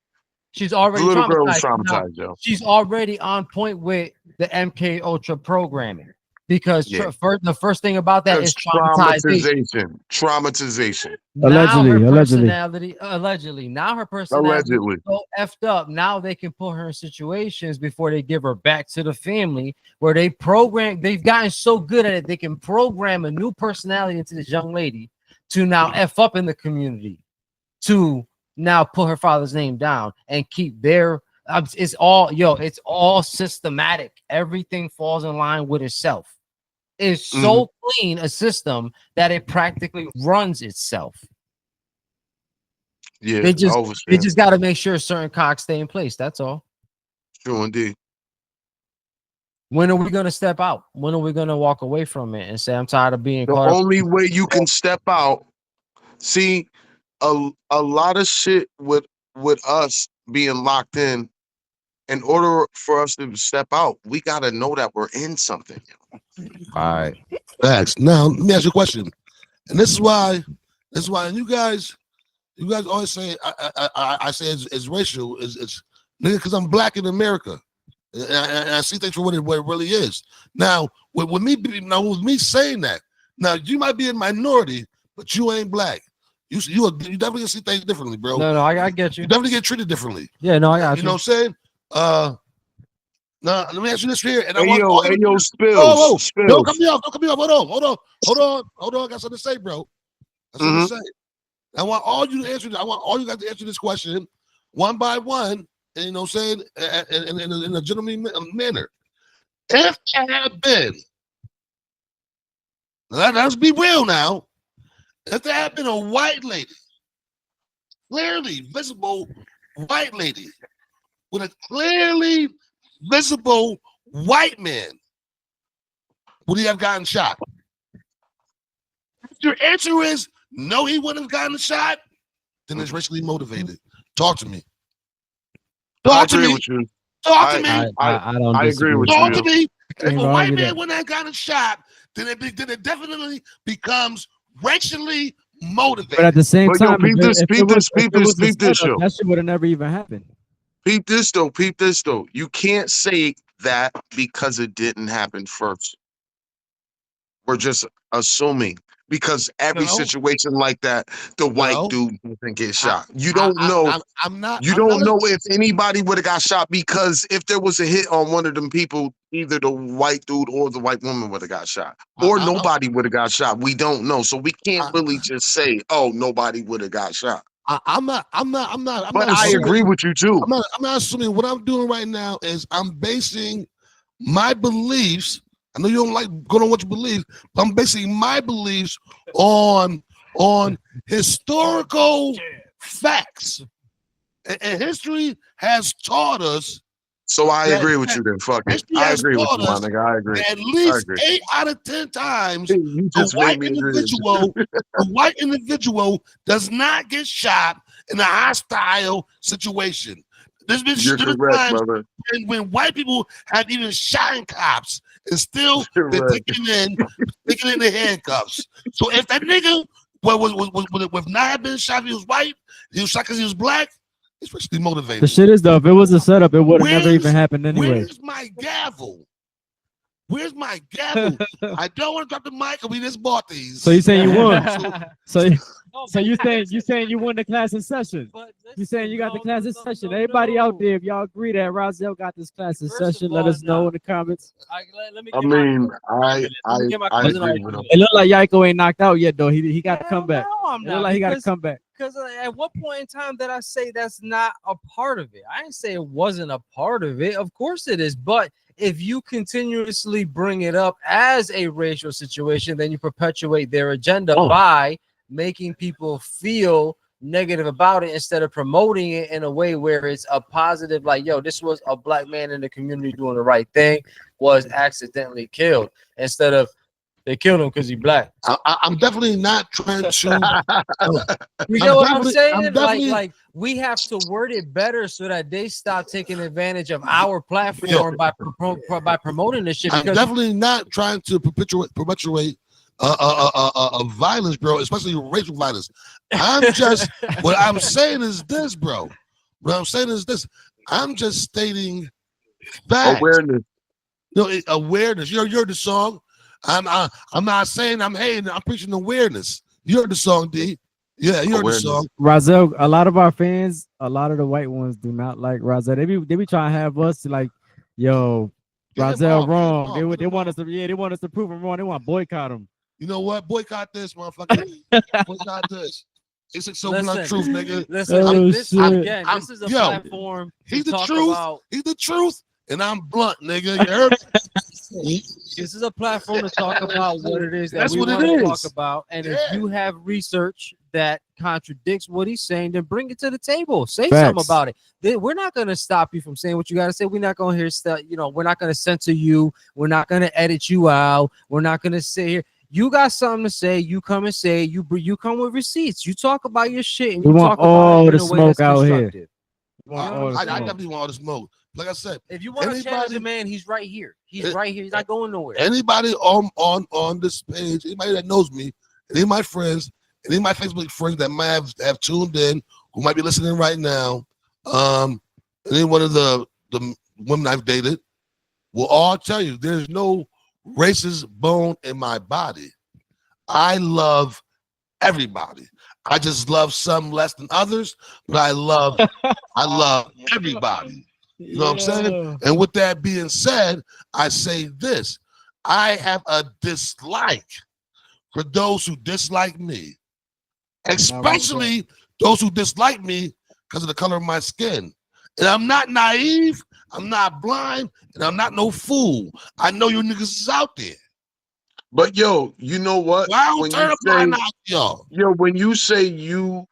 She's already the little traumatized. girl was traumatized, yo. She's already on point with the MK Ultra programming because the first thing about that is traumatization. Traumatization. Allegedly. Now her personality is so effed up. Now they can put her in situations before they give her back to the family where they've gotten so good at it, they can program a new personality into this young lady to now F up in the community, to now put her father's name down and keep their it's all systematic. Everything falls in line with itself. It's so clean a system that it practically runs itself. Yeah, they just got to make sure certain cogs stay in place. That's all. True indeed. When are we gonna step out? When are we gonna walk away from it and say, I'm tired of being the only way you can step out? See, a lot of shit with us being locked in order for us to step out, we got to know that we're in something. All right. Thanks. Now let me ask you a question, and this is why and you guys always say I say it's racial, it's nigga, because I'm black in America, and I see things for what it really is. Now with me saying that, now you might be a minority, but you ain't black. You definitely see things differently, bro. No, I get you. You definitely get treated differently. Yeah, no, I got you. You know what I'm saying? Now let me ask you this here, and Spills. Don't cut me off. Hold on. I got something to say, bro. I got something to say. I want all you to answer. I want all you guys to answer this question one by one, and you know what I'm saying, in a gentlemanly manner. If it had been, let's be real now. If there had been a white lady, clearly visible white lady, with a clearly visible white man, would he have gotten shot? If your answer is no, he wouldn't have gotten shot, then it's racially motivated. Talk to me. Talk to me. Talk to me. I agree with you. Talk to me. If a white man wouldn't have gotten shot, then it definitely becomes racially motivated. But at the same time, peep this, that shit would have never even happened. Peep this though. You can't say that because it didn't happen first. We're just assuming, because every situation like that, the white dude doesn't get shot. You don't know. You don't know if anybody would have got shot, because if there was a hit on one of them people, either the white dude or the white woman would have got shot, or nobody would have got shot. We don't know, so we can't really just say, "Oh, nobody would have got shot." I'm not. But I agree with you too. I'm not assuming. What I'm doing right now is I'm basing my beliefs. I know you don't like going on what you believe, but I'm basing my beliefs on historical facts. And history has taught us. So I agree with you then. Fuck it. I agree with you, my nigga. I agree. At least 8 out of 10 times, the white individual does not get shot in a hostile situation. There's been times when white people have even shot cops and still been taken in the handcuffs. So if that nigga was not have been shot, if he was white, he was shot because he was black, it's racially motivated. The shit is though, if it was a setup, it would have never even happened anyway. Where's my gavel? Where's my gavel? I don't want to drop the mic, and we just bought these. So you saying you won? So No, so you but- saying you won the class in session? but You saying you got the no, class in no, session? no, Everybody out no. there, if y'all agree that Rozelle got this class in First of session, let all, us know nah. in the comments. Let me I get my mean, I let me get my I cousin agree out with him. It look like Yiko ain't knocked out yet, though. He got to Hell come back. No, I'm It look not. like he got to come back. Because at what point in time did I say that's not a part of it? I didn't say it wasn't a part of it. Of course it is. But if you continuously bring it up as a racial situation, then you perpetuate their agenda by making people feel negative about it instead of promoting it in a way where it's a positive, like, yo, this was a black man in the community doing the right thing, was accidentally killed, instead of they killed him because he black. I'm definitely not trying to. You get what I'm definitely- saying? I'm definitely- like we have to word it better so that they stop taking advantage of our platform by promoting this shit. I'm Because definitely not trying to perpetuate violence, bro, especially racial violence. I'm just what I'm saying is this, bro. What I'm saying is this. I'm just stating facts. Awareness. Awareness. You heard the song. I'm not saying I'm hating. I'm preaching awareness. You heard the song, D. Yeah, you heard Awareness. the song. Rozelle, a lot of our fans, a lot of the white ones do not like Rozelle. They be trying to have us to like, yo, Get him Rozelle off, wrong. get him off, They want us to, they want us to prove him wrong. They want to boycott him. You know what? Boycott this, motherfucker. Boycott this. It's so blunt truth, nigga. Listen, Oh, this shit. again, this is a Yo, platform He's to the talk truth. about. He's the truth, and I'm blunt, nigga. You heard me? This is a platform to talk about what it is that That's we what it want to talk is. about. And Yeah. if you have research that contradicts what he's saying, then bring it to the table. Say Facts. something about it. We're not going to stop you from saying what you got to say. We're not going to hear stuff. We're not going to censor you. We're not going to edit you out. We're not going to sit here. You got something to say, you come and say it. You come with receipts. You talk about your shit, and We you want talk about all it in the a way that's smoke out here. constructive. I definitely want all the smoke. Like I said, If you want to challenge the man, he's right here. He's right here. He's not going nowhere. anybody on this page, anybody that knows me, any of my friends, any of my Facebook friends that might have tuned in, who might be listening right now, any one of the women I've dated, will all tell you there's no racist bone in my body. I love everybody. I just love some less than others, but I love everybody. You know what I'm saying? And with that being said, I say this. I have a dislike for those who dislike me, especially those who dislike me because of the color of my skin. And I'm not naive, I'm not blind, and I'm not no fool. I know you niggas is out there. But yo, you know what? I don't When turn you up my say, mouth, y'all. yo, when you say you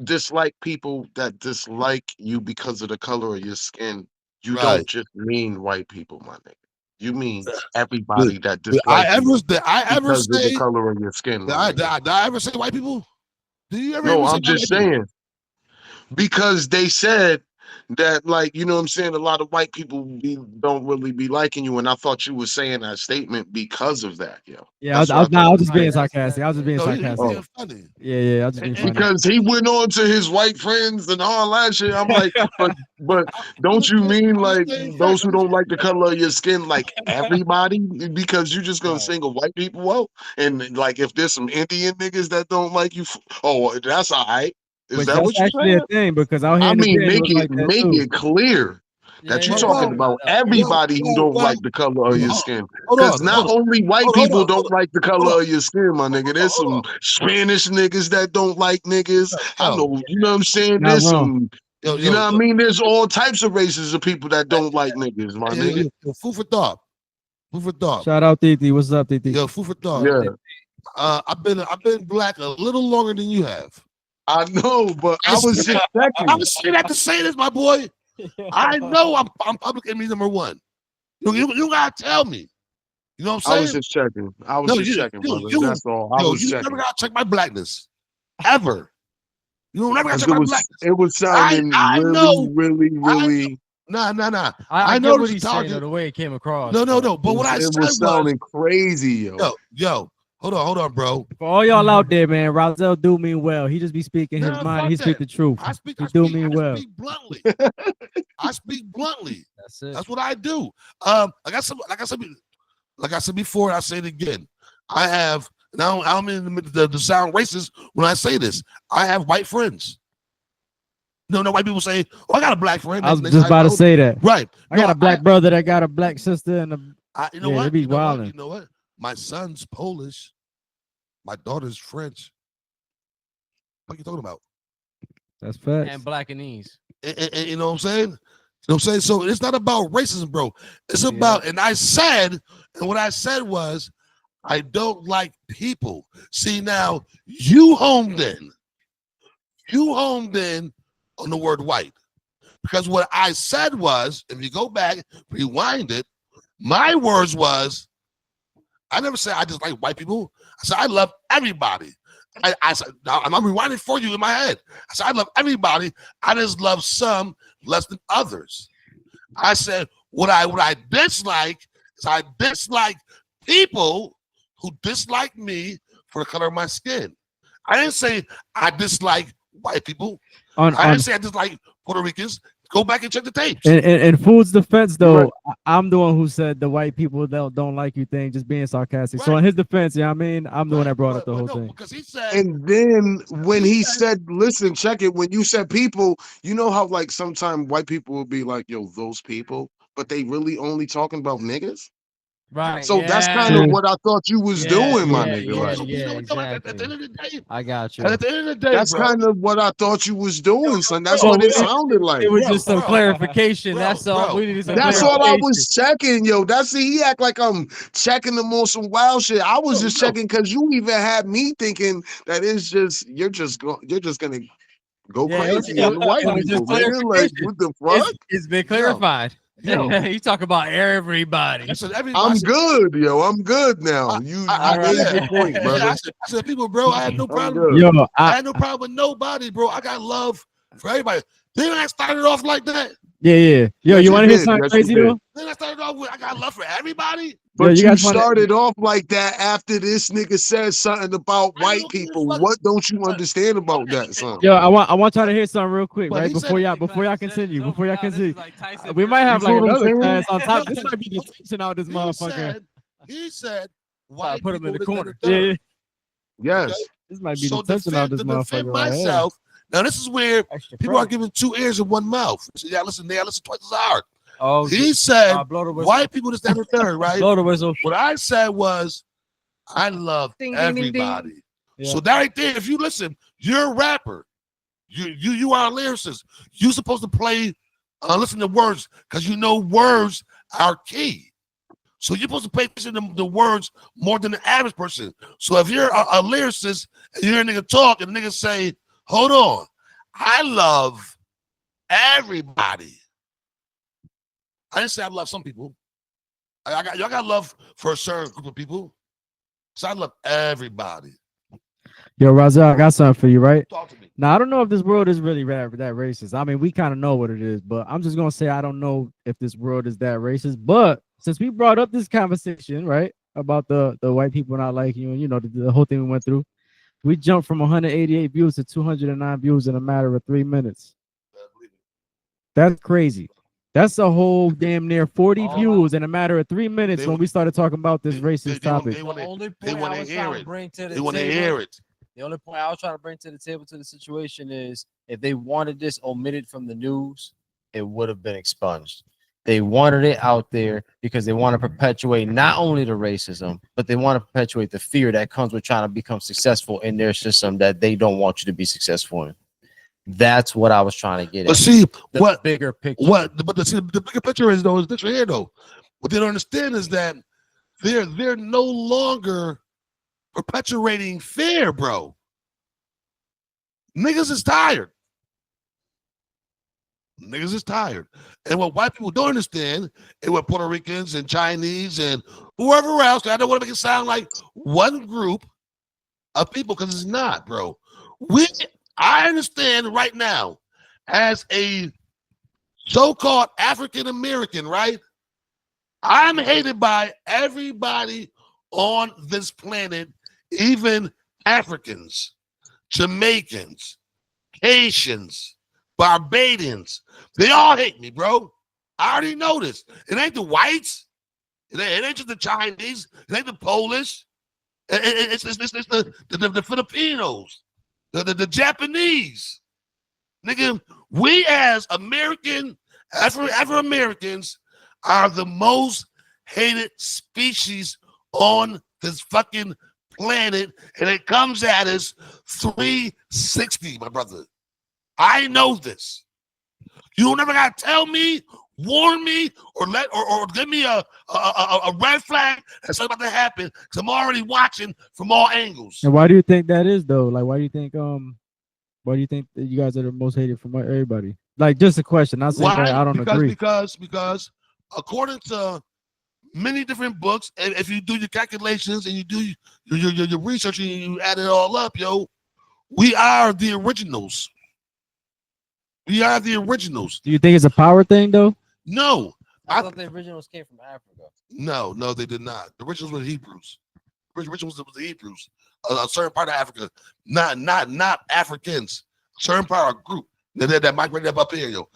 dislike people that dislike you because of the color of your skin, you Right. don't just mean white people, my nigga. You mean everybody that Did I dislikes you ever because of the say color of your skin, my nigga. did I ever say white people? Did you ever No, hear me say I'm just white people? saying. Because they said that, like, you know what I'm saying, a lot of white people don't really be liking you, and I thought you were saying that statement because of that, yo. Yeah, I That's was, what I thought was you just being said. sarcastic. I was just being No, he's sarcastic. being funny. Yeah, I was just being funny. Because he went on to his white friends and all that shit. I'm like, but don't you mean like those who don't like the color of your skin, like everybody? Because you just gonna Right. single white people out, and like if there's some Indian niggas that don't like you, oh, that's all right. Is Which that that's what you're actually a saying? thing because out here I in the mean, bend, it was like that make too. it clear that you're talking about everybody who don't like the color of your skin. Because not only white people don't like the color of your skin, my nigga. There's some Spanish niggas that don't like niggas. I know, you know what I'm saying? Not There's wrong. some, you know what I mean? There's all types of races of people that don't like niggas, my nigga. Food for thought. Food for thought. Shout out Titi. What's up, Titi? Yo, food for thought. Yeah, I've been black a little longer than you have. I know, but I was just checking. I was saying that to say this, my boy. I know I'm public enemy number one. You gotta tell me. You know what I'm I saying? was just checking. I was just checking, brother. That's all. I was you checking. never gotta check my blackness. Ever. You don't never gotta 'Cause check my blackness. it was sounding I really, know. really. Nah. I know get what this he's is saying, target. though, the way it came across. No. But what I It said was sounding crazy, yo, hold on, bro. For all y'all out there, man, Rozelle do mean well. He just be speaking his Nah, mind. fuck He speak that. the truth. I speak bluntly. I speak bluntly. That's it. That's what I do. Like I said, like I said before, I say it again. I have now. I'm in the sound racist when I say this. I have white friends. No, white people say, "Oh, I got a black friend." I was just about to say that. Right. I got a black brother that got a black sister, and you know yeah, what? they be You know what? wildin'. You know what? My son's Polish. My daughter's French. What are you talking about? That's facts. And Blackanese. And you know what I'm saying? You know what I'm saying? So it's not about racism, bro. It's about, and I said, and what I said was, I don't like people. See, now you homed in. You homed in on the word white. Because what I said was, if you go back, rewind it, my words was, I never said I just like white people. I said I love everybody. I said, I'm rewinding for you in my head. I said I love everybody. I just love some less than others. I said what I dislike is I dislike people who dislike me for the color of my skin. I didn't say I dislike white people. I didn't say I dislike Puerto Ricans. Go back and check the tapes. In Food's defense, though, I'm the one who said the white people don't like you thing, just being sarcastic. Right. So in his defense, yeah, I mean, I'm the one that brought up the whole thing. Because he said, and then when he said, listen, check it. When you said people, you know how like sometimes white people will be like, yo, those people, but they really only talking about niggas. Right. So that's kind of what I thought you was doing, my nigga. Exactly. At the end of the day, I got you. At the end of the day, that's kind of what I thought you was doing, son. That's what it sounded like. It was just some clarification. That's all. We needed some That's all I was checking, yo. That's it. He act like I'm checking him on some wild shit. I was just checking because you even had me thinking that it's just you're just gonna go crazy on the white people, nigga. Like what the fuck? It's been clarified. You talk about everybody. I'm good, yo. I'm good now. I made your point, brother. I said, people, bro, I had no problem. I had no problem with nobody, bro. I got love for everybody. Then I started off like that. Yeah. Yo, you want to hear something crazy though? Then I started off with I got love for everybody. But you started off like that after this nigga said something about white people. What don't you understand about that, son? Yo, I want y'all to hear something real quick, right? Before y'all continue. We might have like another class on top. This might be the teaching out this motherfucker. He said white put him in the corner. Yeah. Yes. This might be the teaching out this motherfucker. Myself. Now this is where people are giving 2 ears and 1 mouth. So y'all listen twice as hard. Oh, he said white people this, that, and the third, right? Blow the whistle. What I said was I love everybody. Ding. Yeah. So that right there, if you listen, you're a rapper. You are a lyricist. You're supposed to play, listen to words because you know words are key. So you're supposed to pay attention to the words more than the average person. So if you're a lyricist and you hear a nigga talk and the nigga say, hold on, I love everybody. I didn't say I love some people. Y'all got love for a certain group of people. So I love everybody. Yo, Razel, I got something for you, right? Talk to me. Now, I don't know if this world is really that racist. I mean, we kind of know what it is, but I'm just going to say I don't know if this world is that racist. But since we brought up this conversation, right, about the white people not liking you and, you know, the whole thing we went through, we jumped from 188 views to 209 views in a matter of 3 minutes. That's crazy. That's a whole damn near 40 views in a matter of 3 minutes when we started talking about this racist topic. They want to hear it. They want to hear it. The only point I was trying to bring to the table to the situation is if they wanted this omitted from the news, it would have been expunged. They wanted it out there because they want to perpetuate not only the racism, but they want to perpetuate the fear that comes with trying to become successful in their system that they don't want you to be successful in. That's what I was trying to get at. But see, what bigger picture? But the bigger picture is though is this right here though. What they don't understand is that they're no longer perpetuating fear, bro. Niggas is tired. Niggas is tired. And what white people don't understand, and what Puerto Ricans and Chinese and whoever else, I don't want to make it sound like one group of people because it's not, bro. I understand right now as a so-called African American, right? I'm hated by everybody on this planet, even Africans, Jamaicans, Haitians, Barbadians. They all hate me, bro. I already know this. It ain't the whites. It ain't just the Chinese. It ain't the Polish. It's the Filipinos, the Japanese. Nigga, we as American, Afro-Americans are the most hated species on this fucking planet, and it comes at us 360, my brother. I know this. You never gotta tell me, warn me, or give me a red flag that something about to happen, because I'm already watching from all angles. And why do you think that is though? Like, why do you think that you guys are the most hated from everybody? Like, just a question. Not saying that I don't agree. Because according to many different books, and if you do your calculations and you do your research and you add it all up, we are the originals. We are the originals. Do you think it's a power thing though? No. I thought the originals came from Africa. No, they did not. The originals were the Hebrews. The originals was the Hebrews. A certain part of Africa, not Africans. A certain part of a group that migrated up here, yo.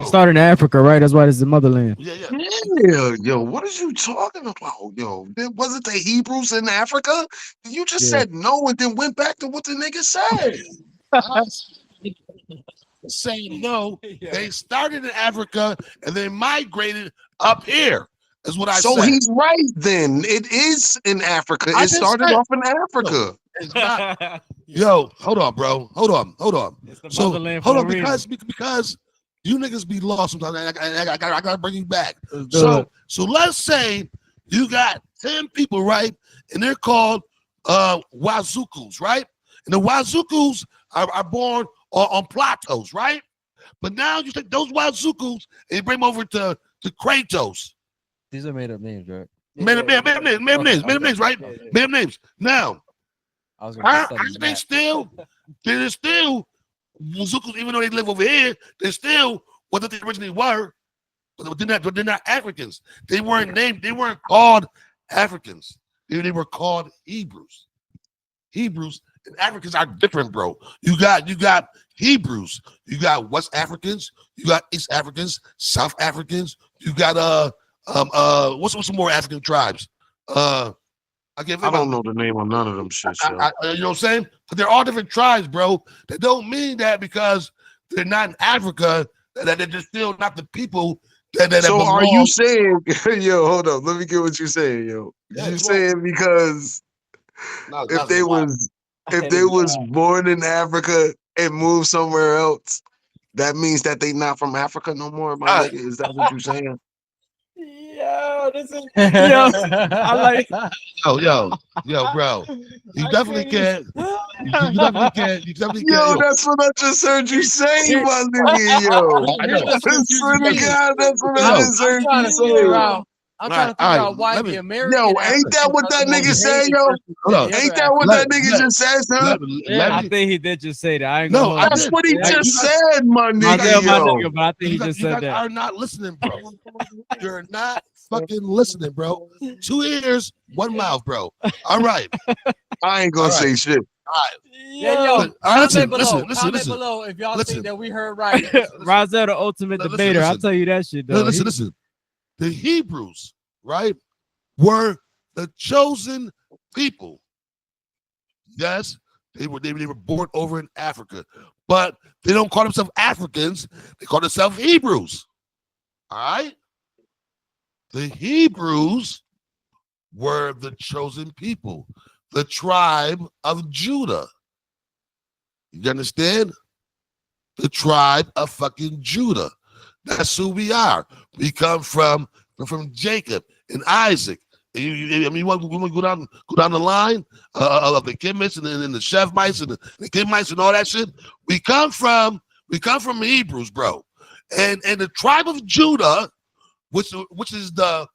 Started in Africa, right? That's why it's the motherland. Yeah. Yeah, yo, what are you talking about, yo? Was it the Hebrews in Africa? You just said no and then went back to what the nigga said. Saying no, they started in Africa and they migrated up here. Is what I said. So he's right then. It is in Africa. It started off in Africa. No, it's not. Yo, hold on, bro. Hold on. It's the So motherland hold for on, a reason. because you niggas be lost sometimes. I gotta bring you back. Let's do it. So let's say you got 10 people, right? And they're called Wazukus, right? And the Wazukus are born on plateaus, right? But now you take those Wazukus and you bring them over to Kratos. These are made up names, right? Made up names, right? Made up names. Now, I was gonna they're still Wazukus, even though they live over here, they're still what they originally were, but they're not Africans. They weren't named, they weren't called Africans. They were called Hebrews. Hebrews and Africans are different, bro. You got Hebrews, you got West Africans, you got East Africans, South Africans, you got what's some more African tribes? I don't know the name of none of them shit. You know what I'm saying? But they're all different tribes, bro. That don't mean that because they're not in Africa, that they're just still not the people that So belong. are you saying, yo, hold on, let me get what you're saying, yo. Yeah, you saying because if they was born in Africa and moved somewhere else, that means that they not from Africa no more, my nigga? Is that what you saying? Yo, this is I like yo, bro. You definitely can't. You definitely can't. Yo, that's what I just heard you say, my nigga, yo. I swear to God, that's what I just heard you say. I'm trying to figure out why the American. Yo, ain't that what that nigga said, yo? Ain't that what that nigga just said, huh? I think he did just say that. I ain't No, gonna That's what he just said, my my nigga, yo. but I think he just you said guys that. are not listening, bro. You're not fucking listening, bro. 2 ears, 1 mouth, bro. All right. I ain't gonna say shit. Yo, Listen. comment below if y'all think that we heard right. Rozelle, the ultimate debater. I'll tell you that shit though. Listen. The Hebrews, right, were the chosen people. Yes, they were born over in Africa, but they don't call themselves Africans. They call themselves Hebrews. All right. The Hebrews were the chosen people, the tribe of Judah. You understand? The tribe of fucking Judah. That's who we are. We come from Jacob and Isaac. I mean, you want to go down the line of the Kemites and the Shevmites and the Kemites and all that shit. We come from Hebrews, bro. And the tribe of Judah, which is the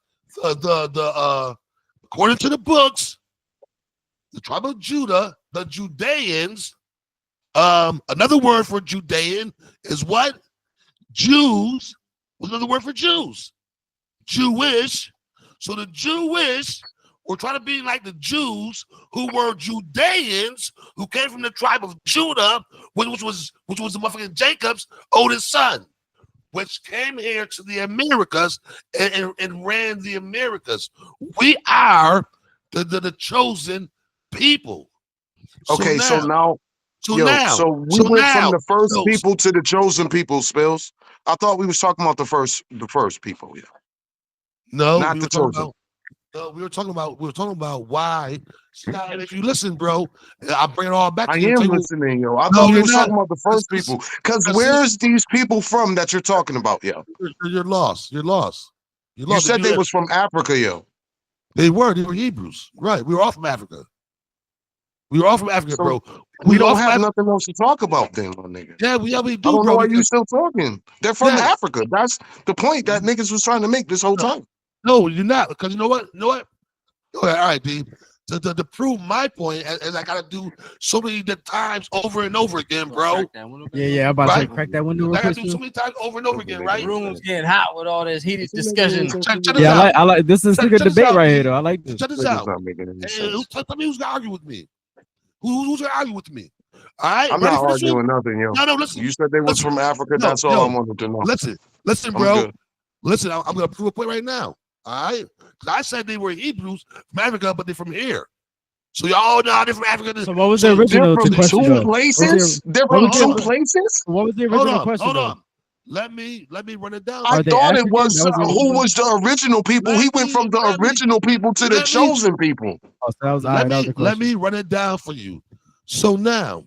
according to the books, the tribe of Judah, the Judeans. Another word for Judean is what? Jews. What's another word for Jews? Jewish. So the Jewish were trying to be like the Jews who were Judeans who came from the tribe of Judah, which was the motherfucking Jacob's oldest son. which came here to the Americas and ran the Americas. We are the chosen people. Okay, so now, so yo, now, so we so went from now, the first so, people to the chosen people, Spills. I thought we was talking about the first people, yeah, no, not we the were talking chosen. about. We were talking about why. Now, and if you listen, bro, I'll bring it all back I to you. am Tell you, listening, yo. I no, thought we you're was not. talking about the first people. Cause See, where's these people from that you're talking about, yo? you're lost. You're lost. You're You lost. said they was from Africa, yo. They were Hebrews, right? We were all from Africa. We were all from Africa, So bro. we We all don't from have Africa. nothing else to talk about then, my nigga. Yeah, we I do, don't know bro. why you Because still talking. They're from yeah, Africa. That's the point that niggas was trying to make this whole time. no, you're not. Because you know what? Okay, all right, D. To prove my point, as I gotta do so many times over and over again, bro. Yeah. I'm about to say, crack that window real I gotta quick. do so many times over and over again, right? The room's getting hot with all this heated discussion. Check this Yeah, out. I like this is a good Check this debate out, right D. here, though. I like this. Check this Niggas out. not making any Hey, sense. tell me who's gonna argue with me. Who's gonna argue with me? All right, I'm ready not for this one? arguing nothing, yo. No, listen. You said they was Listen. from Africa. No, That's all I wanted to know. listen, I'm bro. good. Listen, I'm gonna prove a point right now. All right, 'cause I said they were Hebrews from Africa, but they're from here. So y'all know they're from Africa. So what was the So They're original from question two though? places. They're What from was two the places. what was the hold original on, question hold though? on. Let me run it down. I Are they thought it African? was That was the who original. was the original people. He went from the original people to the let me chosen people. Oh, so that was all right. That was the let question. me run it down for you. So now,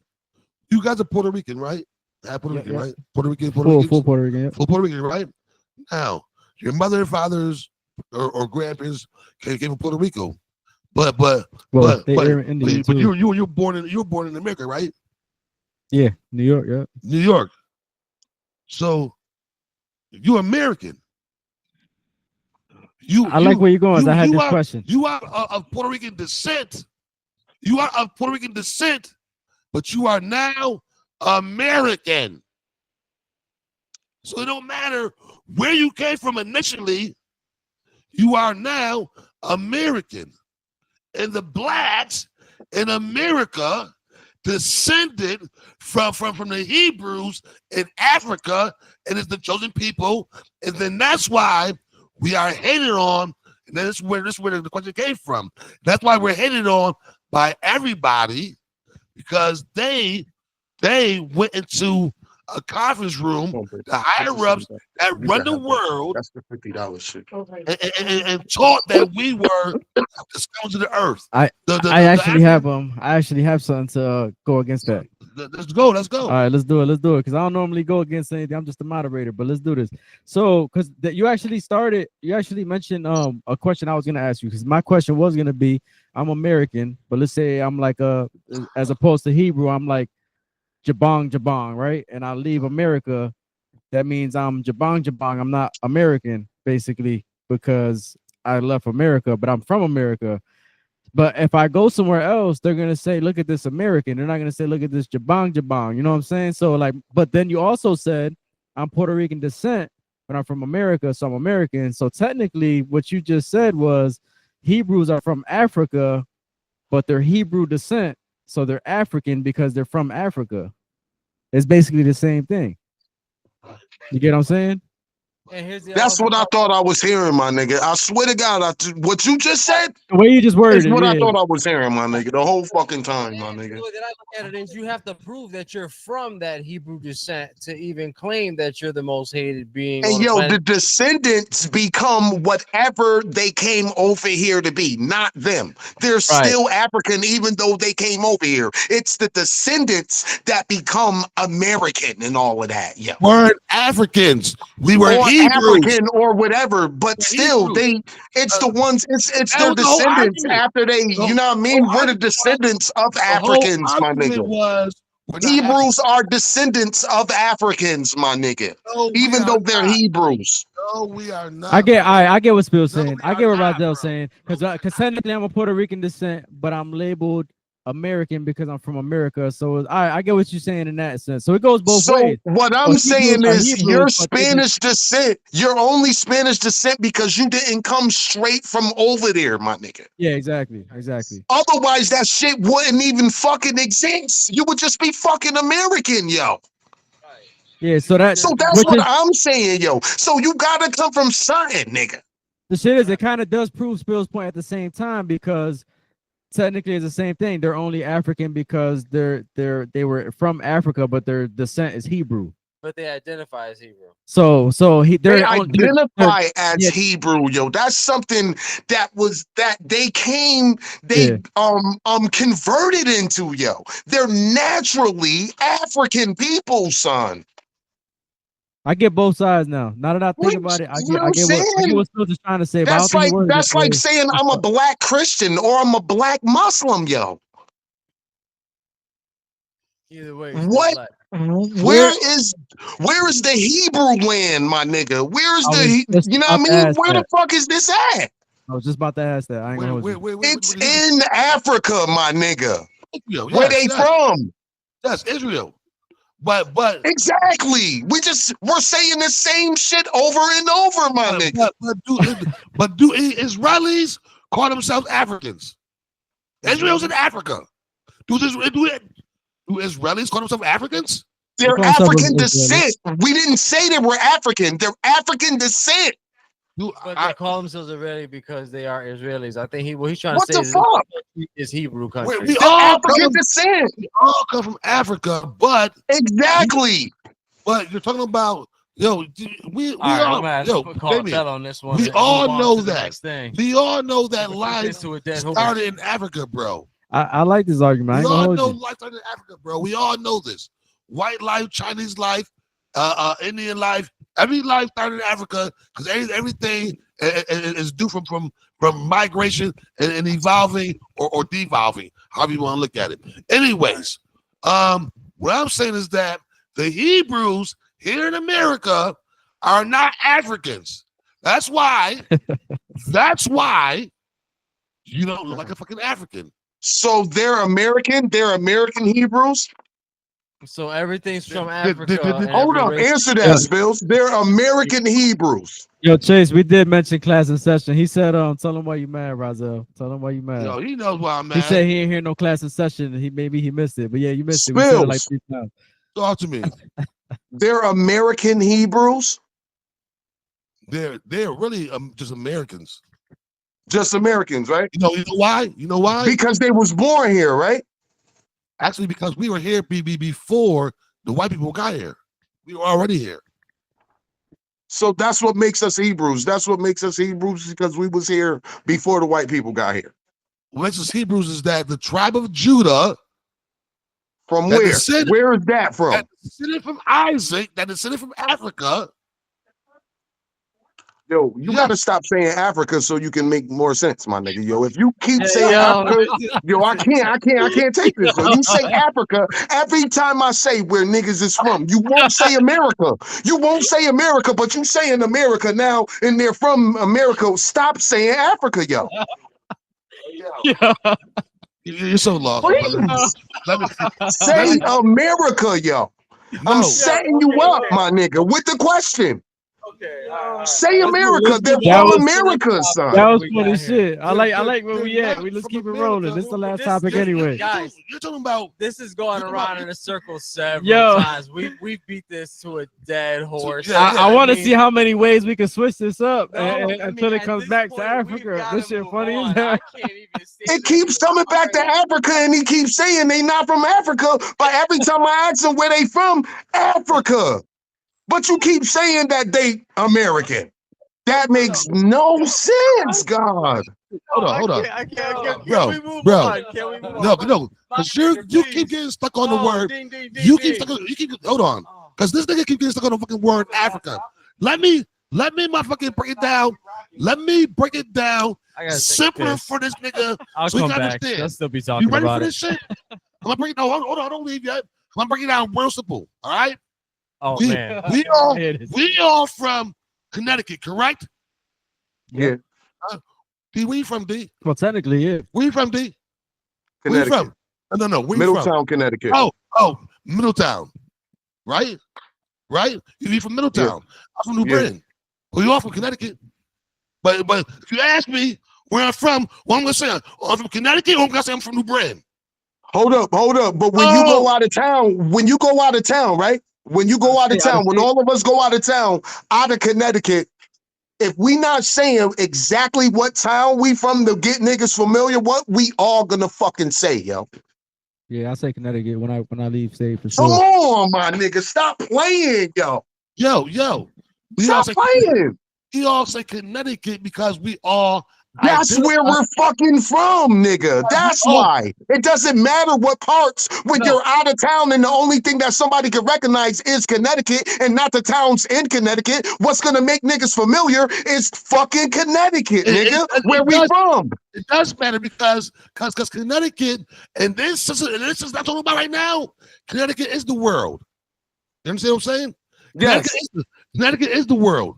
you guys are Puerto Rican, right? Puerto Rican, Yep. right? Puerto Rican, Full Puerto Rican. Yep. full Puerto Rican, right? Now, your mother and fathers or grandparents came from Puerto Rico, but Well, they are Indian too. you were born in America, right? Yeah, New York. Yeah. New York. So you're American. I like where you're going. I had this question. You are of Puerto Rican descent. You are of Puerto Rican descent, but you are now American. So it don't matter where you came from initially, you are now American. And the blacks in America descended from the Hebrews in Africa, and it's the chosen people. And then that's why we are hated on. And then this is where the question came from. That's why we're hated on by everybody, because they went into a conference room, the higher ups that run the world, That's the $50 shit. and taught that we were the scum of the earth. I actually have something to go against that. Let's go. All right, let's do it. Because I don't normally go against anything. I'm just a moderator, but let's do this. So, because you actually mentioned a question I was gonna ask you. Because my question was gonna be, I'm American, but let's say I'm like as opposed to Hebrew, I'm like Jabong, right? And I leave America. That means I'm Jabong. I'm not American, basically, because I left America, but I'm from America. But if I go somewhere else, they're gonna say, "Look at this American." They're not gonna say, "Look at this Jabong." You know what I'm saying? So like, but then you also said I'm Puerto Rican descent, but I'm from America, so I'm American. So technically, what you just said was Hebrews are from Africa, but they're Hebrew descent, so they're African because they're from Africa. It's basically the same thing. You get what I'm saying? And here's the That's what I thought I was hearing, my nigga. I swear to God, what you just said The way you just worded is it, what I yeah. thought I was hearing, my nigga, the whole fucking time, my nigga. The way that I look at it is you have to prove that you're from that Hebrew descent to even claim that you're the most hated being on And the yo, planet. the descendants become whatever they came over here to be, not them. They're still African, even though they came over here. It's the descendants that become American and all of that. Yeah, weren't Africans. We were or Hebrews. African or whatever, but still, Hebrews. it's the ones, it's That their was the whole descendants argument. after they, you know what I mean? We're the descendants of The whole Africans, my argument nigga. was we're not Hebrews are descendants of Africans, my nigga. No, we Even are though they're not. Hebrews. No, we are not. I get what Spill's No, saying. we I are get what not, Rodell's bro. saying. Because technically I'm a Puerto Rican descent, but I'm labeled American because I'm from America. So I get what you're saying in that sense. So it goes both ways. What So I'm saying is Hebrews, you're but they just- Spanish descent. You're only Spanish descent because you didn't come straight from over there, my nigga. Yeah, exactly. Otherwise, that shit wouldn't even fucking exist. You would just be fucking American, yo. Yeah, so that So that's which what is I'm saying, yo. So you gotta come from something, nigga. the shit is it kind of does prove Spill's point at the same time because technically it's the same thing. They're only African because they were from Africa, but their descent is Hebrew. But they identify as Hebrew. So They they're identify as yeah, Hebrew, yo. That's something that they yeah. converted into, yo. They're naturally African people, son. I get both sides now. Now that I think about it, You know what I'm I get saying? what Spill's is trying to say, but I don't That's think he like worded it that's that like way. saying I'm a black Christian or I'm a black Muslim, yo. Either way, What? black. Where is the Hebrew land, my nigga? Where's I was just you know what I about to mean? ask Where the that. fuck is this at? I was just about to ask that. I ain't gonna hold you. It's in Africa, my nigga. Israel, Where yes, they yes, from? yes, Israel. But Exactly. We're saying the same shit over and over, my nigga. do Israelis call themselves Africans? Israel's in Africa. Do Israelis call themselves Africans? They They're call themselves African Israelis. descent. We didn't say they were African. They're African descent. But they call themselves Israeli because they are Israelis. I think what he's trying What to say the fuck? is Hebrew country. We They're all African descent. come from Africa, but Exactly. you're talking about we All right, all I'm gonna have yo to call a Damien, bet on this one. we and all move on know to the that. next thing. We all know that Put life this to a dead horse. started in Africa, bro. I like this argument. I We ain't gonna all hold know you. life started in Africa, bro. We all know this. White life, Chinese life, Indian life, every life started in Africa because everything is due from migration and evolving or devolving, however you want to look at it. Anyways, what I'm saying is that the Hebrews here in America are not Africans. That's why you don't look like a fucking African. So they're American. They're American Hebrews. So everything's from Did- Africa. and Hold every up. race- Answer that, Yeah. Spills. They're American Hebrews. Yo, Chase, we did mention class in session. He said, tell him why you mad, Razel. Tell him why you mad. He knows why I'm He mad. said he ain't hear no class in session. Maybe he missed it. But yeah, you missed it. We said it like Spills. 3 times. Talk to me. They're American Hebrews. They're really just Americans. Just Americans, right? You know why? You know why? Because they was born here, right? Actually, because we were here before the white people got here. We were already here. So that's what makes us Hebrews. That's what makes us Hebrews because we was here before the white people got here. What makes us Hebrews is that the tribe of Judah, From that where? descended- Where is that from? that descended from Isaac, that descended from Africa. Yo, you gotta stop saying Africa so you can make more sense, my nigga. Yo, if you keep saying yo. Africa, yo, I can't take this. Yo, you say Africa every time I say where niggas is from. You won't say America. You won't say America, but you saying America now, and they're from America. Stop saying Africa, yo. You're so lost, brother. Please Let me say America, yo. I'm setting you up, my nigga, with the question. Okay. Say America. They're That from was- America, son. That was We funny got here. shit. I like where we at. Let's keep it rolling. This is the last topic anyway. Guys, you're talking about this is going around in a circle several Yo. times. We beat this to a dead horse. Yeah, I want to mean, see how many ways we can switch this up no, I mean, until it at comes this back to point, we've Africa. gotta This shit move funny on. as hell. I can't even It keeps coming back to Africa, and he keeps saying they not from Africa. But every time I ask him where they from, Africa. But you keep saying that they American. That makes no sense, God. hold on. I can't. Bro, Can we move bro. on? Can we move on? No, because you keep getting stuck on the word. You keep stuck on. You keep hold on, because this nigga keep getting stuck on the fucking word Africa. Let me motherfucking break it down. Let me break it down simpler for this nigga. I'll So you come can back. understand. I'll still be You talking ready about for it. this shit? I'm gonna break it down. Hold on, don't leave yet. I'm gonna break it down real simple. All right. Oh we, man, we all from Connecticut, correct? Yeah. D, where you from, D? Well, technically, yeah. Where you from, D? Where you Connecticut. from? No. Where you from? Middletown, Connecticut. Oh, Middletown. Right? You from Middletown. I'm from New Britain. Well, you all from Connecticut. But if you ask me where I'm from, well, I'm gonna say I'm from Connecticut, or I'm gonna say I'm from New Britain. Hold up. But when you go out of town, right? When you go out of town, when all of us go out of Connecticut, if we not saying exactly what town we from to get niggas familiar, what we all gonna fucking say, yo. Yeah, I say Connecticut when I leave state for Come sure. on, my nigga. Stop playing, yo. Yo. Stop playing. We all say Connecticut because we all That's where we're fucking from, nigga. That's why. It doesn't matter what parts when you're out of town and the only thing that somebody can recognize is Connecticut and not the towns in Connecticut. What's gonna make niggas familiar is fucking Connecticut, nigga. Where we from? It does matter because Connecticut, and this is not talking about right now. Connecticut is the world. You understand what I'm saying? Yes. Connecticut is the world.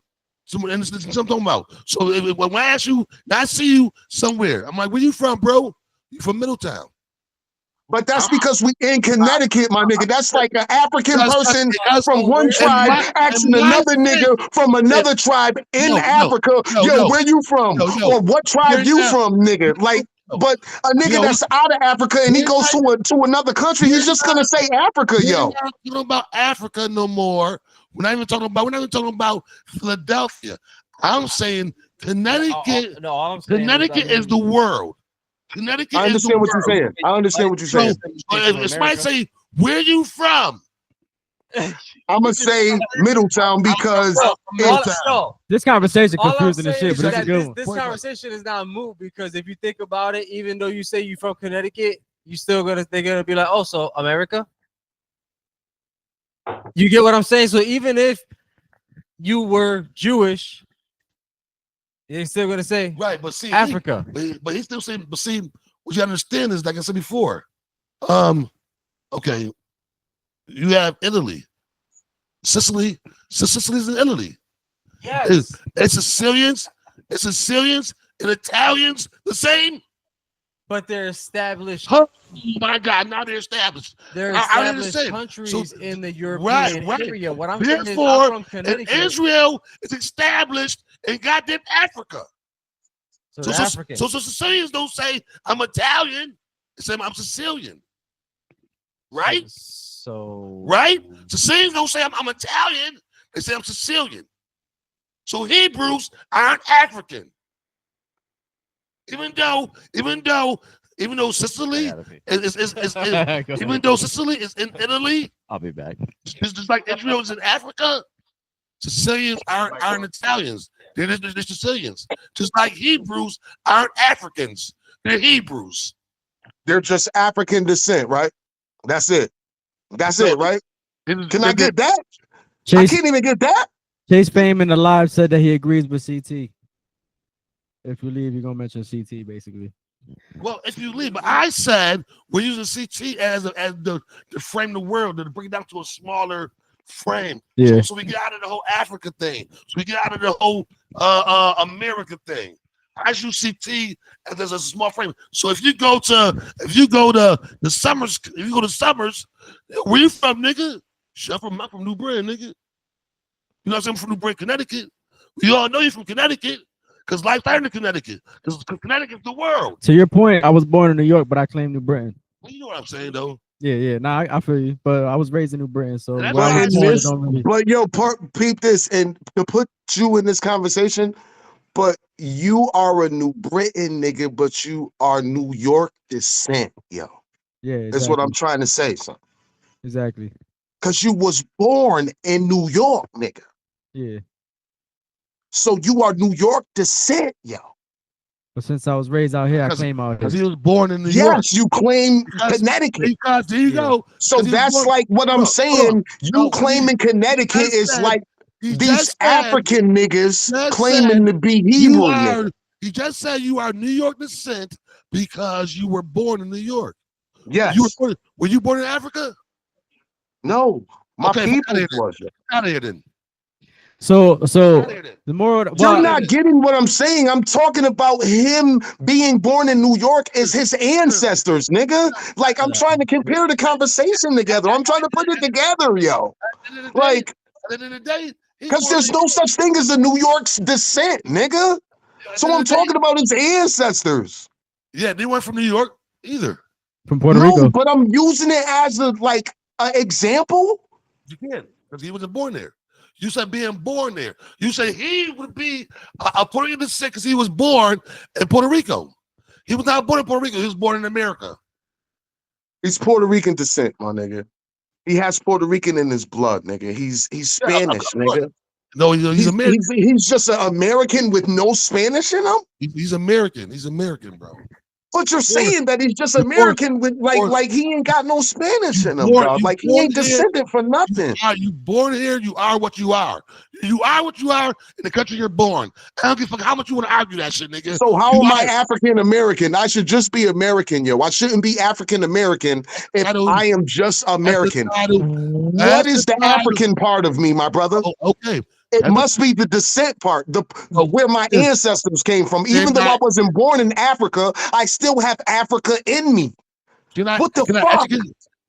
And this is what I'm talking about. So when I ask you, I see you somewhere. I'm like, where you from, bro? You from Middletown. But that's because we in Connecticut, my nigga. That's like an African person from one tribe asking another nigga from another tribe in Africa, yo, where you from? Or what tribe you from, nigga? Like, but a nigga that's out of Africa and he goes to another country, he's just gonna say Africa, yo. We're not talking about Africa no more. We're not even talking about Philadelphia. I'm saying Connecticut. Connecticut is the world. Connecticut. I understand what you're saying. I understand what you're saying. If somebody say, "Where you from?" I'm gonna say Middletown because this conversation confusing the shit, but that's a good one. This conversation is not moot because if you think about it, even though you say you from Connecticut, they're gonna be like, oh, so America. You get what I'm saying? So even if you were Jewish, they're still gonna say right. But see, Africa. But he's still saying. But see, what you understand is, like I said before, okay, you have Italy, Sicily's in Italy. Yes, it's Sicilians, and Italians the same. But they're established. Oh my God! Now they're established. They're established countries in the European area. What I'm saying is, I'm from Connecticut. Israel is established in goddamn Africa. So Sicilians don't say I'm Italian; they say I'm Sicilian. Right? Right? Sicilians don't say I'm Italian; they say I'm Sicilian. So Hebrews aren't African. Even though Sicily even though Sicily is in Italy, I'll be back. Just like Israel is in Africa, Sicilians aren't Italians. They're Sicilians. Just like Hebrews aren't Africans. They're Hebrews. They're just African descent, right? That's it. That's it, right? Can I get that? I can't even get that. Chase Fame in the live said that he agrees with CT. If you leave, you're gonna mention CT basically. Well, if you leave, but I said we're using CT as to frame the world, to bring it down to a smaller frame. Yeah. So we get out of the whole Africa thing. So we get out of the whole America thing. I use CT as there's a small frame. So if you go to the Summers, where you from, nigga? I'm from New Britain, nigga. You know what I'm saying? I'm from New Britain, Connecticut. We all know you're from Connecticut. Because life started in Connecticut. Because Connecticut's the world. To your point, I was born in New York, but I claim New Britain. Well, you know what I'm saying, though. Yeah. Nah, I feel you. But I was raised in New Britain, so. But yo, peep this, and to put you in this conversation, but you are a New Britain nigga, but you are New York descent, yo. Yeah, exactly. That's what I'm trying to say, son. Exactly. Because you was born in New York, nigga. Yeah. So you are New York descent, yo. But since I was raised out here, I claim out here. Because he was born in New York. Yes, you claim Connecticut. Because there you go. So that's like what I'm saying. You claiming Connecticut is like these African niggas claiming to be Hebrew. He just said you are New York descent because you were born in New York. Yes. Were you born in Africa? No. My people was. Out of here then. So the more you're not getting what I'm saying. I'm talking about him being born in New York as his ancestors, nigga. Like I'm trying to compare the conversation together. I'm trying to put it together, yo. Like, at the end of the day, because there's no such thing as a New York's descent, nigga. So I'm talking about his ancestors. Yeah, they weren't from New York either. From Puerto Rico. But I'm using it as a example. You can. because he wasn't born there. You said being born there. You said he would be a Puerto Rican descent because he was born in Puerto Rico. He was not born in Puerto Rico. He was born in America. He's Puerto Rican descent, my nigga. He has Puerto Rican in his blood, nigga. He's Spanish, nigga. No, he's American. He's just an American with no Spanish in him. He's American. He's American, bro. But you're saying that he's just American with like he ain't got no Spanish in him, dog. Like he ain't descended for nothing. You born here, you are what you are. You are what you are in the country you're born. I don't give a fuck how much you want to argue that shit, nigga. So how am I African American? I should just be American, yo. I shouldn't be African American if I am just American. What is the African part of me, my brother? Okay. It must be the descent part, where my ancestors came from. Even though I wasn't born in Africa, I still have Africa in me. What the fuck?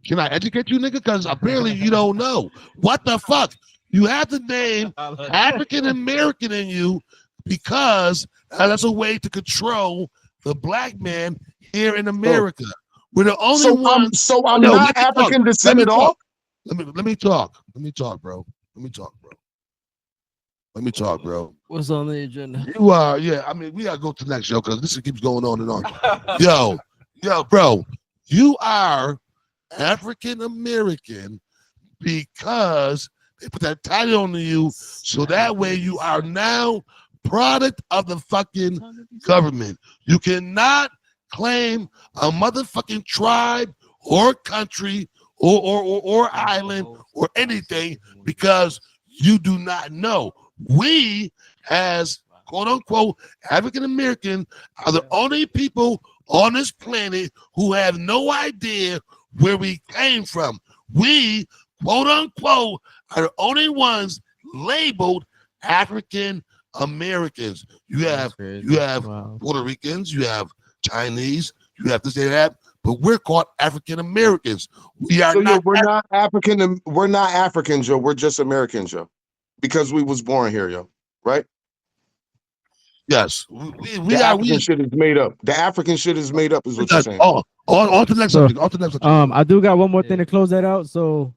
Can I educate you, nigga? Because apparently you don't know. What the fuck? You have the name African American in you because that's a way to control the black man here in America. We're the only ones. So I'm not African descent at all? Let me talk. Let me talk, bro. Let me talk, bro. What's on the agenda? You are, yeah. I mean, we gotta go to the next show because this keeps going on and on. yo, bro. You are African American because they put that title on you, so that way you are now product of the fucking government. You cannot claim a motherfucking tribe or country or island or anything because you do not know. We, as quote unquote African American, are the only people on this planet who have no idea where we came from. We, quote unquote, are the only ones labeled African Americans. You have Puerto Ricans, you have Chinese, you have this and that, but we're called African Americans. We are we're not African. We're not Africans, Joe. We're just Americans, Joe. Because we was born here, yo, right? Yes, the African shit is made up. The African shit is made up, is what you're saying. On to the next subject. On to the next subject. I do got one more thing to close that out. So,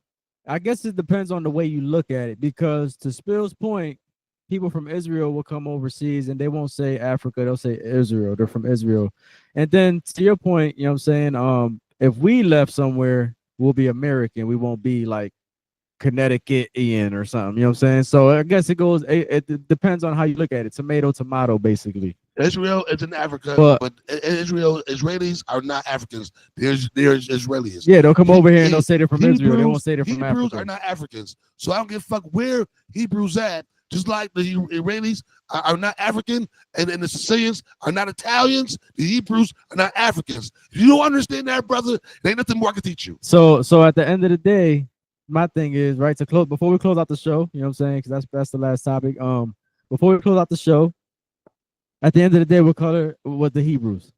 I guess it depends on the way you look at it. Because to Spill's point, people from Israel will come overseas and they won't say Africa; they'll say Israel. They're from Israel. And then to your point, you know what I'm saying? If we left somewhere, we'll be American. We won't be like Connecticutian or something, you know what I'm saying? So I guess it depends on how you look at it. Tomato, basically. Israel is in Africa, but Israelis are not Africans. They're Israelis. Yeah, they'll come over here and they'll say they're from Israel. They won't say they're from Africa. Hebrews are not Africans. So I don't give a fuck where Hebrews at. Just like the Israelis are not African and the Sicilians are not Italians, the Hebrews are not Africans. If you don't understand that, brother, there ain't nothing more I can teach you. So at the end of the day, my thing is, right, to close before we close out the show, you know what I'm saying? Because that's the last topic. Before we close out the show, at the end of the day, what color was the Hebrews?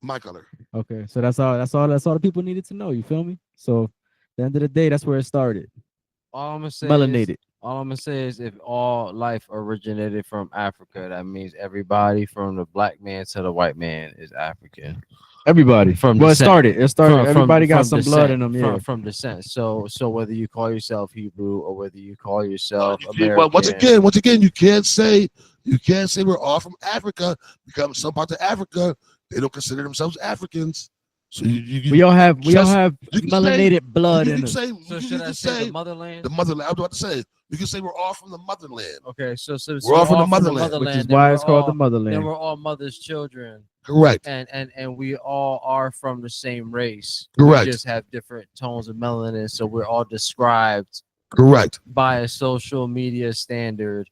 My color. Okay, so that's all the people needed to know. You feel me? So at the end of the day, that's where it started. All I'm gonna say melanated. All I'm gonna say is, if all life originated from Africa, that means everybody from the black man to the white man is African. Everybody from it started. Everybody got some blood in them. Yeah, from descent. So whether you call yourself Hebrew or whether you call yourself American. Well, once again, you can't say we're all from Africa because some parts of Africa they don't consider themselves Africans. So we all have melanated blood in us. So should I say the motherland? The motherland. I was about to say you can say we're all from the motherland. Okay, so we're all from the motherland, which is why it's called the motherland. Then we're all mother's children. Correct. And we all are from the same race. Correct. We just have different tones of melanin, so we're all described. Correct. By a social media standard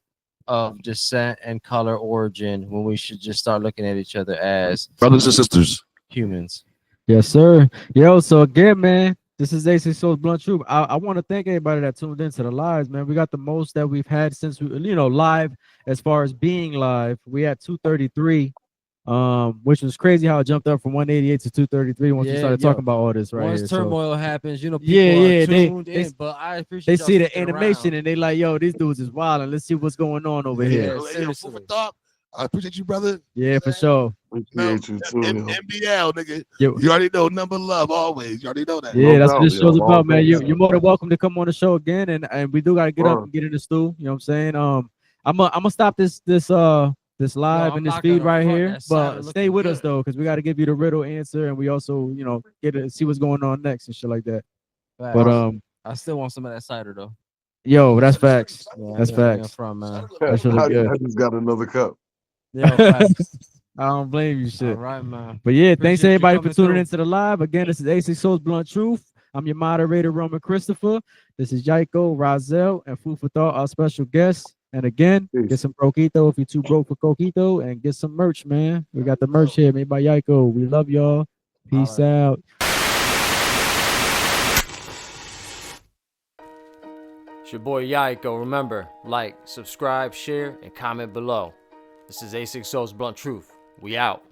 of descent and color origin, when we should just start looking at each other as brothers and sisters, humans. Yes, sir. Yo, so again, man, this is AC Soul's Blunt Truth. I want to thank everybody that tuned into the lives, man. We got the most that we've had since live as far as being live. We had 233. Which was crazy how it jumped up from 188 to 233 once we started talking about all this right once here. Turmoil happens, people are tuned in, but I appreciate they see the animation and they like, yo, these dudes is wild, and let's see what's going on over here. Food for thought. I appreciate you, brother. Yeah, for sure. No, Appreciate you too, yo. NBL, nigga. Yo, You already know number love always. You already know that. yeah, No that's what doubt, this yo. show's All about, man. day. You're more than welcome to come on the show again, and we do gotta get up Word. and get in the stool. You know what I'm saying? I'm gonna stop this live I'm and this not feed gonna right front, here, that cider but stay looking with us good. though, because we gotta give you the riddle answer, and we also get to see what's going on next and shit like that. But Facts. I still want some of that cider though. yo, that's facts. Yeah, That's I ain't in facts. front, man. That shit I, look good. I just got another cup. Yo, facts. I don't blame you, All shit. right, man. But yeah, thanks Appreciate you everybody for coming tuning through. into the live. Again, this is A6 Souls Blunt Truth. I'm your moderator, Roman Christopher. This is Yaiko, Razel, and Food for Thought, our special guest. And again, Peace. get some Coquito if you're too broke for Coquito, and get some merch, man. We got the merch here made by Yaiko. We love y'all. Peace out. It's your boy Yaiko. Remember, like, subscribe, share, and comment below. This is A6O's Blunt Truth. We out.